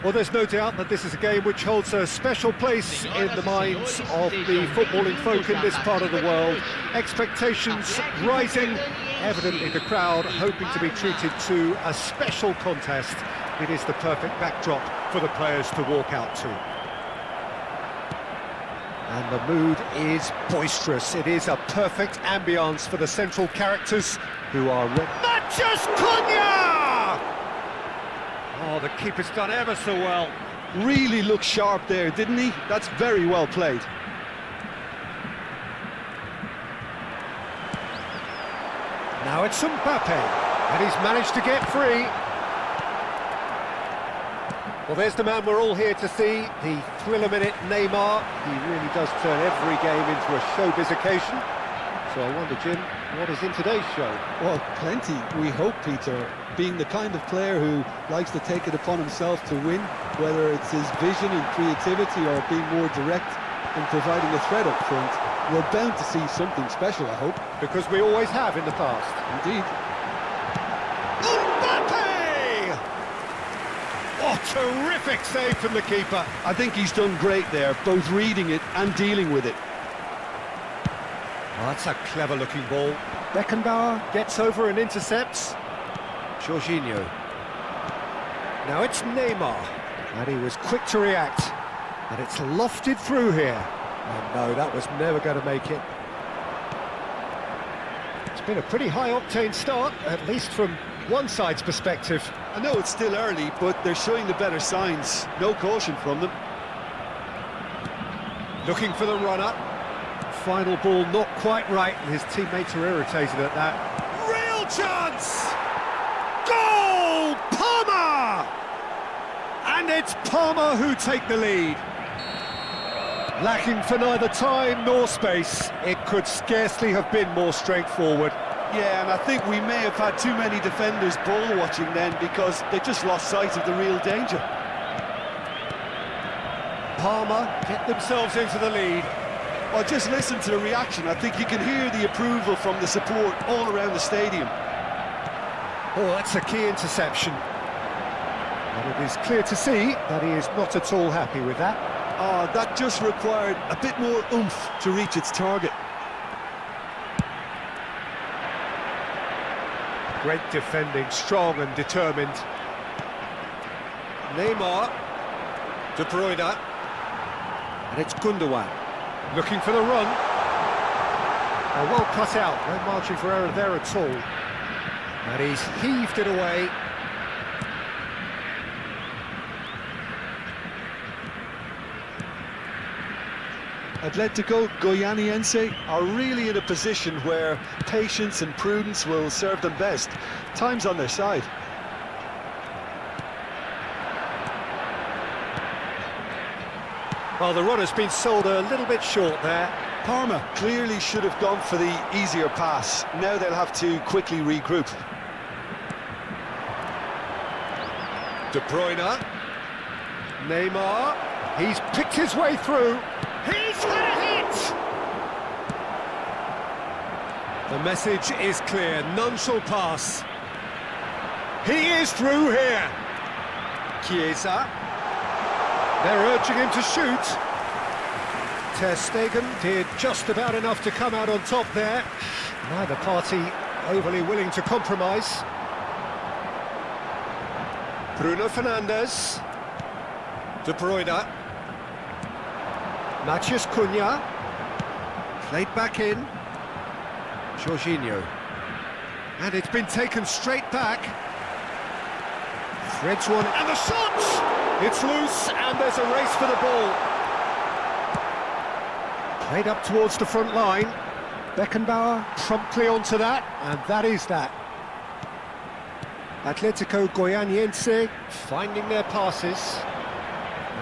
Well, there's no doubt that this is a game which holds a special place in the minds of the footballing folk in this part of the world. Expectations rising, evidently the crowd hoping to be treated to a special contest. It is the perfect backdrop for the players to walk out to. And the mood is boisterous. It is a perfect ambience for the central characters who are ready. Matches Cunha! Oh, the keeper's done ever so well. Really looked sharp there, didn't he? That's very well played. Now it's Mbappe, and he's managed to get free. Well, there's the man we're all here to see, the thriller-minute Neymar. He really does turn every game into a showbiz occasion. So I wonder, Jim, what is in today's show? Well, plenty, we hope, Peter. Being the kind of player who likes to take it upon himself to win, whether it's his vision and creativity or being more direct in providing a threat up front, we're bound to see something special, I hope. Because we always have in the past. Indeed. Mbappe! Oh, terrific save from the keeper. I think he's done great there, both reading it and dealing with it. Oh, that's a clever-looking ball. Beckenbauer gets over and intercepts. Jorginho. Now it's Neymar. And he was quick to react. And it's lofted through here. And no, that was never going to make it. It's been a pretty high-octane start, at least from one side's perspective. I know it's still early, but they're showing the better signs. No caution from them. Looking for the runner. Final ball not quite right, and his teammates are irritated at that. Real chance! Goal! Palmer! And it's Palmer who take the lead. Lacking for neither time nor space, it could scarcely have been more straightforward. Yeah, and I think we may have had too many defenders ball watching then because they just lost sight of the real danger. Palmer get themselves into the lead. Well, just listen to the reaction. I think you can hear the approval from the support all around the stadium. Oh, that's a key interception. And it is clear to see that he is not at all happy with that. Oh, that just required a bit more oomph to reach its target. Great defending, strong and determined. Neymar, De Bruyne, and it's Gundogan. Looking for the run. Oh, well cut out, no margin for error there at all. And he's heaved it away. Atletico Goianiense are really in a position where patience and prudence will serve them best. Time's on their side. Well, the runner's been sold a little bit short there. Parma clearly should have gone for the easier pass. Now they'll have to quickly regroup. De Bruyne. Neymar. He's picked his way through. He's had a hit! The message is clear. None shall pass. He is through here. Chiesa. They're urging him to shoot. Ter Stegen did just about enough to come out on top there. Neither party overly willing to compromise. Bruno Fernandes. De Bruyne. Mathias Cunha. Played back in. Jorginho. And it's been taken straight back. Threads one, and the shot! It's loose, and there's a race for the ball. Played up towards the front line. Beckenbauer promptly onto that, and that is that. Atletico Goianiense finding their passes.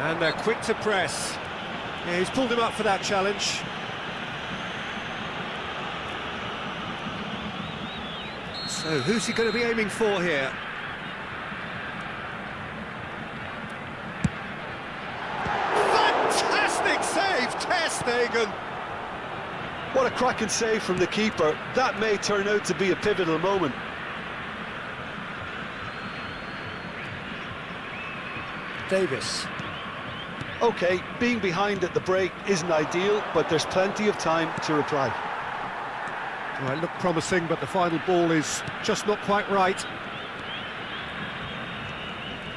And they're quick to press. Yeah, he's pulled him up for that challenge. So who's he going to be aiming for here? Fantastic save, Ter Stegen. What a cracking save from the keeper. That may turn out to be a pivotal moment. Davis. OK, being behind at the break isn't ideal, but there's plenty of time to reply. Well, it looked promising, but the final ball is just not quite right.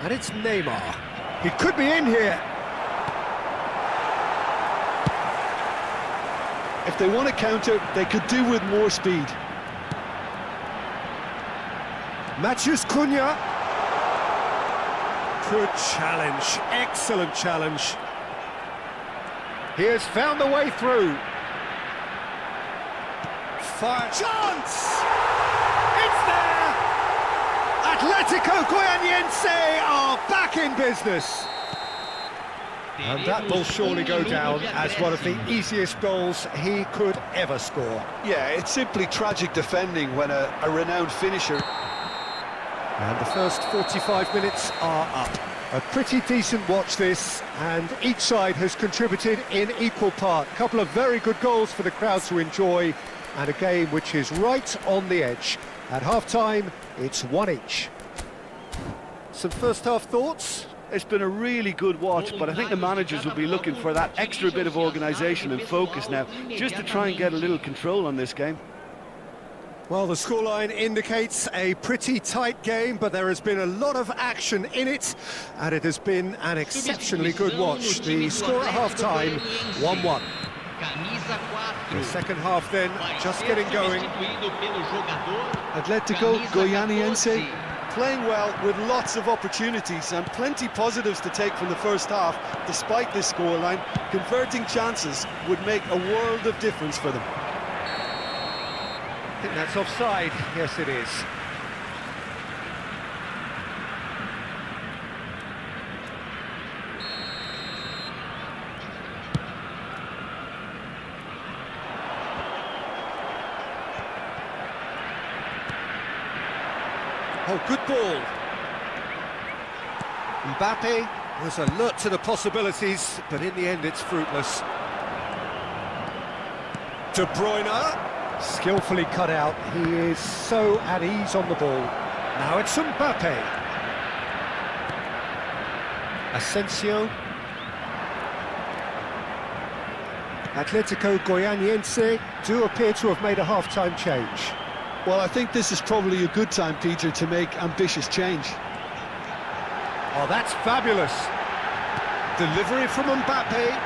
And it's Neymar. He could be in here. If they want to counter, they could do with more speed. Matthews Cunha. Good challenge, excellent challenge. He has found the way through. Fire chance! It's there! Atletico Goianiense are back in business. And that will surely go down as one of the easiest goals he could ever score. Yeah, it's simply tragic defending when a renowned finisher... And the first 45 minutes are up. A pretty decent watch this, and each side has contributed in equal part. A couple of very good goals for the crowd to enjoy, and a game which is right on the edge. At half-time, it's 1 each. Some first-half thoughts? It's been a really good watch, but I think the managers will be looking for that extra bit of organisation and focus now, just to try and get a little control on this game. Well, the scoreline indicates a pretty tight game, but there has been a lot of action in it, and it has been an exceptionally good watch. The score at half-time, 1-1. The second half then, just getting going. Atletico Goianiense playing well with lots of opportunities and plenty positives to take from the first half. Despite this scoreline, converting chances would make a world of difference for them. I think that's offside. Yes, it is. Oh, good ball. Mbappe was alert to the possibilities, but in the end it's fruitless. De Bruyne. Skillfully cut out. He is so at ease on the ball. Now it's Mbappe. Asensio. Atletico Goianiense do appear to have made a half-time change. Well, I think this is probably a good time, Peter, to make ambitious change. Oh, that's fabulous. Delivery from Mbappe.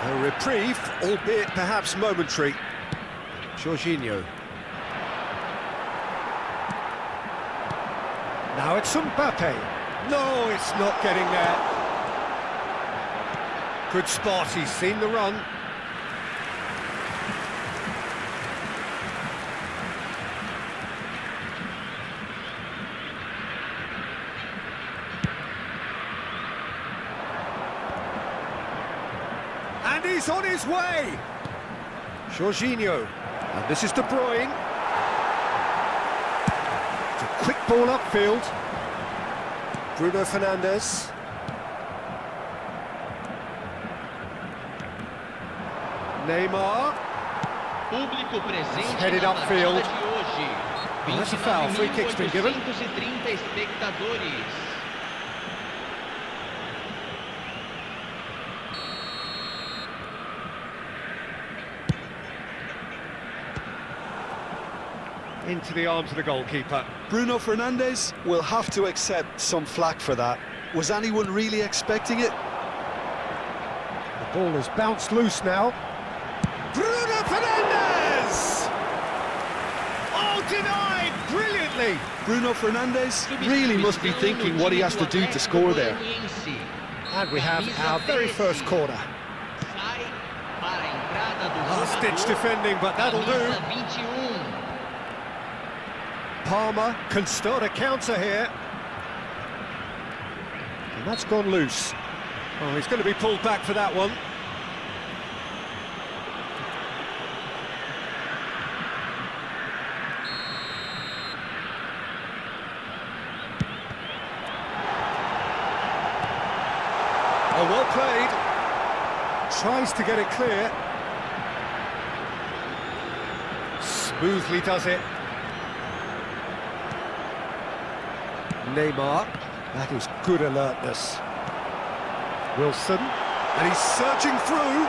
A reprieve, albeit perhaps momentary. Jorginho. Now it's Mbappe. No, it's not getting there. Good spot, he's seen the run. And he's on his way. Jorginho. And this is De Bruyne. It's a quick ball upfield. Bruno Fernandes. Neymar. He's headed upfield. Oh, that's a foul. Free kick's been given. Into the arms of the goalkeeper. Bruno Fernandes will have to accept some flack for that. Was anyone really expecting it? The ball has bounced loose now. Bruno Fernandes! Oh, denied brilliantly! Bruno Fernandes really must be thinking what he has to do to score there. And we have our very first corner. Last-ditch defending, but that'll do. Palmer can start a counter here. And that's gone loose. Oh, he's going to be pulled back for that one. Oh, well played. Tries to get it clear. Smoothly does it. Neymar. That is good alertness. Wilson, and he's surging through.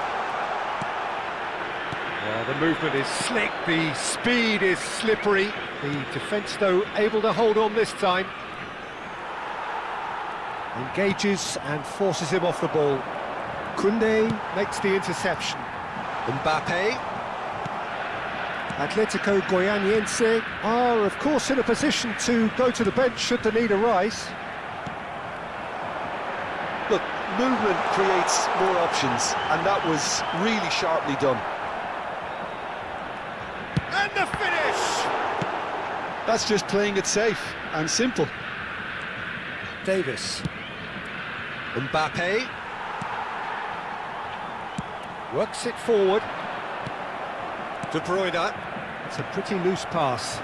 Well, the movement is slick, the speed is slippery. The defence, though, able to hold on this time. Engages and forces him off the ball. Koundé makes the interception. Mbappe. Atletico Goianiense are, of course, in a position to go to the bench should the need arise. Look, movement creates more options, and that was really sharply done. And the finish! That's just playing it safe and simple. Davis. Mbappe. Works it forward. De Bruyne. It's a pretty loose pass.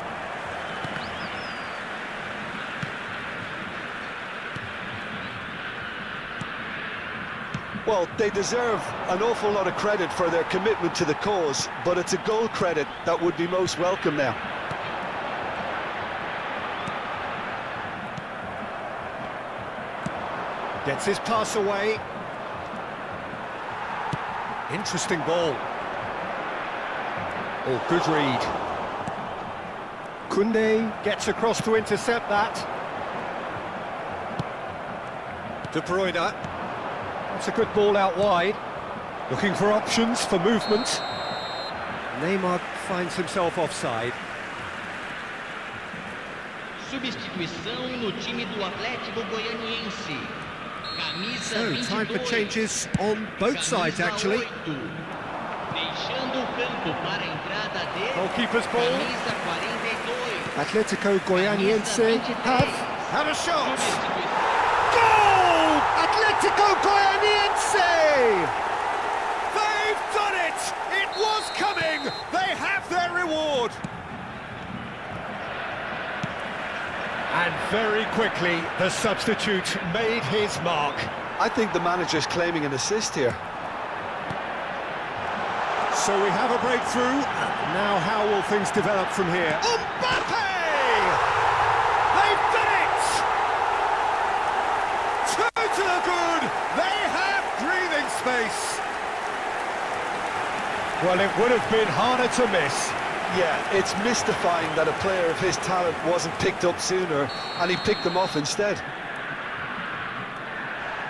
Well, they deserve an awful lot of credit for their commitment to the cause, but it's a goal credit that would be most welcome now. Gets his pass away. Interesting ball. Oh, good read. Koundé gets across to intercept that. De Bruyne. That's a good ball out wide. Looking for options for movement. Neymar finds himself offside. Substituição no time do Atlético Goianiense. Camisa So, time for 22, changes on both sides, actually. camisa 8. Deixando o campo para a entrada de Goalkeeper's ball. camisa 42. Atletico Goianiense have a shot. Substituição. Goal! Atletico Goianiense! They've done it! It was coming! They have their reward! And very quickly, the substitute made his mark. I think the manager's claiming an assist here. So we have a breakthrough. Now how will things develop from here? Mbappe! They've done it! Two to the good! They have breathing space! Well, it would have been harder to miss. Yeah, it's mystifying that a player of his talent wasn't picked up sooner, and he picked them off instead.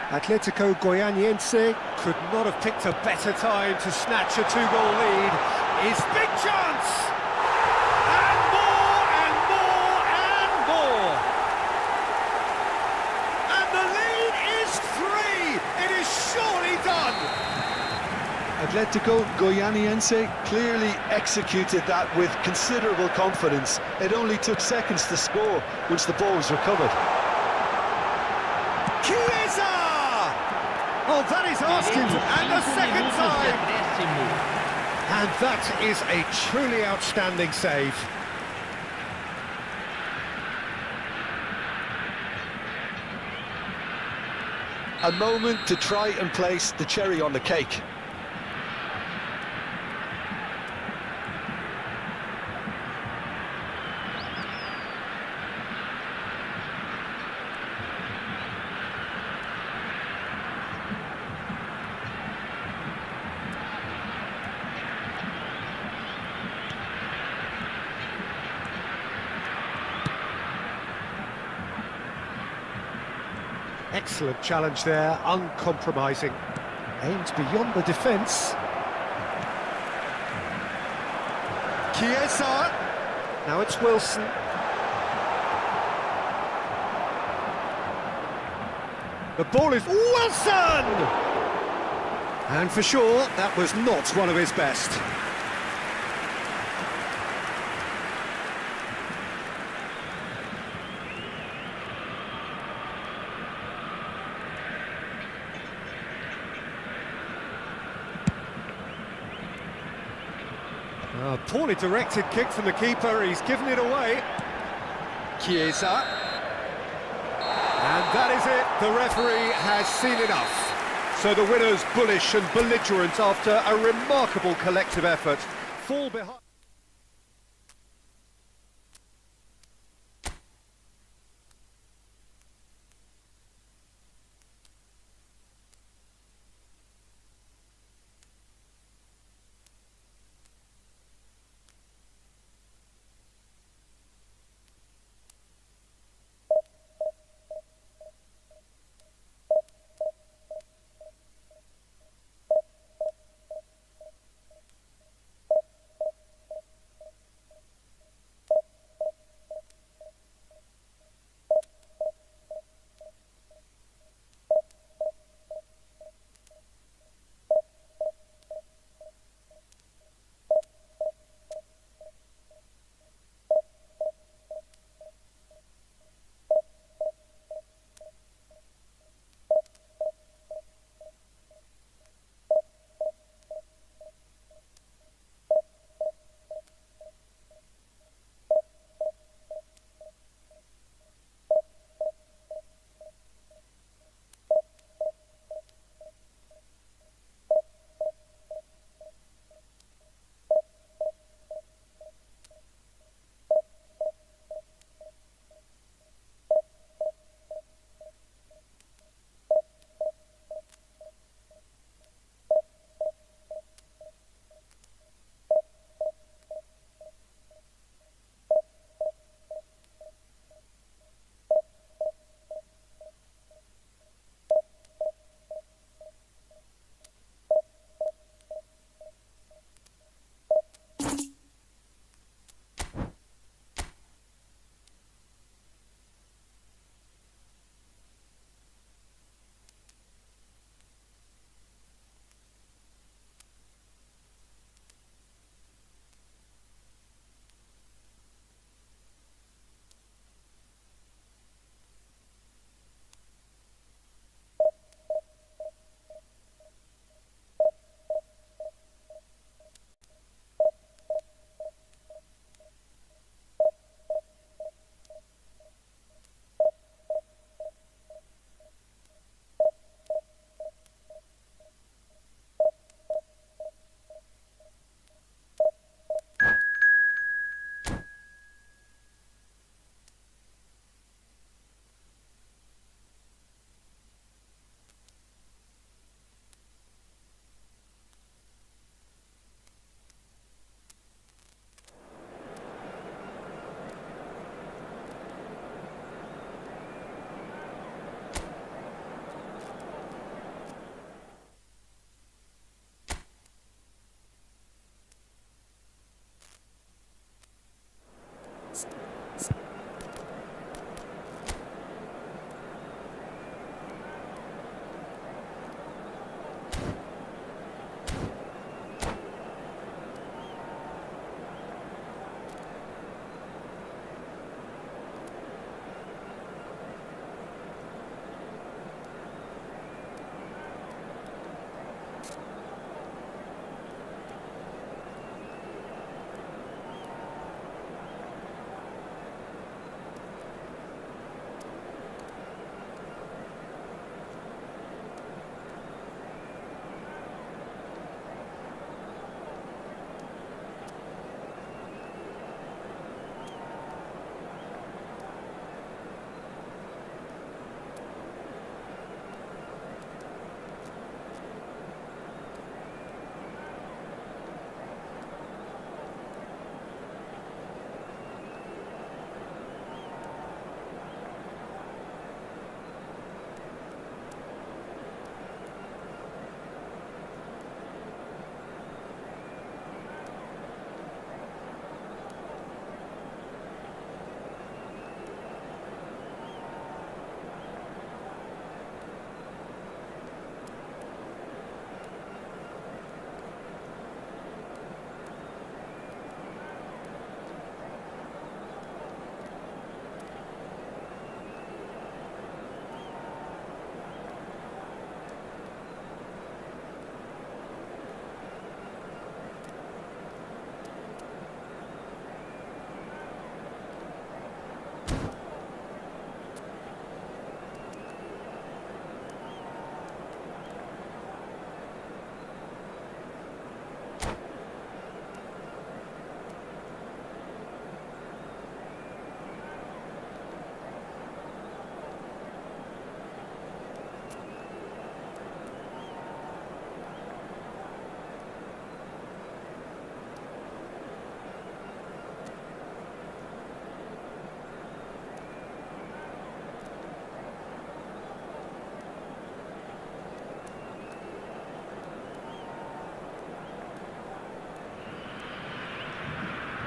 Atletico Goianiense could not have picked a better time to snatch a two-goal lead. His big chance! And more, and more, and more! And the lead is 3! It is surely done! Atletico Goianiense clearly executed that with considerable confidence. It only took seconds to score once the ball was recovered. Chiesa! Oh, that is asking, and the second time! And that is a truly outstanding save. A moment to try and place the cherry on the cake. Excellent challenge there, uncompromising. Aims beyond the defence. Chiesa. Now it's Wilson. The ball is Wilson! And for sure, that was not one of his best. A poorly directed kick from the keeper, he's given it away. Chiesa. And that is it, the referee has seen enough. So the winners, bullish and belligerent after a remarkable collective effort, fall behind.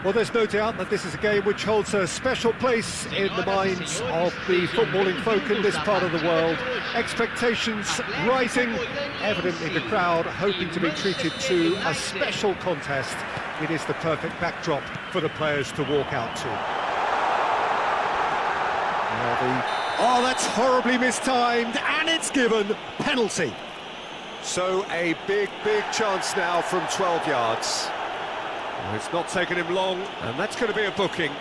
Well, there's no doubt that this is a game which holds a special place in the minds of the footballing folk in this part of the world. Expectations rising, evidently the crowd hoping to be treated to a special contest. It is the perfect backdrop for the players to walk out to. Oh, that's horribly mistimed, and it's given. Penalty. So a big chance now from 12 yards. Well, it's not taken him long, and that's going to be a booking.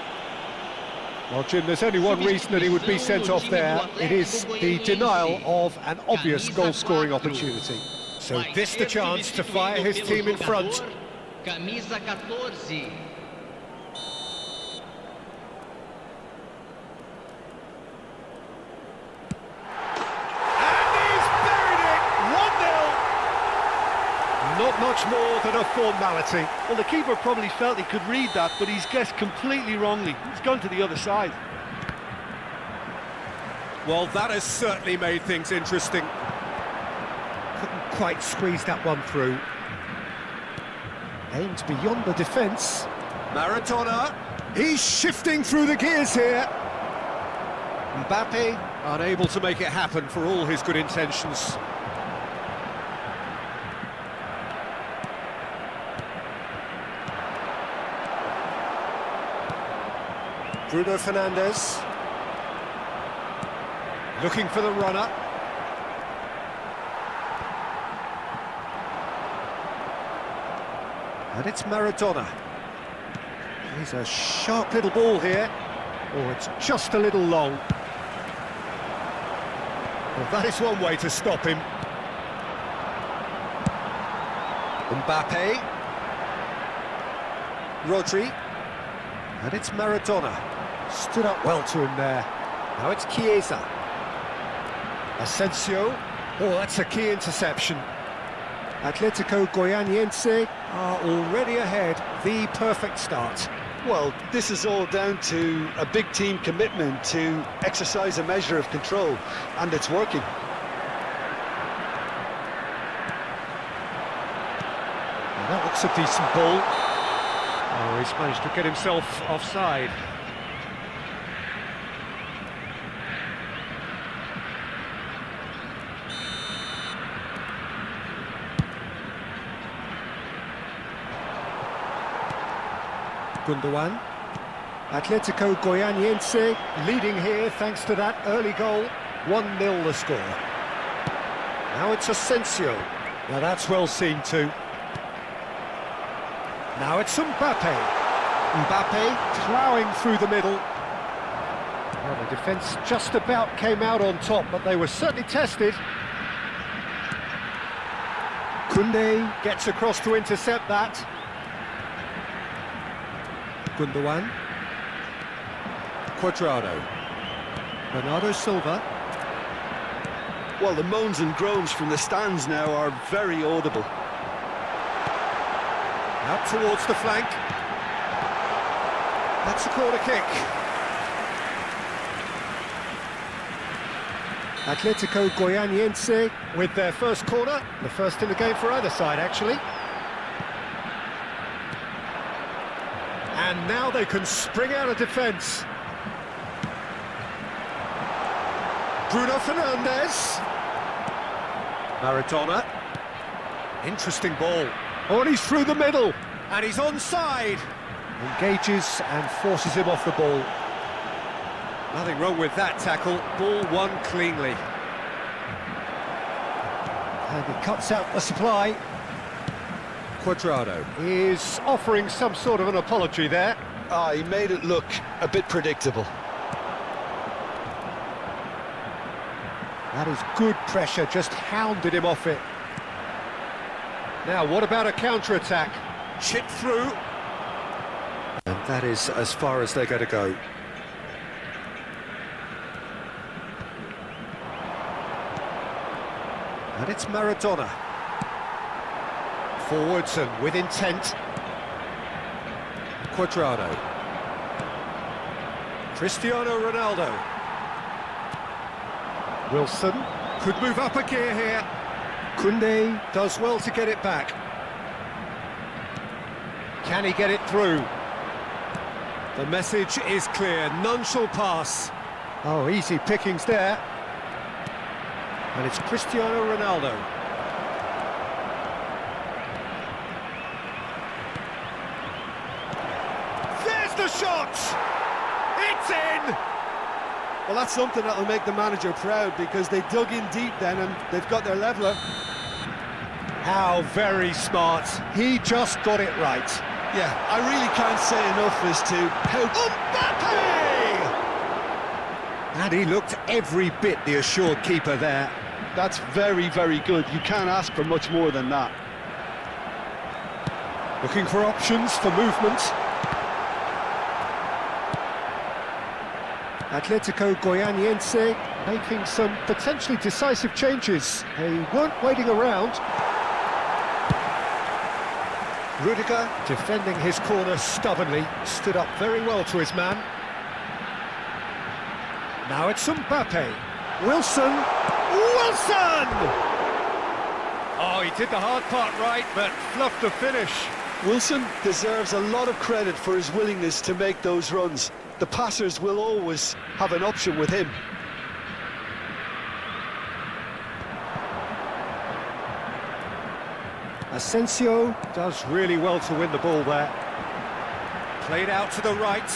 Well, Jim, there's only one reason that he would be sent off there. It is the denial of an obvious goal-scoring opportunity. So this the chance to fire his team in front. Camisa 14. Not much more than a formality. Well, the keeper probably felt he could read that, but he's guessed completely wrongly. He's gone to the other side. Well, that has certainly made things interesting. Couldn't quite squeeze that one through. Aimed beyond the defence. Maradona, he's shifting through the gears here. Mbappe, unable to make it happen for all his good intentions. Bruno Fernandes, looking for the runner. And it's Maradona. He's a sharp little ball here. Oh, it's just a little long. Well, that is one way to stop him. Mbappe. Rodri. And it's Maradona. Stood up well to him there. Now it's Chiesa. Asensio. Oh, that's a key interception. Atletico Goianiense are already ahead. The perfect start. Well, this is all down to a big team commitment to exercise a measure of control, and it's working. Well, that looks a decent ball. Oh, he's managed to get himself offside. Gundogan. Atletico Goianiense leading here thanks to that early goal. 1-0 the score. Now it's Asensio. Now that's well seen too. Now it's Mbappe. Mbappe ploughing through the middle. Well, the defence just about came out on top, but they were certainly tested. Koundé gets across to intercept that. Gundogan. Cuadrado. Bernardo Silva. Well, the moans and groans from the stands now are very audible. Out towards the flank. That's a corner kick. Atletico Goianiense with their first corner. The first in the game for either side, actually. And now they can spring out of defence. Bruno Fernandes. Maradona. Interesting ball. Oh, and he's through the middle. And he's onside. Engages and forces him off the ball. Nothing wrong with that tackle. Ball won cleanly. And he cuts out the supply. Cuadrado is offering some sort of an apology there. He made it look a bit predictable. That is good pressure, just hounded him off it. Now, what about a counter-attack? Chip through. And that is as far as they're going to go. And it's Maradona. Forwards and with intent. Cuadrado. Cristiano Ronaldo. Wilson could move up a gear here. Koundé does well to get it back. Can he get it through? The message is clear, none shall pass. Oh, easy pickings there. And it's Cristiano Ronaldo. There's the shot! It's in! Well, that's something that'll make the manager proud, because they dug in deep then and they've got their leveller. How very smart. He just got it right. Yeah, I really can't say enough as to how... Mbappe! And he looked every bit the assured keeper there. That's very, very good. You can't ask for much more than that. Looking for options for movement. Atletico Goianiense making some potentially decisive changes. They weren't waiting around. Rudiger defending his corner stubbornly, stood up very well to his man. Now it's Mbappe. Wilson! Oh, he did the hard part right, but fluffed the finish. Wilson deserves a lot of credit for his willingness to make those runs. The passers will always have an option with him. Asensio does really well to win the ball there. Played out to the right.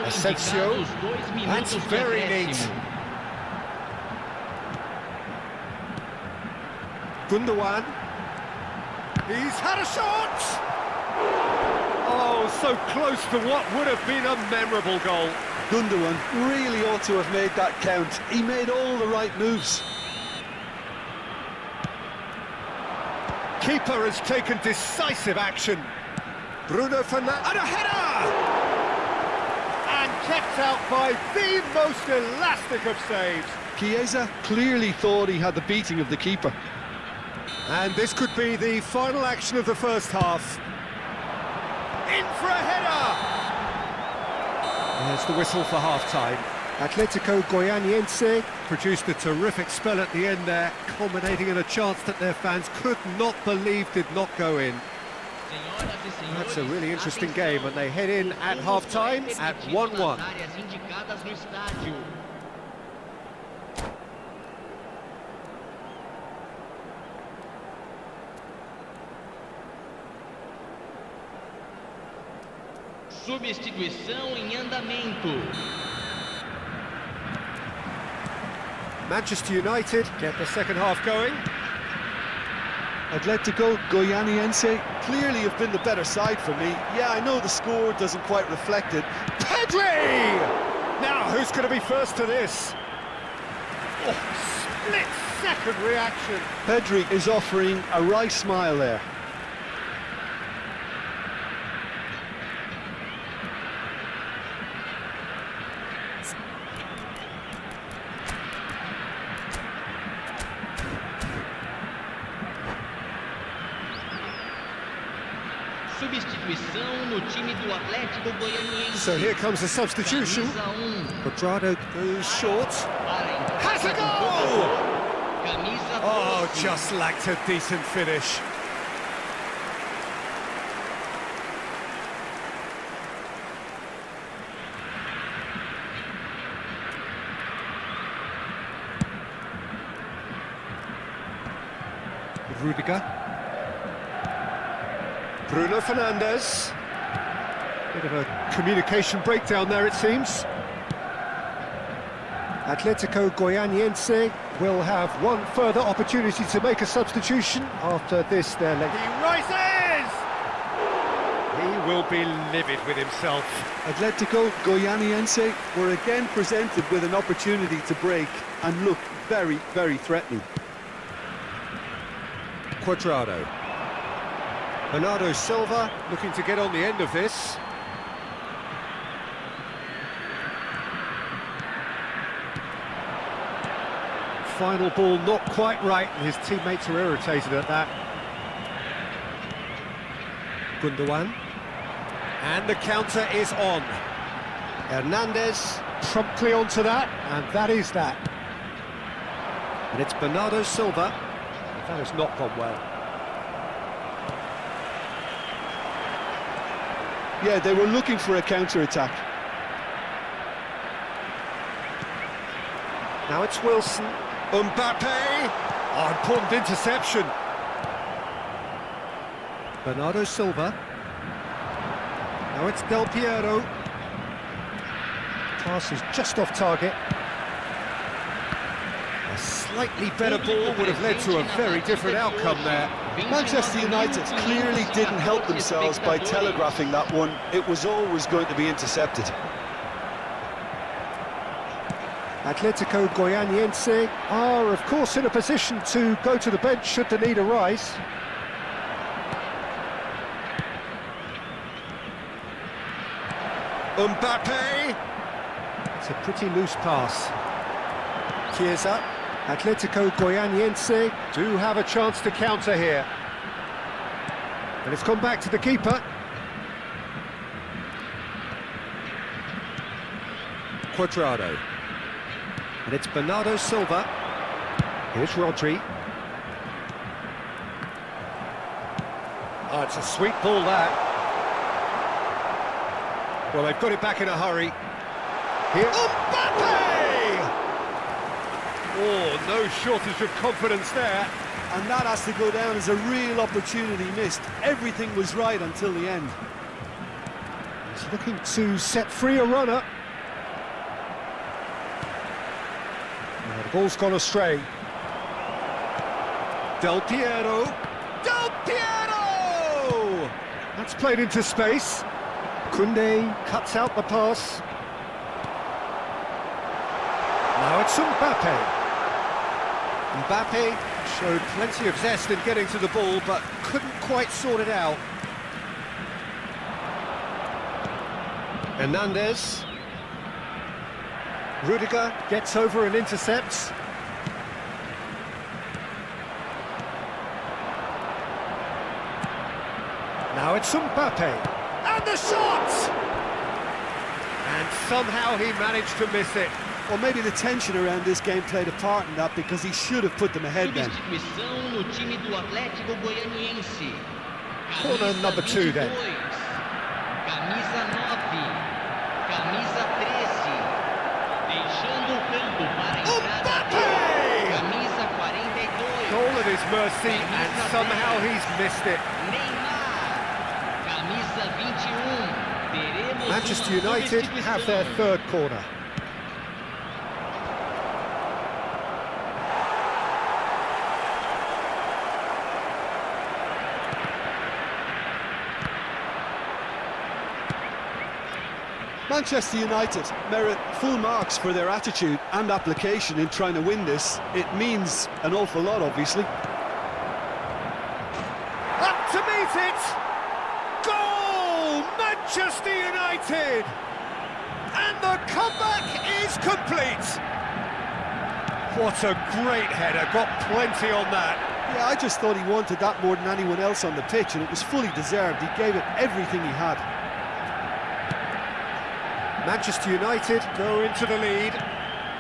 Asensio, that's very neat. Gundogan, he's had a shot! Oh, so close to what would have been a memorable goal. Gundogan really ought to have made that count. He made all the right moves. Keeper has taken decisive action. Bruno Fernandes, and a header! And kept out by the most elastic of saves. Chiesa clearly thought he had the beating of the keeper. And this could be the final action of the first half. In for a header! There's the whistle for half-time. Atletico Goianiense produced a terrific spell at the end there, culminating in a chance that their fans could not believe did not go in. That's a really interesting game, and they head in at half-time at 1-1. Substituição em andamento. Manchester United get the second half going. Atletico Goianiense clearly have been the better side for me. Yeah, I know the score doesn't quite reflect it. Pedri! Now, who's going to be first to this? Oh, split-second reaction. Pedri is offering a wry smile there. Substituição no time do Atlético Goianiense. So here comes the substitution. Quadrado goes short. Has a goal! Oh, just lacked a decent finish. Rudiger. Bruno Fernandes. Bit of a communication breakdown there, it seems. Atletico Goianiense will have one further opportunity to make a substitution after this. He rises! He will be livid with himself. Atletico Goianiense were again presented with an opportunity to break and look very, very threatening. Quadrado. Bernardo Silva looking to get on the end of this. Final ball not quite right, and his teammates are irritated at that. Gundogan. And the counter is on. Hernandez promptly onto that, and that is that. And it's Bernardo Silva. That has not gone well. Yeah, they were looking for a counter-attack. Now it's Wilson. Mbappe! Oh, important interception. Bernardo Silva. Now it's Del Piero. Pass is just off target. A slightly better ball would have led to a very different outcome there. Manchester United clearly didn't help themselves by telegraphing that one. It was always going to be intercepted. Atletico Goianiense are, of course, in a position to go to the bench should the need arise. Mbappe! It's a pretty loose pass. Chiesa. Atletico Goianiense do have a chance to counter here. And it's come back to the keeper. Cuadrado. And it's Bernardo Silva. Here's Rodri. Oh, it's a sweet ball, that. Well, they've got it back in a hurry. Here, Mbappe! Oh, no shortage of confidence there. And that has to go down as a real opportunity missed. Everything was right until the end. He's looking to set free a runner. Now the ball's gone astray. Del Piero. Del Piero! That's played into space. Koundé cuts out the pass. Now it's Mbappe. Mbappe showed plenty of zest in getting to the ball, but couldn't quite sort it out. Hernandez. Rudiger gets over and intercepts. Now it's Mbappe. And the shot! And somehow he managed to miss it. Well, maybe the tension around this game played a part in that, because he should have put them ahead then. Substituição no time do Atlético Goianiense. Corner number 2 then. Camisa 9. Camisa 13. Deixando o campo para a entrada de camisa 42. Goal at his mercy, and somehow he's missed it. Neymar. Camisa 21. Teremos Manchester uma United have their substituição. third corner. Manchester United merit full marks for their attitude and application in trying to win this. It means an awful lot, obviously. Up to meet it! Goal! Manchester United! And the comeback is complete! What a great header, got plenty on that. Yeah, I just thought he wanted that more than anyone else on the pitch, and it was fully deserved. He gave it everything he had. Manchester United go into the lead.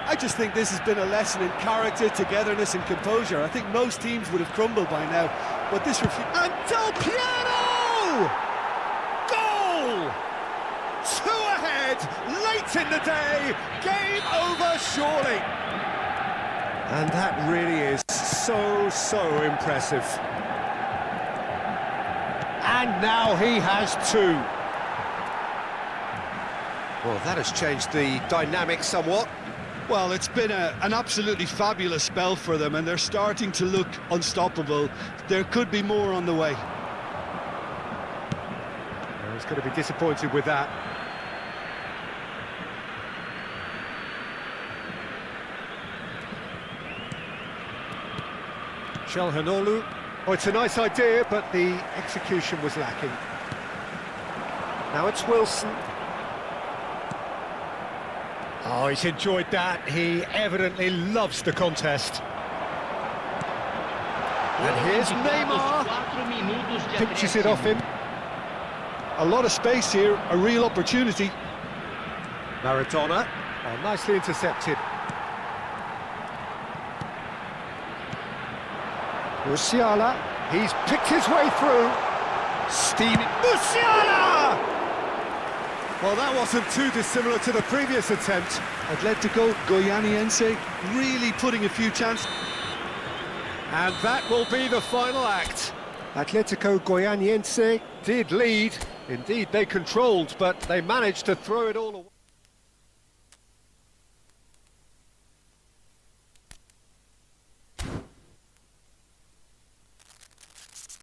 I just think this has been a lesson in character, togetherness and composure. I think most teams would have crumbled by now, but this And Del Piero! Goal! 2 ahead, late in the day, game over surely. And that really is so impressive. And now he has 2. Well, that has changed the dynamic somewhat. Well, it's been an absolutely fabulous spell for them, and they're starting to look unstoppable. There could be more on the way. Well, he's going to be disappointed with that. Çalhanoğlu. Oh, it's a nice idea, but the execution was lacking. Now it's Wilson. Oh, he's enjoyed that. He evidently loves the contest. And here's Neymar. Pinches it off him. A lot of space here, a real opportunity. Maradona. Oh, nicely intercepted. Musiala. He's picked his way through. Steaming. Musiala! Well, that wasn't too dissimilar to the previous attempt. Atletico Goianiense really putting a few chances. And that will be the final act. Atletico Goianiense did lead. Indeed, they controlled, but they managed to throw it all away.